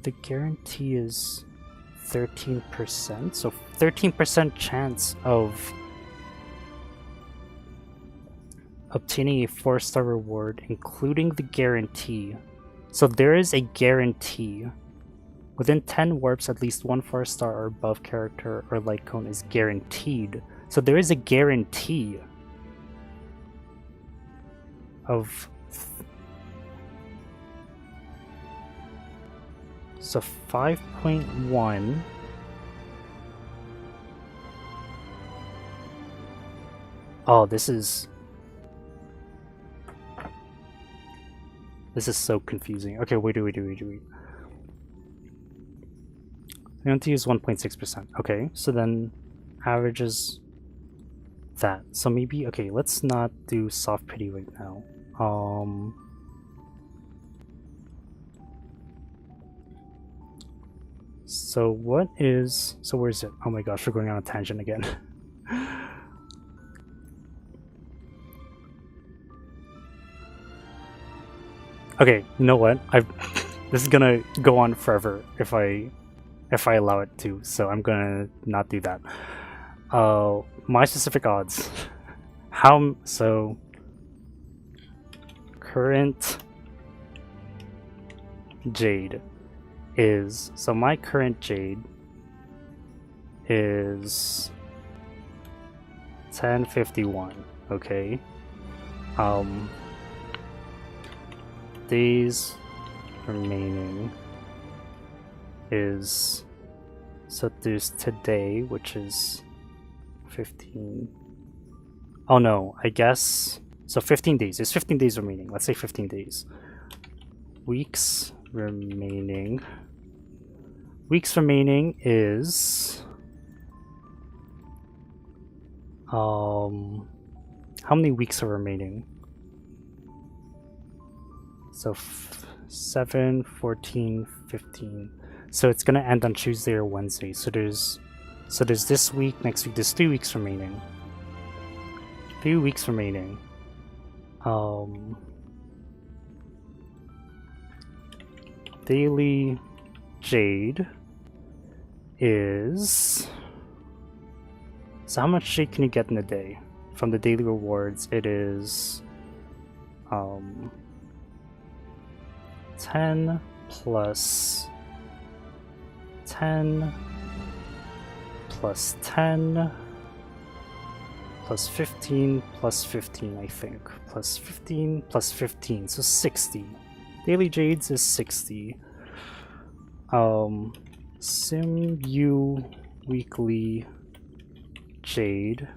the guarantee is 13%, so 13% chance of obtaining a 4-star reward, including the guarantee. So there is a guarantee. Within 10 warps, at least one 4-star or above character or light cone is guaranteed. So there is a guarantee of... So 5.1... Oh, this is so confusing. Okay, wait. Guarantee is 1.6%. Okay, so then average is that. So maybe, okay, let's not do soft pity right now. So what is, so where is it? Oh my gosh, we're going on a tangent again. Okay, you know what? This is gonna go on forever if I allow it to, so I'm gonna not do that. My specific odds. So current Jade is, so my current Jade is 1051, okay? Days remaining is, so there's today, which is 15. Oh no, I guess, so 15 days. There's 15 days remaining. Let's say 15 days. Weeks remaining. Weeks remaining is... how many weeks are remaining? So 7, 14, 15. So it's gonna end on Tuesday or Wednesday. So there's this week, next week, there's 3 weeks remaining. 3 weeks remaining. Daily Jade is... So how much Jade can you get in a day? From the daily rewards, it is 10 plus 10 plus 10 plus 15 plus 15, I think. Plus 15 plus 15, so 60. Daily Jades is 60. SimU Weekly Jade.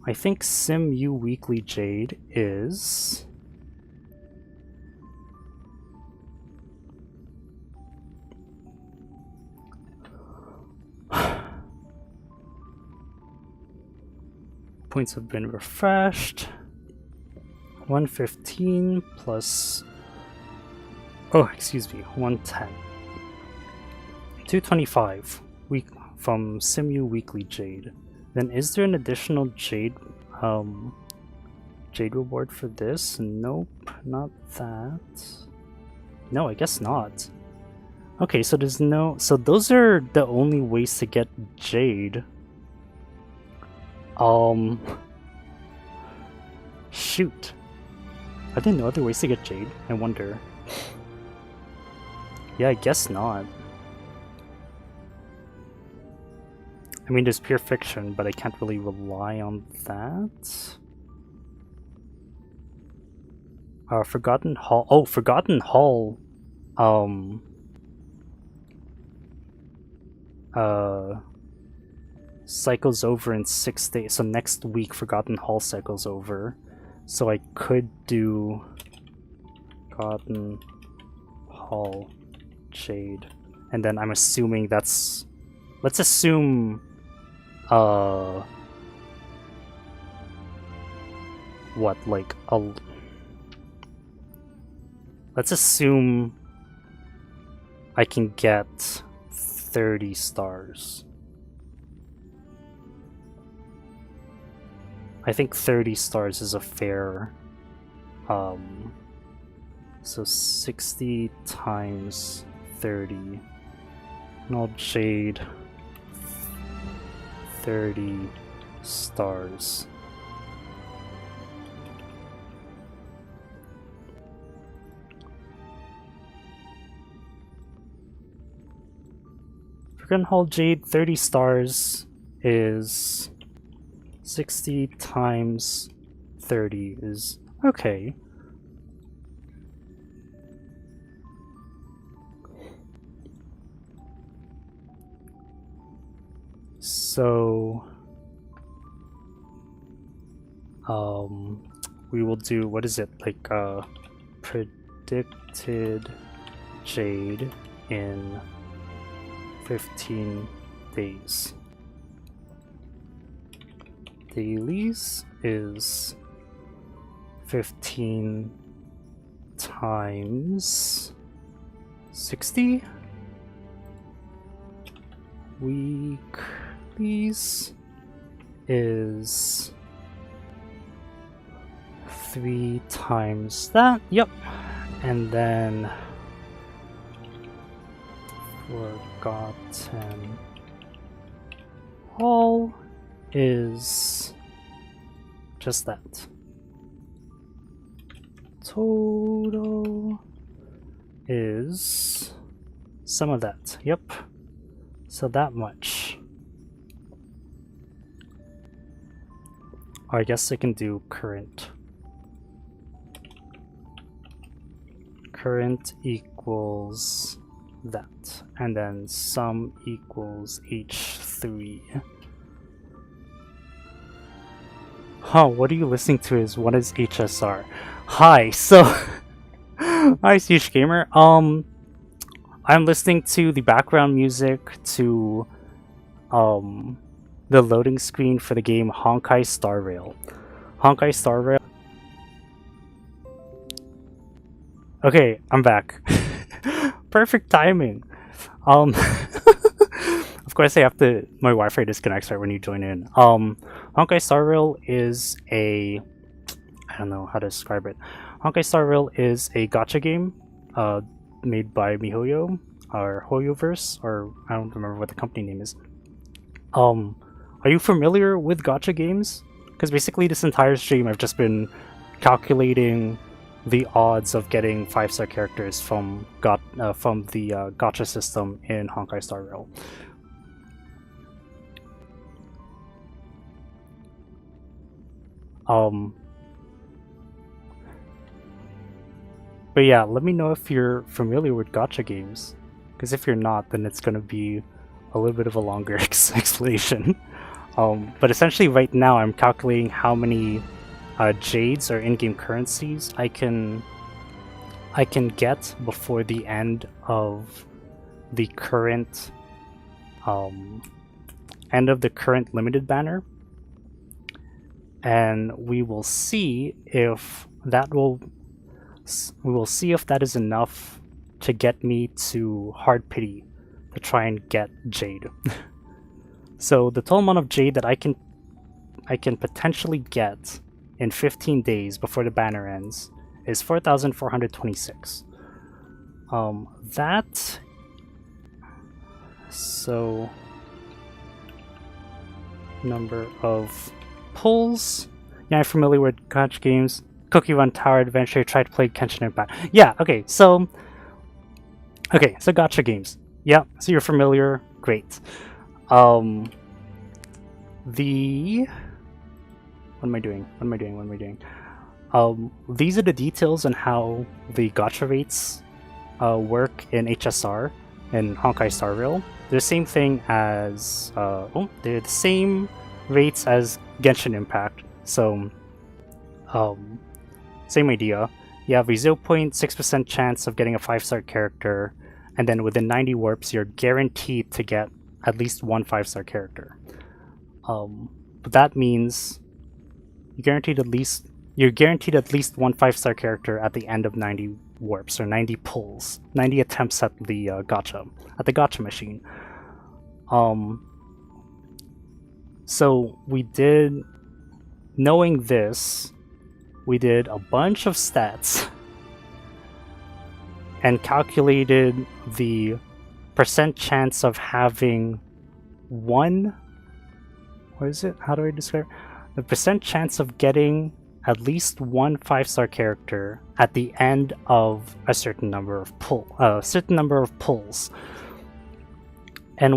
I think SimU Weekly Jade is... Points have been refreshed. 115 plus... Oh, excuse me, 110. 225 from SimU Weekly Jade. Then is there an additional Jade Jade reward for this? Nope, not that. No, I guess not. Okay, so there's no... So those are the only ways to get Jade. Shoot. Are there no other ways to get Jade? I wonder. Yeah, I guess not. I mean, there's Pure Fiction, but I can't really rely on that. Forgotten Hall. Oh, Forgotten Hall. Cycles over in 6 days. So next week, Forgotten Hall cycles over. So I could do Forgotten Hall Jade, and then I'm assuming that's. Let's assume what, like let's assume I can get 30 stars. I think 30 stars is a fair, so 60 times 30. No, Jade, 30 stars. If we're gonna hold Jade, 30 stars is 60 times 30 is okay. So we will do, what is it, like predicted Jade in 15 days. Dailies is 15 times 60. Weeklies is 3 times that. Yep. And then forgotten all is just that. Total is some of that. Yep. So that much. I guess I can do current. Current equals that. And then sum equals H3. Huh, what are you listening to what is HSR? Hi, so hi Siege Gamer. I'm listening to the background music to the loading screen for the game Honkai Star Rail. Honkai Star Rail. Okay, I'm back. Perfect timing. Of course, I have to. My Wi-Fi disconnects right when you join in. Honkai Star Rail is a. I don't know how to describe it. Honkai Star Rail is a gacha game, made by MiHoYo or HoYoverse, or I don't remember what the company name is. Are you familiar with gacha games? Because basically, this entire stream, I've just been calculating the odds of getting 5-star characters from the gacha system in Honkai Star Rail. But yeah, let me know if you're familiar with gacha games, because if you're not, then it's gonna be a little bit of a longer explanation. But essentially right now I'm calculating how many jades or in-game currencies I can get before the end of the current limited banner, and we will see if that is enough to get me to hard pity to try and get Jade. So the total amount of Jade that I can potentially get in 15 days before the banner ends is 4,426. So number of pulls. Yeah, I'm familiar with gacha games. Cookie Run Tower Adventure, tried to play Genshin Impact. Yeah, okay, so gacha games. Yeah, so you're familiar. Great. What am I doing? These are the details on how the gacha rates work in HSR and Honkai Star Rail. They're the same thing as they're the same rates as Genshin Impact. So same idea. You have a 0.6% chance of getting a 5-star character, and then within 90 warps, you're guaranteed to get at least one 5-star character. But that means you're guaranteed at least one 5-star character at the end of 90 warps or 90 pulls, 90 attempts at the gacha machine. So we did, knowing this, we did a bunch of stats and calculated the percent chance of having one. What is it? How do I describe it? The percent chance of getting at least one 5-star character at the end of a certain number of pulls. And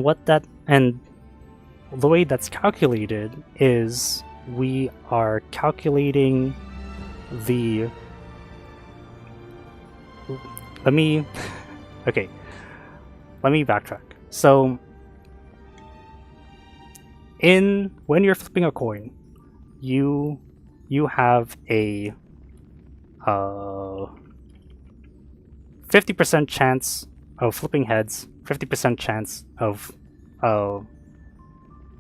the way that's calculated is we are calculating the. Let me backtrack. So when you're flipping a coin, you have a 50% chance of flipping heads, 50% chance of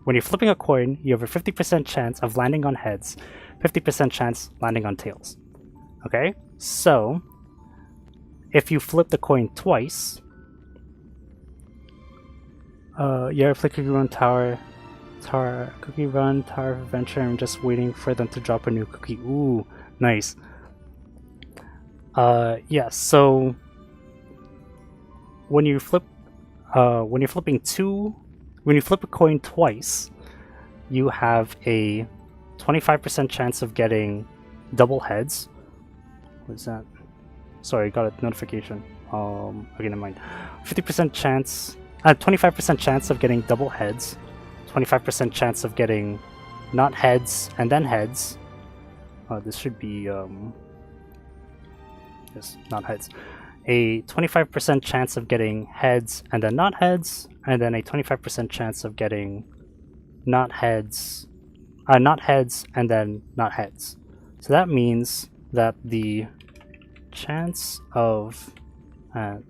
when you're flipping a coin, you have a 50% chance of landing on heads, 50% chance landing on tails. Okay? So if you flip the coin twice, yeah, play Cookie Run Tower of Adventure. I'm just waiting for them to drop a new cookie. Ooh, nice. Yeah. So when you flip a coin twice, you have a 25% chance of getting double heads. What is that? Sorry, I got a notification. Okay, never mind. 50% chance, 25% chance of getting double heads. 25% chance of getting not heads and then heads. This should be yes, not heads. A 25% chance of getting heads and then not heads, and then a 25% chance of getting not heads and then not heads. So that means that the chance of at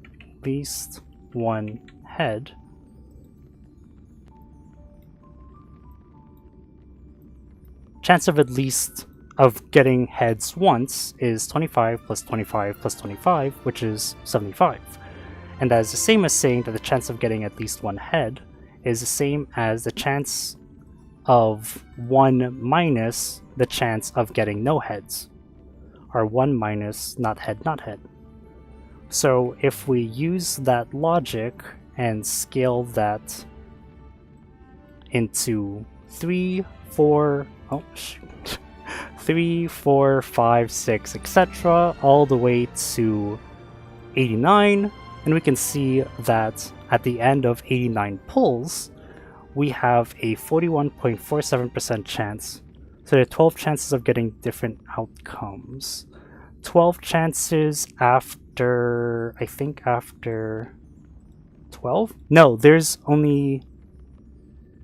least one head of getting heads once is 25 plus 25 plus 25, which is 75. And that is the same as saying that the chance of getting at least one head is the same as the chance of 1 minus the chance of getting no heads, or 1 minus not head, not head. So if we use that logic and scale that into 3, 4, 5, 6, etc., all the way to 89, and we can see that at the end of 89 pulls, we have a 41.47% chance. So there are 12 chances of getting different outcomes. 12 chances after, I think after 12? No, there's only,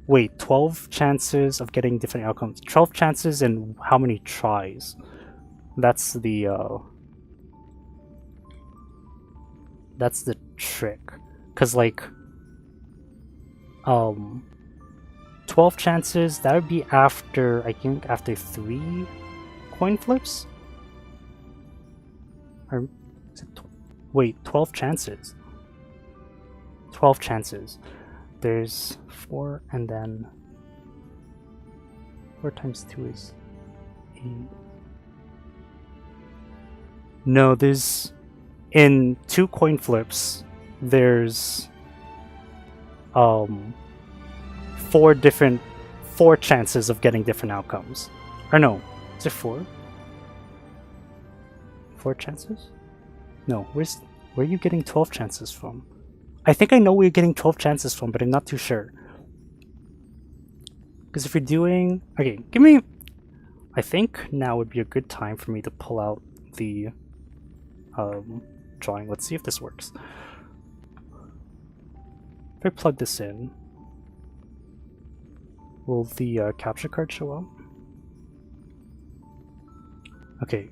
wait, 12 chances of getting different outcomes. 12 chances in how many tries? That's the trick. Cause like 12 chances, that would be after, I think after 3 coin flips? Or is it wait, 12 chances. 12 chances. There's 4 and then 4 times 2 is 8. No, there's in 2 coin flips, there's 4 chances of getting different outcomes. Or no, is it 4? 4 chances? No, where are you getting 12 chances from? I think I know where you're getting 12 chances from, but I'm not too sure. Because if you're doing... Okay, I think now would be a good time for me to pull out the drawing. Let's see if this works. If I plug this in, will the capture card show up? Okay.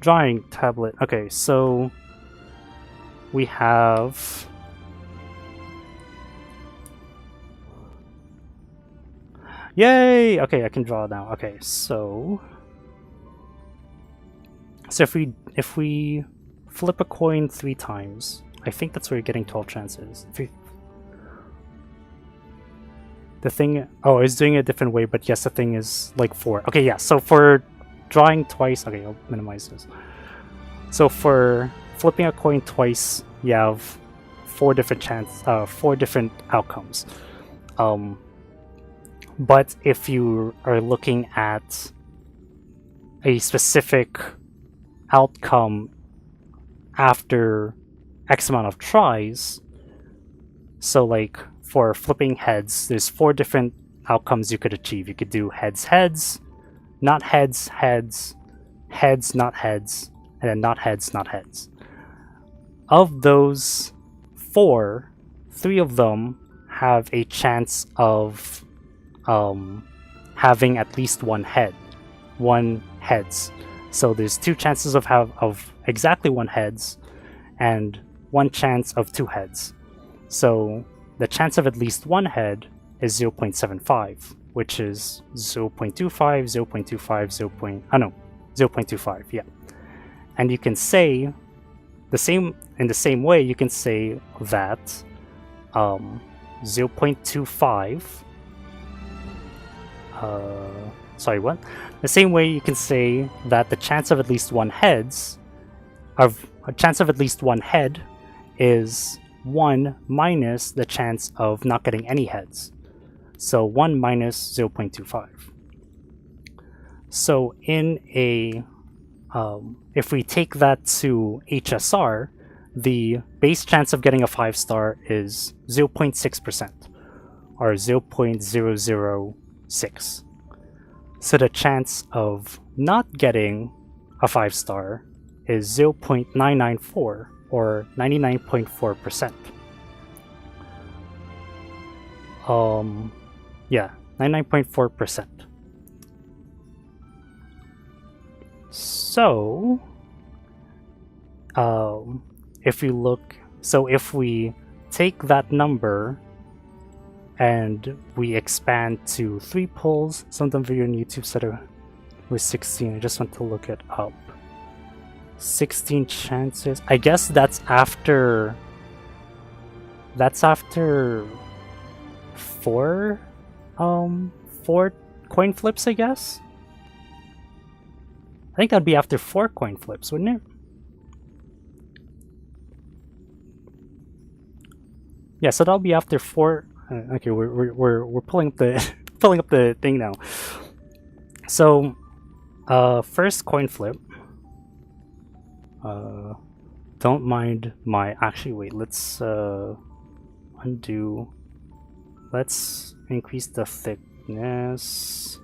Drawing tablet. Okay, so we have... Yay! Okay, I can draw now. Okay, so if we flip a coin 3 times, I think that's where you're getting 12 chances. The thing, oh, it's doing it a different way, but yes, the thing is like 4. Okay, yeah, so for drawing twice, okay, I'll minimize this. So for flipping a coin twice, you have 4 different 4 different outcomes. But if you are looking at a specific outcome after X amount of tries, so like for flipping heads, there's 4 different outcomes you could achieve. You could do heads, heads, not heads, heads, heads, not heads, and then not heads, not heads. Of those 4, 3 of them have a chance of having at least one heads. So there's 2 chances of exactly 1 heads, and 1 chance of 2 heads. So the chance of at least 1 head is 0.75, which is 0.25, 0.25, 0.25, yeah. And you can say in the same way, you can say that 0.25 sorry, what? The same way you can say that the chance of at least 1 head is 1 minus the chance of not getting any heads. So 1 minus 0.25. So in a if we take that to HSR, the base chance of getting a 5-star is 0.6%, or 0.006. So the chance of not getting a 5-star is 0.994, or 99.4%. Yeah, 99.4%. So, if we take that number and we expand to 3 polls, some of them video on YouTube said it was 16. I just want to look it up. 16 chances. I guess that's after 4 coin flips, I guess. I think that'd be after 4 coin flips, wouldn't it? Yeah, so that'll be after 4. Okay, we're pulling up the pulling up the thing now. So, first coin flip. Don't mind my. Actually, wait. Let's undo. Let's increase the thickness.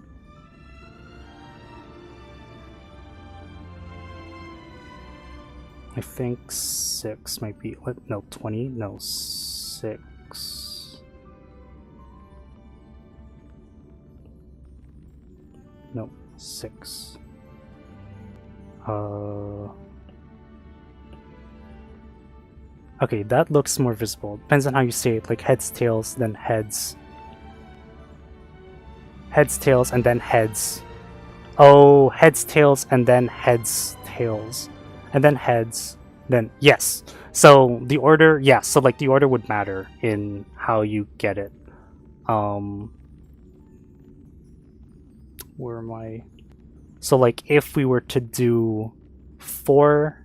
I think 6 might be. No, 20. No, 6. No, 6. Okay, that looks more visible. Depends on how you say it, like heads, tails, then heads. Heads, tails, and then heads. Oh, heads, tails, and then heads, tails. And then heads, then yes. So the order, yeah, so like the order would matter in how you get it. Where am I? So like if we were to do 4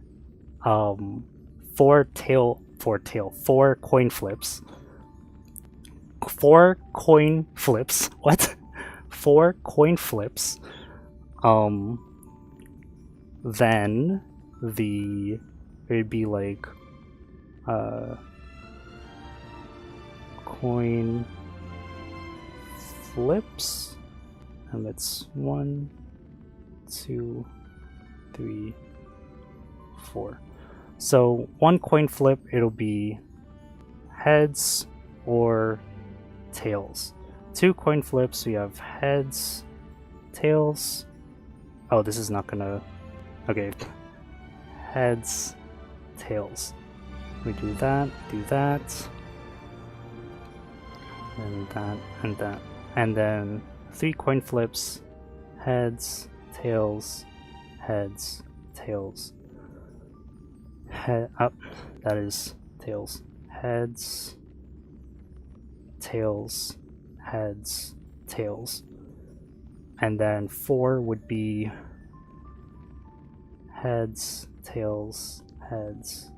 coin flips. 4 coin flips. What? 4 coin flips. Then it'd be like coin flips, and that's 1, 2, 3, 4. So 1 coin flip, it'll be heads or tails. 2 coin flips, we have heads, tails. Oh, this is not gonna. Okay. Heads, tails. We do that, and that, and that, and then 3 coin flips, heads, tails, heads, tails. That is tails. Heads, tails, heads, tails. And then 4 would be heads, tails, heads,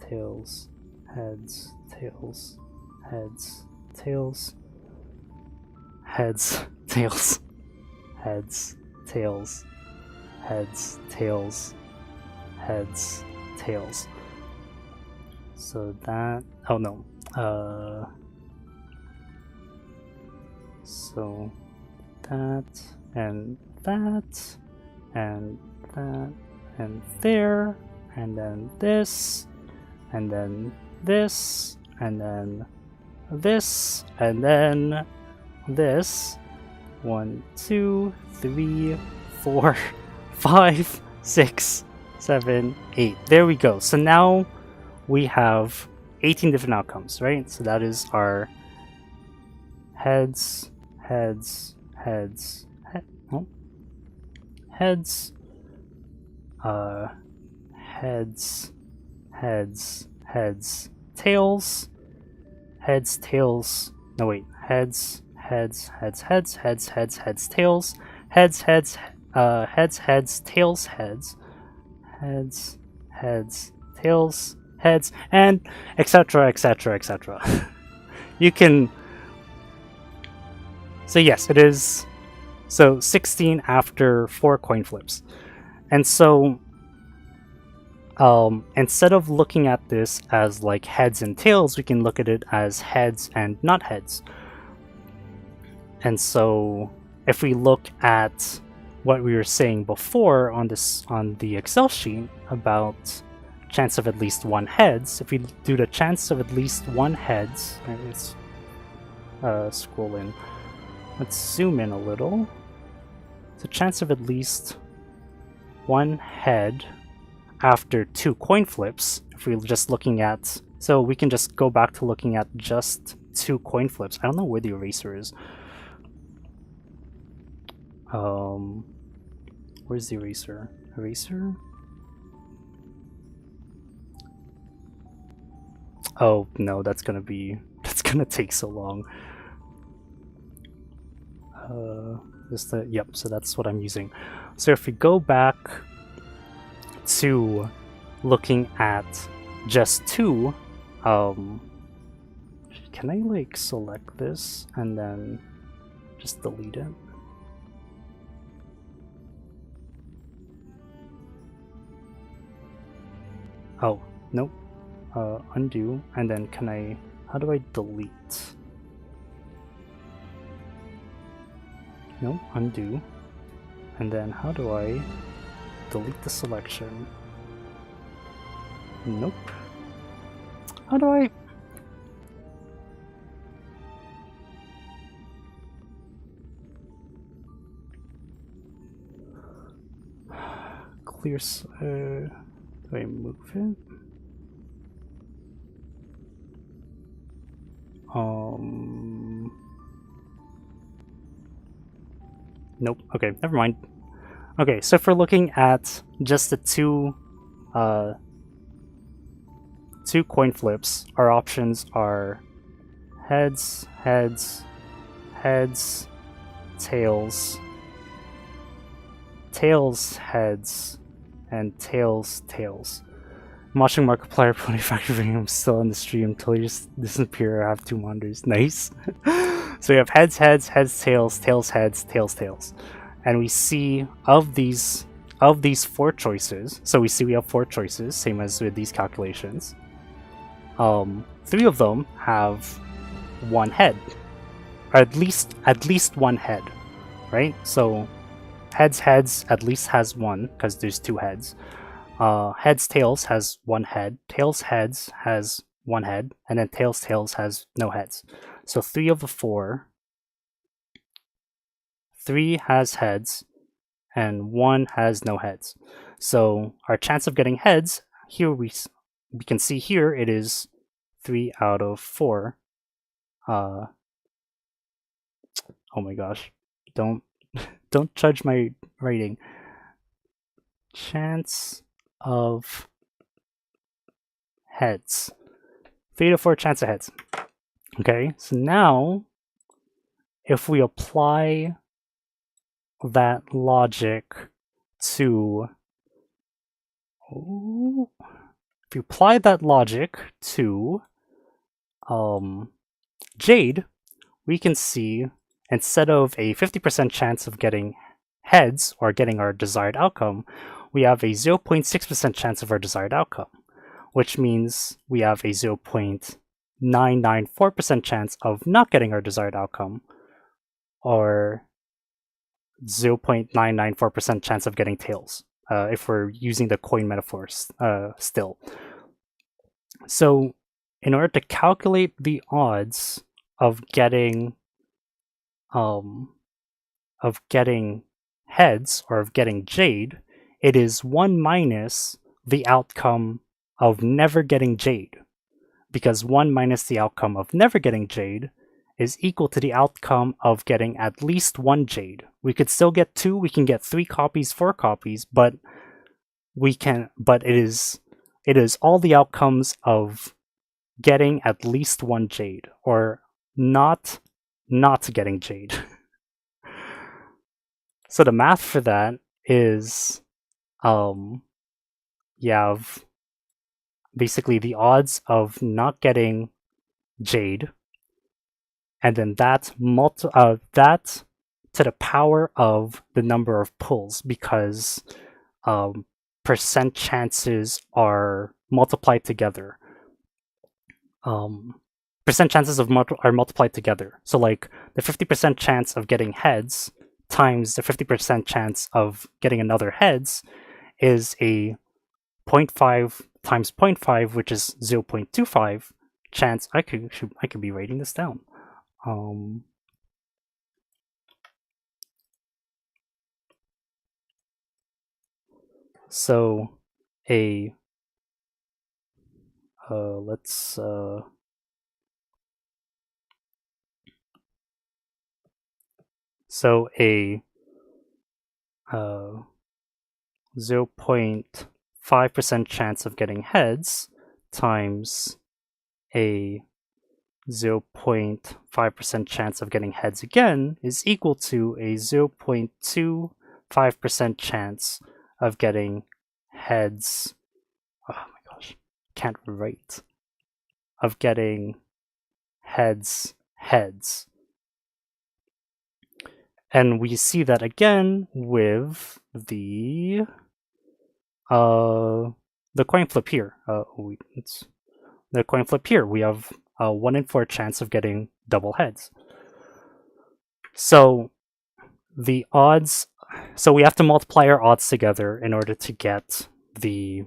tails, heads, tails, heads, tails, heads, tails, heads, tails, heads, tails, heads, tails. So that, oh no, so that, and that, and that, and there, and then this, and then this, and then this, and then this. 1, 2, 3, 4, 5, 6, 7, 8. There we go. So now we have 18 different outcomes, right? So that is our heads, heads, heads, heads, heads, heads, heads, tails, heads, tails, no wait, heads, heads, heads, heads, heads, heads, heads, tails, heads, heads, heads, heads, tails, heads, heads, heads, tails, heads, and etc, etc, etc. You can, so yes, it is, so 16 after 4 coin flips. And so instead of looking at this as like heads and tails, we can look at it as heads and not heads. And so if we look at what we were saying before on the Excel sheet about chance of at least 1 heads, if we do the chance of at least 1 heads, let's scroll in, let's zoom in a little. The chance of at least 1 head after 2 coin flips, if we're just looking at, so we can just go back to looking at just 2 coin flips. I don't know where the eraser is. Where's the eraser? Eraser? Oh no, that's gonna take so long. Yep, so that's what I'm using. So if we go back to looking at just 2, can I like select this and then just delete it? Oh, nope. Undo, and then how do I delete? No, undo. And then how do I delete the selection? Nope. How do I? Clear, do I move it? Nope. Okay, never mind. Okay, so if we're looking at just the 2 coin flips, our options are heads, heads, heads, tails, tails, heads, and tails, tails. I'm watching Markiplier Pony Factory. I'm still on the stream until you just disappear. I have 2 monitors. Nice. So we have heads, heads, heads, tails, tails, heads, tails, tails. And we see of these 4 choices, so we see we have 4 choices, same as with these calculations. 3 of them have 1 head, or at least 1 head, right? So heads, heads at least has 1 because there's 2 heads. Heads, tails has 1 head. Tails, heads has 1 head, and then tails, tails has no heads. So 3 of the 4. 3 has heads, and 1 has no heads. So our chance of getting heads, here we can see here it is 3 out of 4. Oh my gosh. don't don't judge my writing. Chance of heads. 3 to 4 chance of heads. Okay, so now if we apply that logic to if you apply that logic to Jade, we can see instead of a 50% chance of getting heads or getting our desired outcome, we have a 0.6% chance of our desired outcome, which means we have a 0.994% chance of not getting our desired outcome, or 0.994% chance of getting tails, if we're using the coin metaphors still. So in order to calculate the odds of getting heads or of getting Jade, it is 1 minus the outcome of never getting Jade, because 1 minus the outcome of never getting Jade is equal to the outcome of getting at least 1 Jade. We could still get 2, we can get 3 copies, 4 copies, but it is all the outcomes of getting at least 1 Jade, or not getting Jade. So the math for that is you have basically the odds of not getting Jade, and then that to the power of the number of pulls, because percent chances are multiplied together. Percent chances are multiplied together. So like the 50% chance of getting heads times the 50% chance of getting another heads is a 0.5 times 0.5, which is 0.25 chance. I could be writing this down. So a let's so a 0.5% chance of getting heads times a 0.5% chance of getting heads again is equal to a 0.25% chance of getting heads. Oh my gosh, can't write. Of getting heads. And we see that again with the coin flip here. The coin flip here. We have a 1 in 4 chance of getting double heads. So the odds. So we have to multiply our odds together in order to get the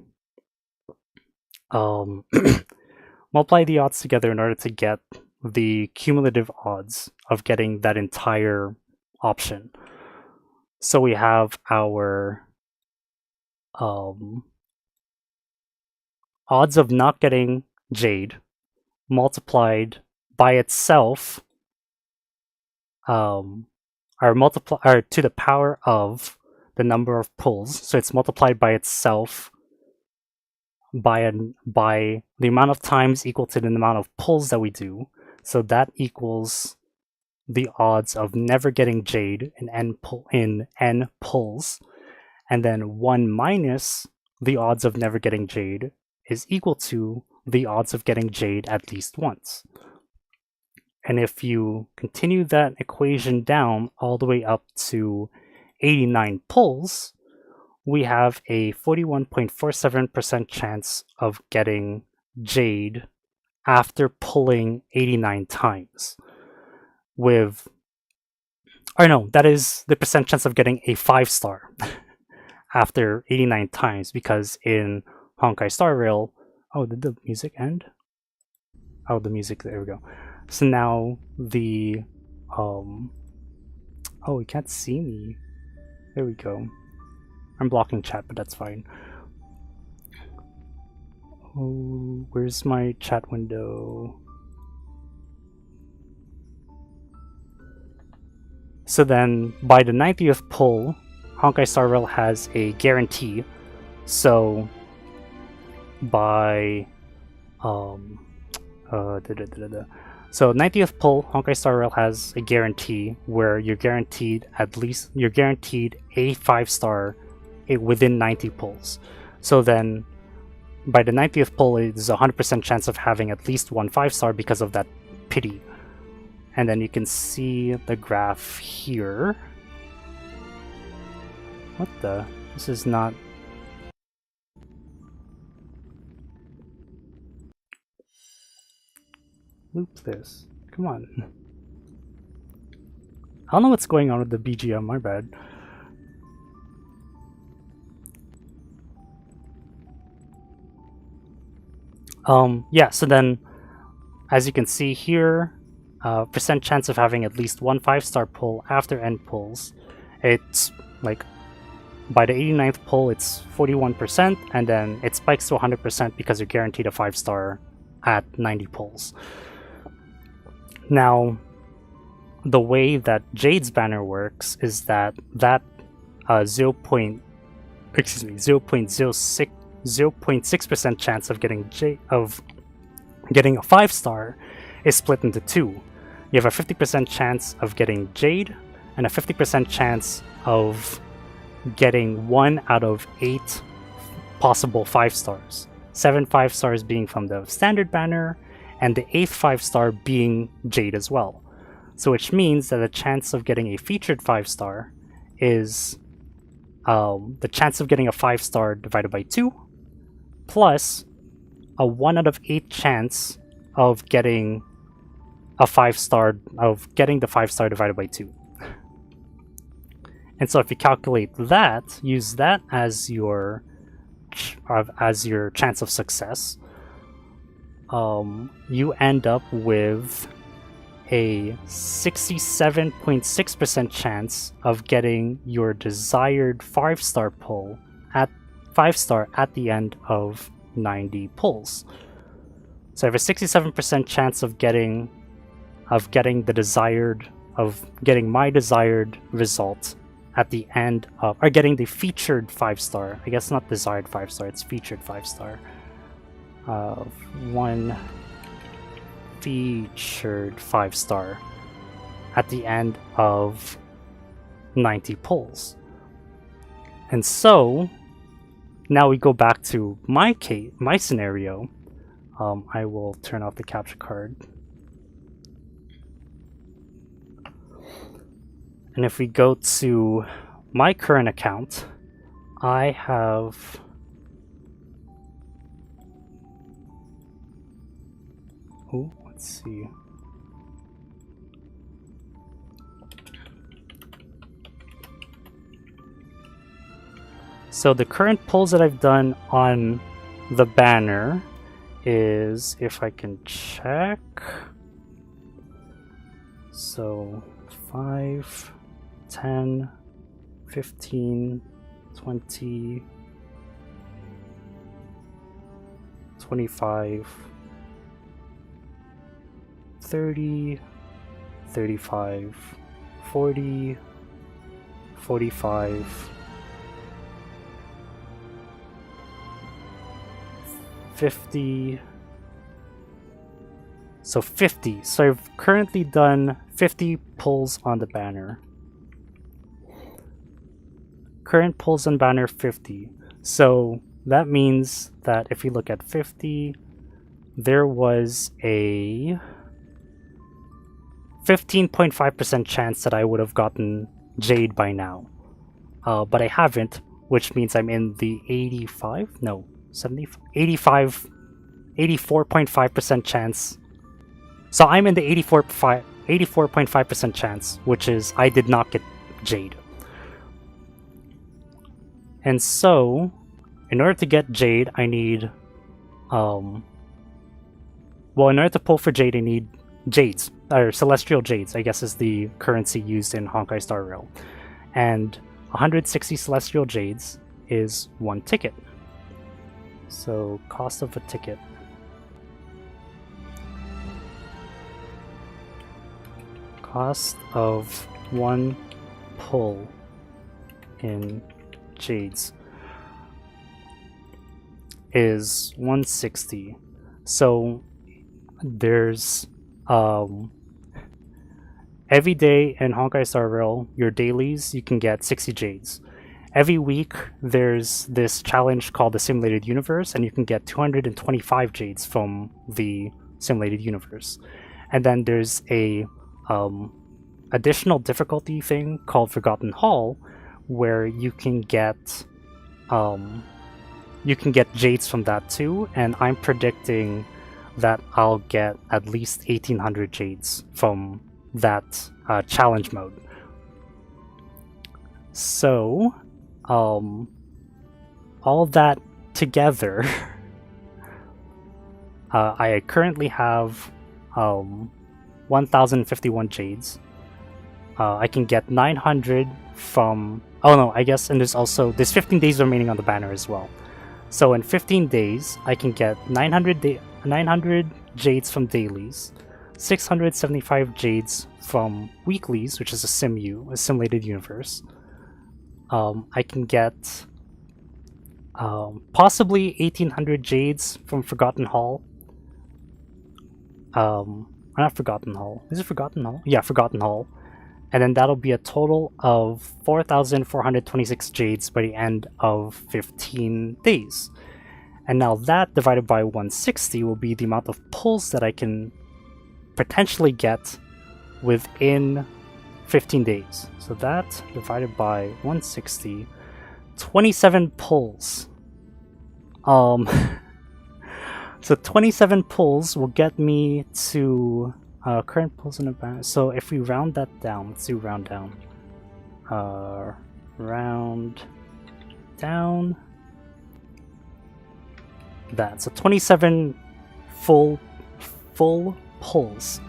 multiply the odds together in order to get the cumulative odds of getting that entire option. So we have our odds of not getting Jade multiplied by itself are to the power of the number of pulls. So it's multiplied by itself by the amount of times equal to the amount of pulls that we do. So that equals the odds of never getting Jade in n pulls, and then 1 minus the odds of never getting Jade is equal to the odds of getting Jade at least once. And if you continue that equation down all the way up to 89 pulls, we have a 41.47% chance of getting Jade after pulling 89 times. That is the percent chance of getting a 5-star after 89 times, because in Honkai Star Rail, did the music end? The music, there we go. So now the you can't see me. There we go. I'm blocking chat, but that's fine. Oh, where's my chat window? So then, by the 90th pull, Honkai Star Rail has a guarantee. So, by So 90th pull, Honkai Star Rail has a guarantee where you're guaranteed a 5-star within 90 pulls. So then, by the 90th pull, there's a 100% chance of having at least one 5-star because of that pity. And then you can see the graph here. What the? This is not... Loop this. Come on. I don't know what's going on with the BGM, my bad. Yeah, so then, as you can see here, percent chance of having at least one 5-star pull after end pulls. It's like, by the 89th pull, it's 41%, and then it spikes to 100% because you're guaranteed a 5-star at 90 pulls. Now, the way that Jade's banner works is that 0.06% chance of getting getting a 5-star is split into two. You have a 50% chance of getting Jade and a 50% chance of getting 1 out of 8 possible 5-stars. 7 5-stars being from the standard banner, and the 8th 5-star being Jade as well. So which means that the chance of getting a featured 5-star is the chance of getting a 5-star divided by 2, plus a 1 out of 8 chance of getting a 5-star, the 5-star divided by 2. And so if you calculate that, use that as your chance of success, you end up with a 67.6% chance of getting your desired 5-star pull at 5-star at the end of 90 pulls. So I have a 67% chance of getting my desired result at the end of, or getting the featured 5-star. I guess not desired 5-star, it's featured 5-star. One featured 5-star at the end of 90 pulls. And so now we go back to my scenario. I will turn off the capture card. And if we go to my current account, I have let's see. So the current pulls that I've done on the banner is, if I can check, so 5, 10, 15, 20, 25, 30, 35, 40, 45, 50, so 50. So I've currently done 50 pulls on the banner. Current pulls on banner 50. So that means that if you look at 50, there was a 15.5% chance that I would have gotten Jade by now. But I haven't, which means I'm in the 84.5% chance. So I'm in the 84.5% chance, which is I did not get Jade. And so, in order to get Jade, I need, in order to pull for Jade, I need Jades, or Celestial Jades, I guess is the currency used in Honkai Star Rail. And 160 Celestial Jades is 1 ticket. So, cost of a ticket. Cost of one pull in jades is 160. So there's every day in Honkai Star Rail, your dailies, you can get 60 jades. Every week, there's this challenge called the Simulated Universe, and you can get 225 jades from the Simulated Universe. And then there's a additional difficulty thing called Forgotten Hall, where you can get jades from that too, and I'm predicting that I'll get at least 1800 jades from that challenge mode. So, all that together, I currently have 1051 jades. I can get 900 from... Oh no, I guess, and there's 15 days remaining on the banner as well. So in 15 days, I can get 900 jades from dailies, 675 jades from weeklies, which is a simulated universe. I can get possibly 1800 jades from Forgotten Hall. Not Forgotten Hall. Is it Forgotten Hall? Yeah, Forgotten Hall. And then that'll be a total of 4,426 jades by the end of 15 days. And now that divided by 160 will be the amount of pulls that I can potentially get within 15 days. So that divided by 160, 27 pulls. So 27 pulls will get me to current pulls in the bank. So if we round that down, let's do round down. Round down. That. So 27 full pulls.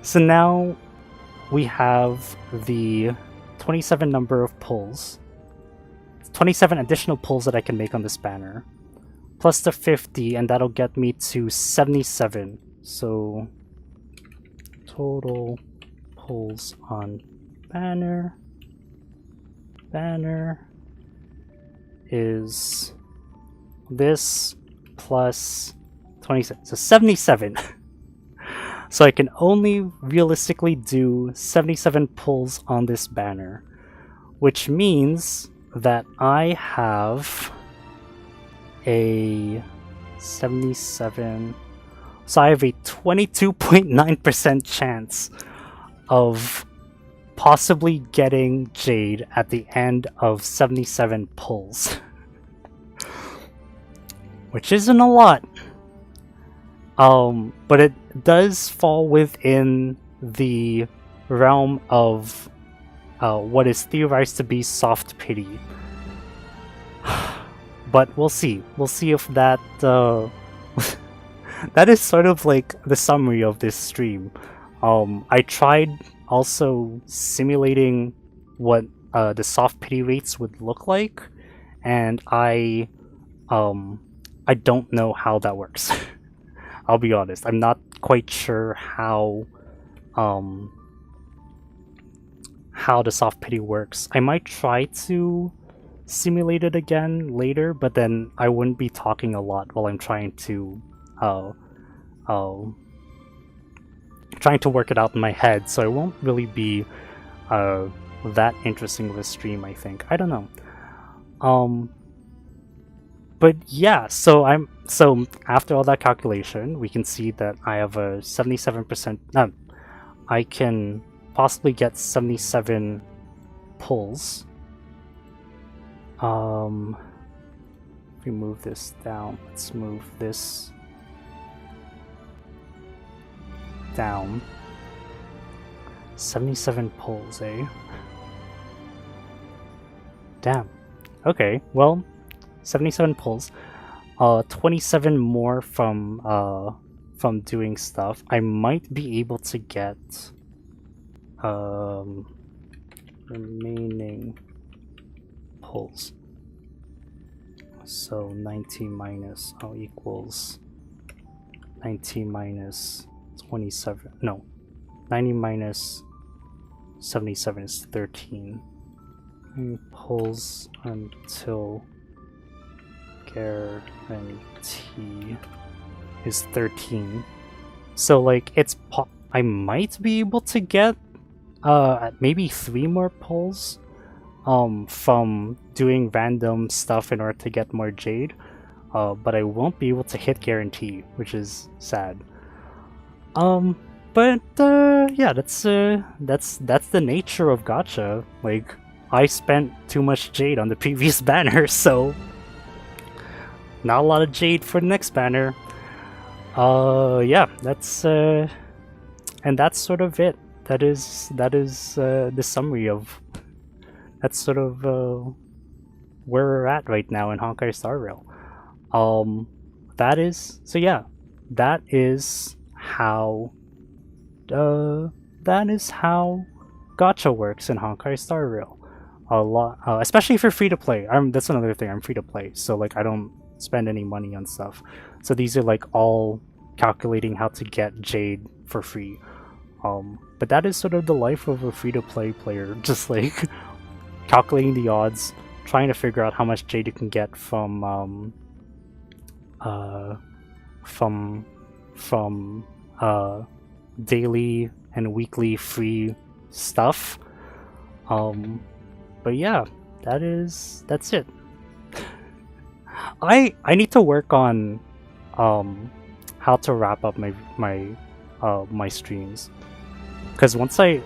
So now we have the 27 number of pulls. 27 additional pulls that I can make on this banner. Plus the 50, and that'll get me to 77. So total pulls on banner is this plus 27, so 77. So I can only realistically do 77 pulls on this banner, which means that I have a 77. So I have a 22.9% chance of possibly getting Jade at the end of 77 pulls. Which isn't a lot. But it does fall within the realm of what is theorized to be soft pity. But we'll see. We'll see if that... that is sort of like the summary of this stream. I tried also simulating what the soft pity rates would look like, and I don't know how that works. I'll be honest. I'm not quite sure how the soft pity works. I might try to simulate it again later, but then I wouldn't be talking a lot while I'm trying to work it out in my head, so it won't really be that interesting of a stream, I think. I don't know. But yeah, so after all that calculation, we can see that I have a 77%. I can possibly get 77 pulls. If we move this down, let's move this down. 77 pulls, eh? Damn. Okay, well, 77 pulls. 27 more from doing stuff. I might be able to get remaining pulls. So 19 minus equals 19 minus 27. No. 90 minus 77 is 13. And pulls until guarantee is 13. So like I might be able to get maybe 3 more pulls from doing random stuff in order to get more jade, but I won't be able to hit guarantee, which is sad. But yeah, that's the nature of gacha. Like, I spent too much jade on the previous banner, so not a lot of jade for the next banner. Yeah, that's and that's sort of it. That is the summary of. That's sort of where we're at right now in Honkai Star Rail. That is how gacha works in Honkai Star Rail. A lot, especially for free to play. That's another thing. I'm free to play, so like I don't spend any money on stuff. So these are like all calculating how to get Jade for free. But that is sort of the life of a free to play player, just like calculating the odds, trying to figure out how much Jade you can get from daily and weekly free stuff. But yeah, that's it. I need to work on how to wrap up my streams, because once I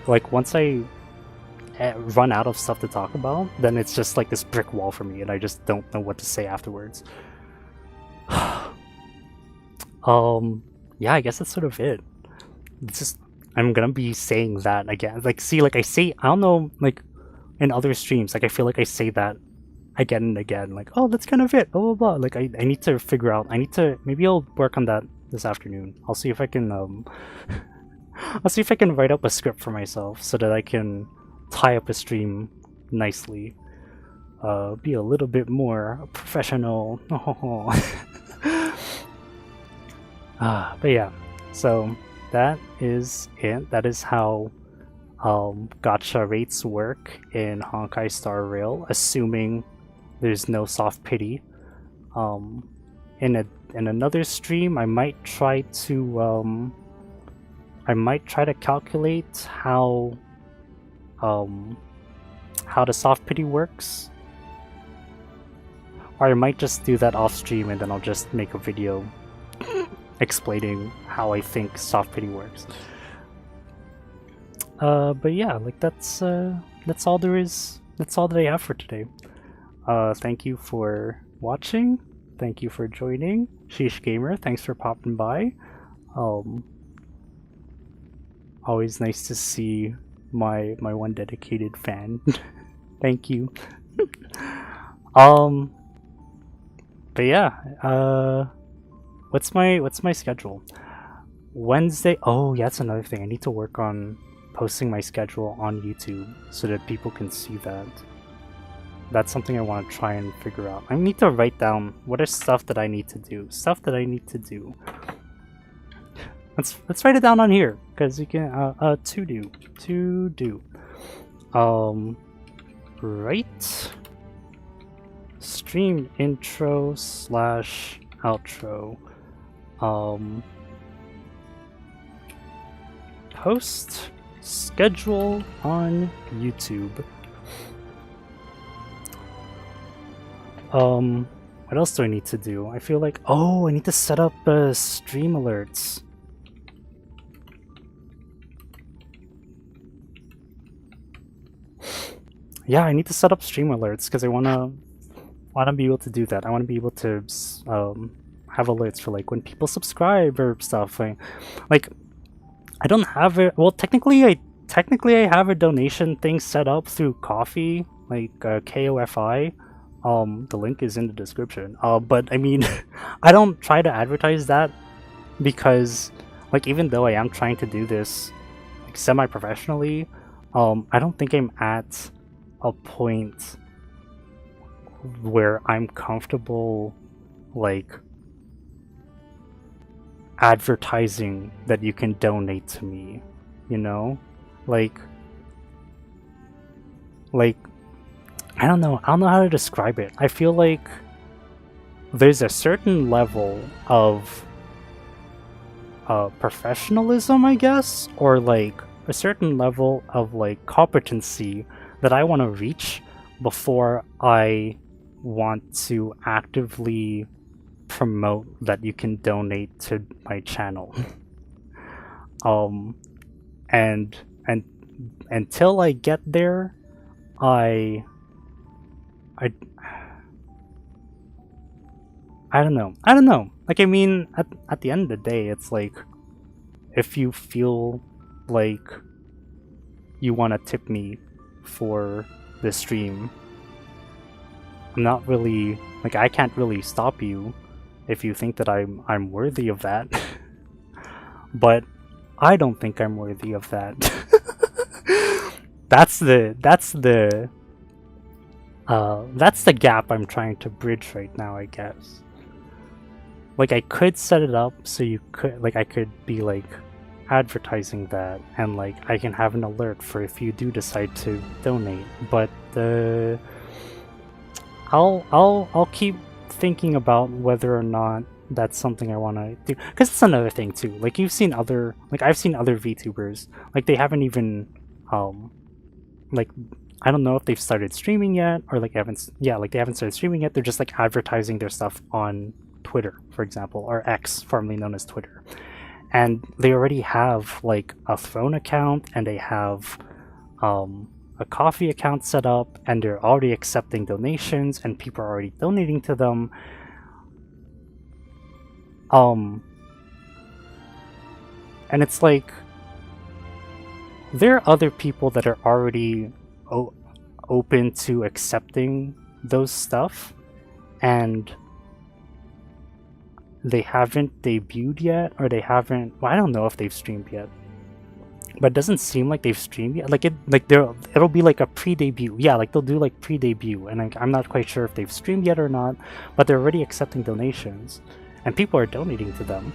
run out of stuff to talk about, then it's just like this brick wall for me, and I just don't know what to say afterwards. Yeah, I guess that's sort of it. It's just I'm gonna be saying that again. Like, see, like I say, I don't know, like in other streams, like I feel like I say that again and again, like, oh, that's kind of it, blah blah blah. Like I need to figure out. Maybe I'll work on that this afternoon. I'll see if I can I'll see if I can write up a script for myself so that I can tie up a stream nicely. Be a little bit more professional. But yeah, so that is it. That is how gacha rates work in Honkai Star Rail, assuming there's no soft pity. In another stream, I might try to calculate how the soft pity works, or I might just do that off stream and then I'll just make a video explaining how I think soft pity works. But yeah, like that's all there is. That's all that I have for today. Thank you for watching. Thank you for joining. Sheesh Gamer, thanks for popping by. Always nice to see my one dedicated fan. Thank you. But yeah, what's my schedule? Wednesday. Oh yeah, that's another thing. I need to work on posting my schedule on YouTube so that people can see that. That's something I want to try and figure out. I need to write down what are stuff that I need to do. Let's write it down on here, because you can to do. Write stream intro / outro. Post schedule on YouTube. What else do I need to do? I feel like, oh, I need to set up stream alerts. Yeah, I need to set up stream alerts because I wanna be able to do that. I want to be able to have alerts for like when people subscribe or stuff. Like I don't have it. Well, technically I have a donation thing set up through Ko-fi, like KOFI. The link is in the description. But I mean, I don't try to advertise that because, like, even though I am trying to do this like semi-professionally, I don't think I'm at a point where I'm comfortable, like, advertising that you can donate to me you know? Like I don't know how to describe it. I feel like there's a certain level of professionalism, I guess, or like a certain level of like competency that I want to reach before I want to actively promote that you can donate to my channel. And until I get there, I don't know. I don't know. Like, I mean, at the end of the day, it's like, if you feel like you want to tip me for the stream, I'm not really, like, I can't really stop you if you think that I'm worthy of that. But I don't think I'm worthy of that. That's the gap I'm trying to bridge right now, I guess. Like, I could set it up so you could, like, I could be like advertising that, and like I can have an alert for if you do decide to donate. But I'll keep thinking about whether or not that's something I want to do, because it's another thing too. Like, I've seen other VTubers, like they haven't even like, I don't know if they've started streaming yet, or like they haven't started streaming yet. They're just like advertising their stuff on Twitter, for example, or X, formerly known as Twitter. And they already have like a Throne account, and they have a coffee account set up, and they're already accepting donations, and people are already donating to them. And it's like, there are other people that are already open to accepting those stuff, and they haven't debuted yet, or they haven't, well, I don't know if they've streamed yet, but it doesn't seem like they've streamed yet. Like, it'll be like a pre-debut. Yeah, like they'll do like pre-debut, and I'm not quite sure if they've streamed yet or not, but they're already accepting donations, and people are donating to them.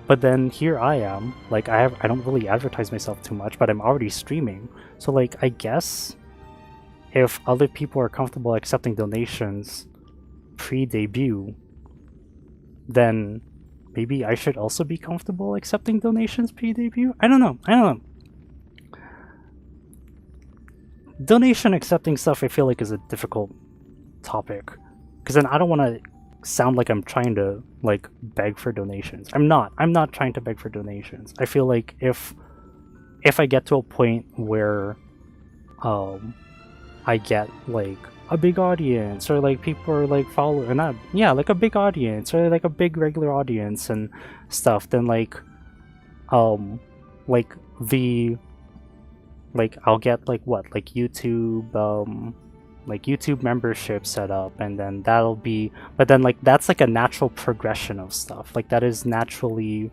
But then here I am, like I don't really advertise myself too much, but I'm already streaming. So like, I guess if other people are comfortable accepting donations pre-debut, then maybe I should also be comfortable accepting donations pre-debut? I don't know. Donation accepting stuff, I feel like, is a difficult topic, because then I don't want to sound like I'm trying to like beg for donations. I'm not trying to beg for donations. I feel like if I get to a point where I get like a big audience, or like people are like following, not, yeah, like a big audience, or like a big regular audience and stuff, then like like I'll get like what, like YouTube membership set up, and then that'll be, but then like that's like a natural progression of stuff. Like, that is naturally,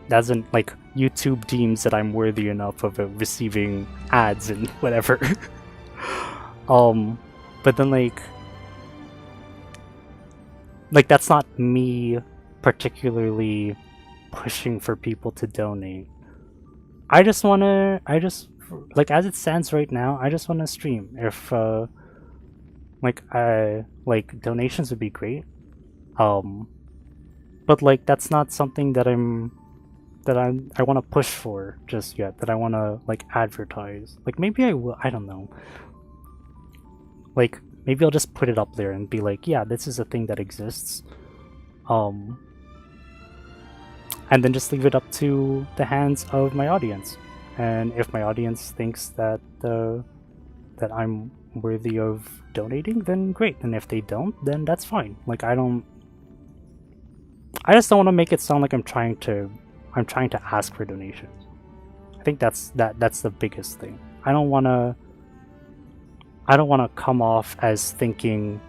doesn't, like, YouTube deems that I'm worthy enough of receiving ads and whatever. But then like that's not me particularly pushing for people to donate. I just like, as it stands right now, I just want to stream. If like donations would be great, but like that's not something that I want to push for just yet, that I want to like advertise. Like, maybe I will, I don't know. Like, maybe I'll just put it up there and be like, yeah, this is a thing that exists. And then just leave it up to the hands of my audience. And if my audience thinks that that I'm worthy of donating, then great. And if they don't, then that's fine. Like, I just don't want to make it sound like I'm trying to ask for donations. I think that's the biggest thing. I don't want to come off as thinking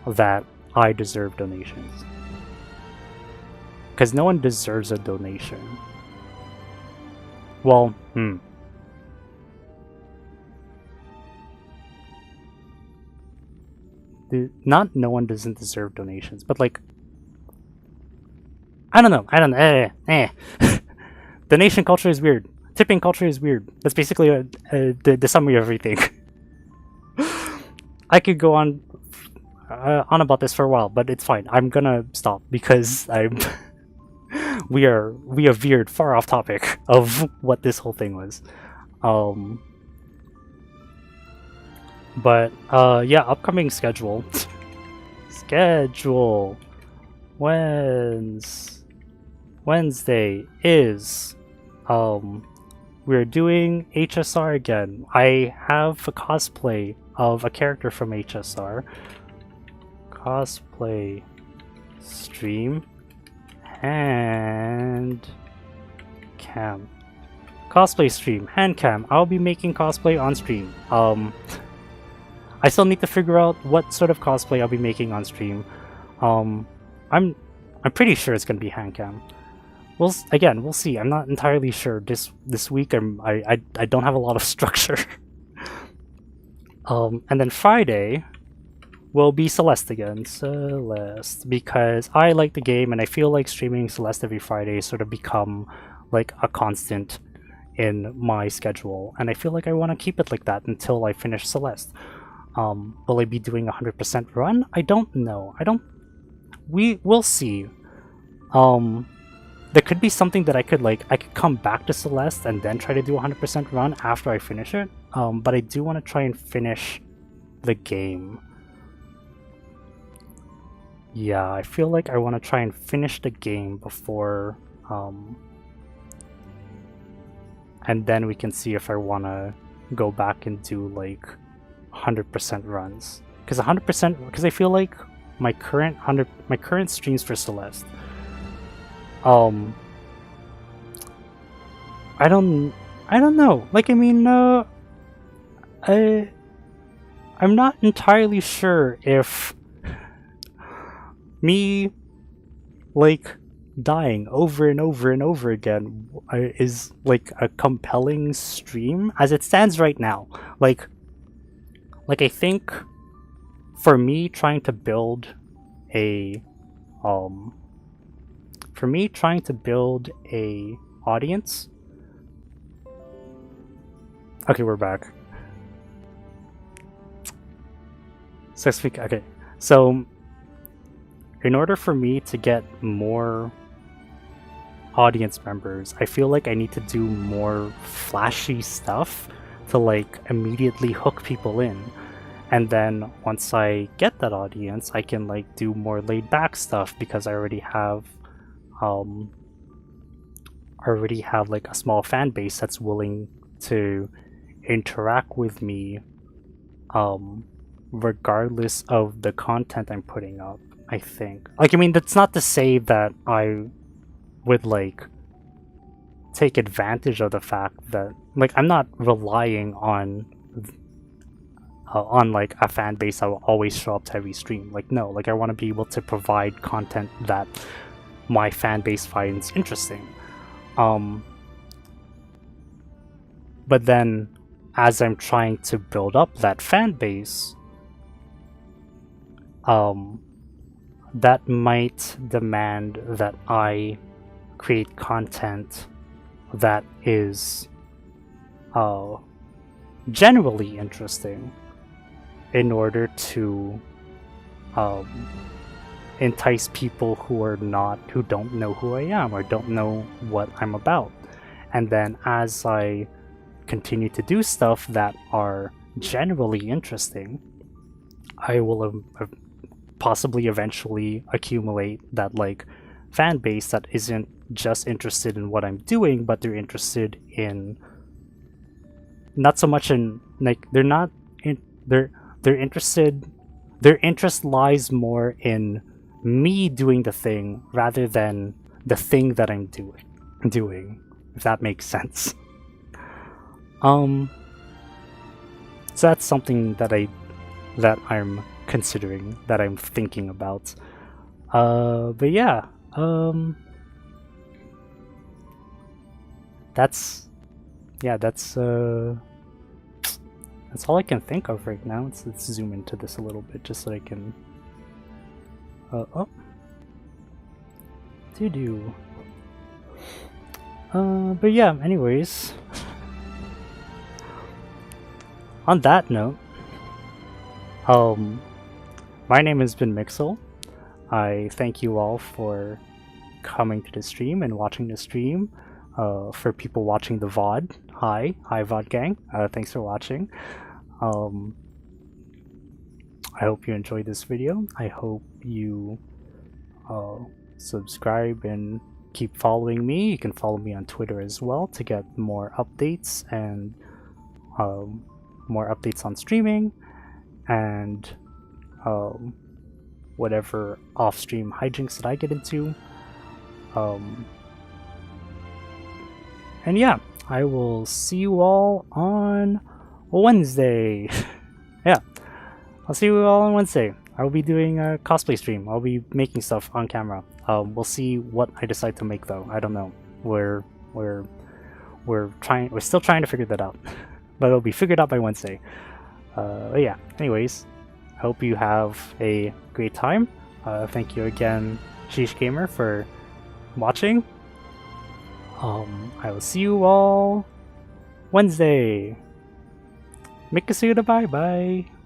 that I deserve donations, because no one deserves a donation. Well, not no one doesn't deserve donations, but like, I don't know. Donation culture is weird. Tipping culture is weird. That's basically the summary of everything. I could go on about this for a while, but it's fine. I'm gonna stop because we have veered far off topic of what this whole thing was. But yeah, upcoming schedule. Wednesday is we're doing HSR again. I have a cosplay of a character from HSR. Cosplay stream and cam. Cosplay stream and cam. I'll be making cosplay on stream. I still need to figure out what sort of cosplay I'll be making on stream. I'm pretty sure it's gonna be hand cam. We'll see. I'm not entirely sure. This week I don't have a lot of structure. And then Friday will be Celeste again. Celeste, because I like the game and I feel like streaming Celeste every Friday sort of become like a constant in my schedule, and I feel like I want to keep it like that until I finish Celeste. Will I be doing 100% run? I don't know. We'll see. There could be something that I could come back to Celeste and then try to do 100% run after I finish it. But I do want to try and finish the game. Yeah, I feel like I want to try and finish the game before, and then we can see if I want to go back and do like 100% runs. Because I feel like my current streams for Celeste, I don't know. Like, I mean, I'm not entirely sure if me like dying over and over and over again is like a compelling stream as it stands right now. Like I think for me trying to build a audience. Okay, we're back. Okay, so in order for me to get more audience members, I feel like I need to do more flashy stuff to like immediately hook people in. And then once I get that audience, I can like do more laid back stuff because I already have like a small fan base that's willing to interact with me regardless of the content I'm putting up, I think. Like, I mean, that's not to say that I would like take advantage of the fact that like I'm not relying on like a fan base that will always show up to every stream. Like, no, like I want to be able to provide content that my fan base finds interesting. But then as I'm trying to build up that fan base, that might demand that I create content that is generally interesting in order to entice people who don't know who I am or don't know what I'm about. And then as I continue to do stuff that are generally interesting, I will possibly eventually accumulate that like fan base that isn't just interested in what I'm doing, but they're interested in not so much in like they're interested. Their interest lies more in me doing the thing rather than the thing that I'm doing, if that makes sense. So that's something that I'm considering, that I'm thinking about. But yeah, that's all I can think of right now. Let's zoom into this a little bit just so I can to do. But yeah, anyways. On that note, my name has been Mixel. I thank you all for coming to the stream and watching the stream. For people watching the VOD, hi VOD gang. Thanks for watching. I hope you enjoyed this video. I hope you subscribe and keep following me. You can follow me on Twitter as well to get more updates and more updates on streaming and whatever off-stream hijinks that I get into. And yeah, I will see you all on Wednesday. Yeah, I'll see you all on Wednesday. I will be doing a cosplay stream. I'll be making stuff on camera. We'll see what I decide to make though. I don't know. We're still trying to figure that out. But it'll be figured out by Wednesday. Yeah, anyways, I hope you have a great time. Thank you again, Sheesh Gamer, for watching. I will see you all Wednesday. Mikasuda, bye bye.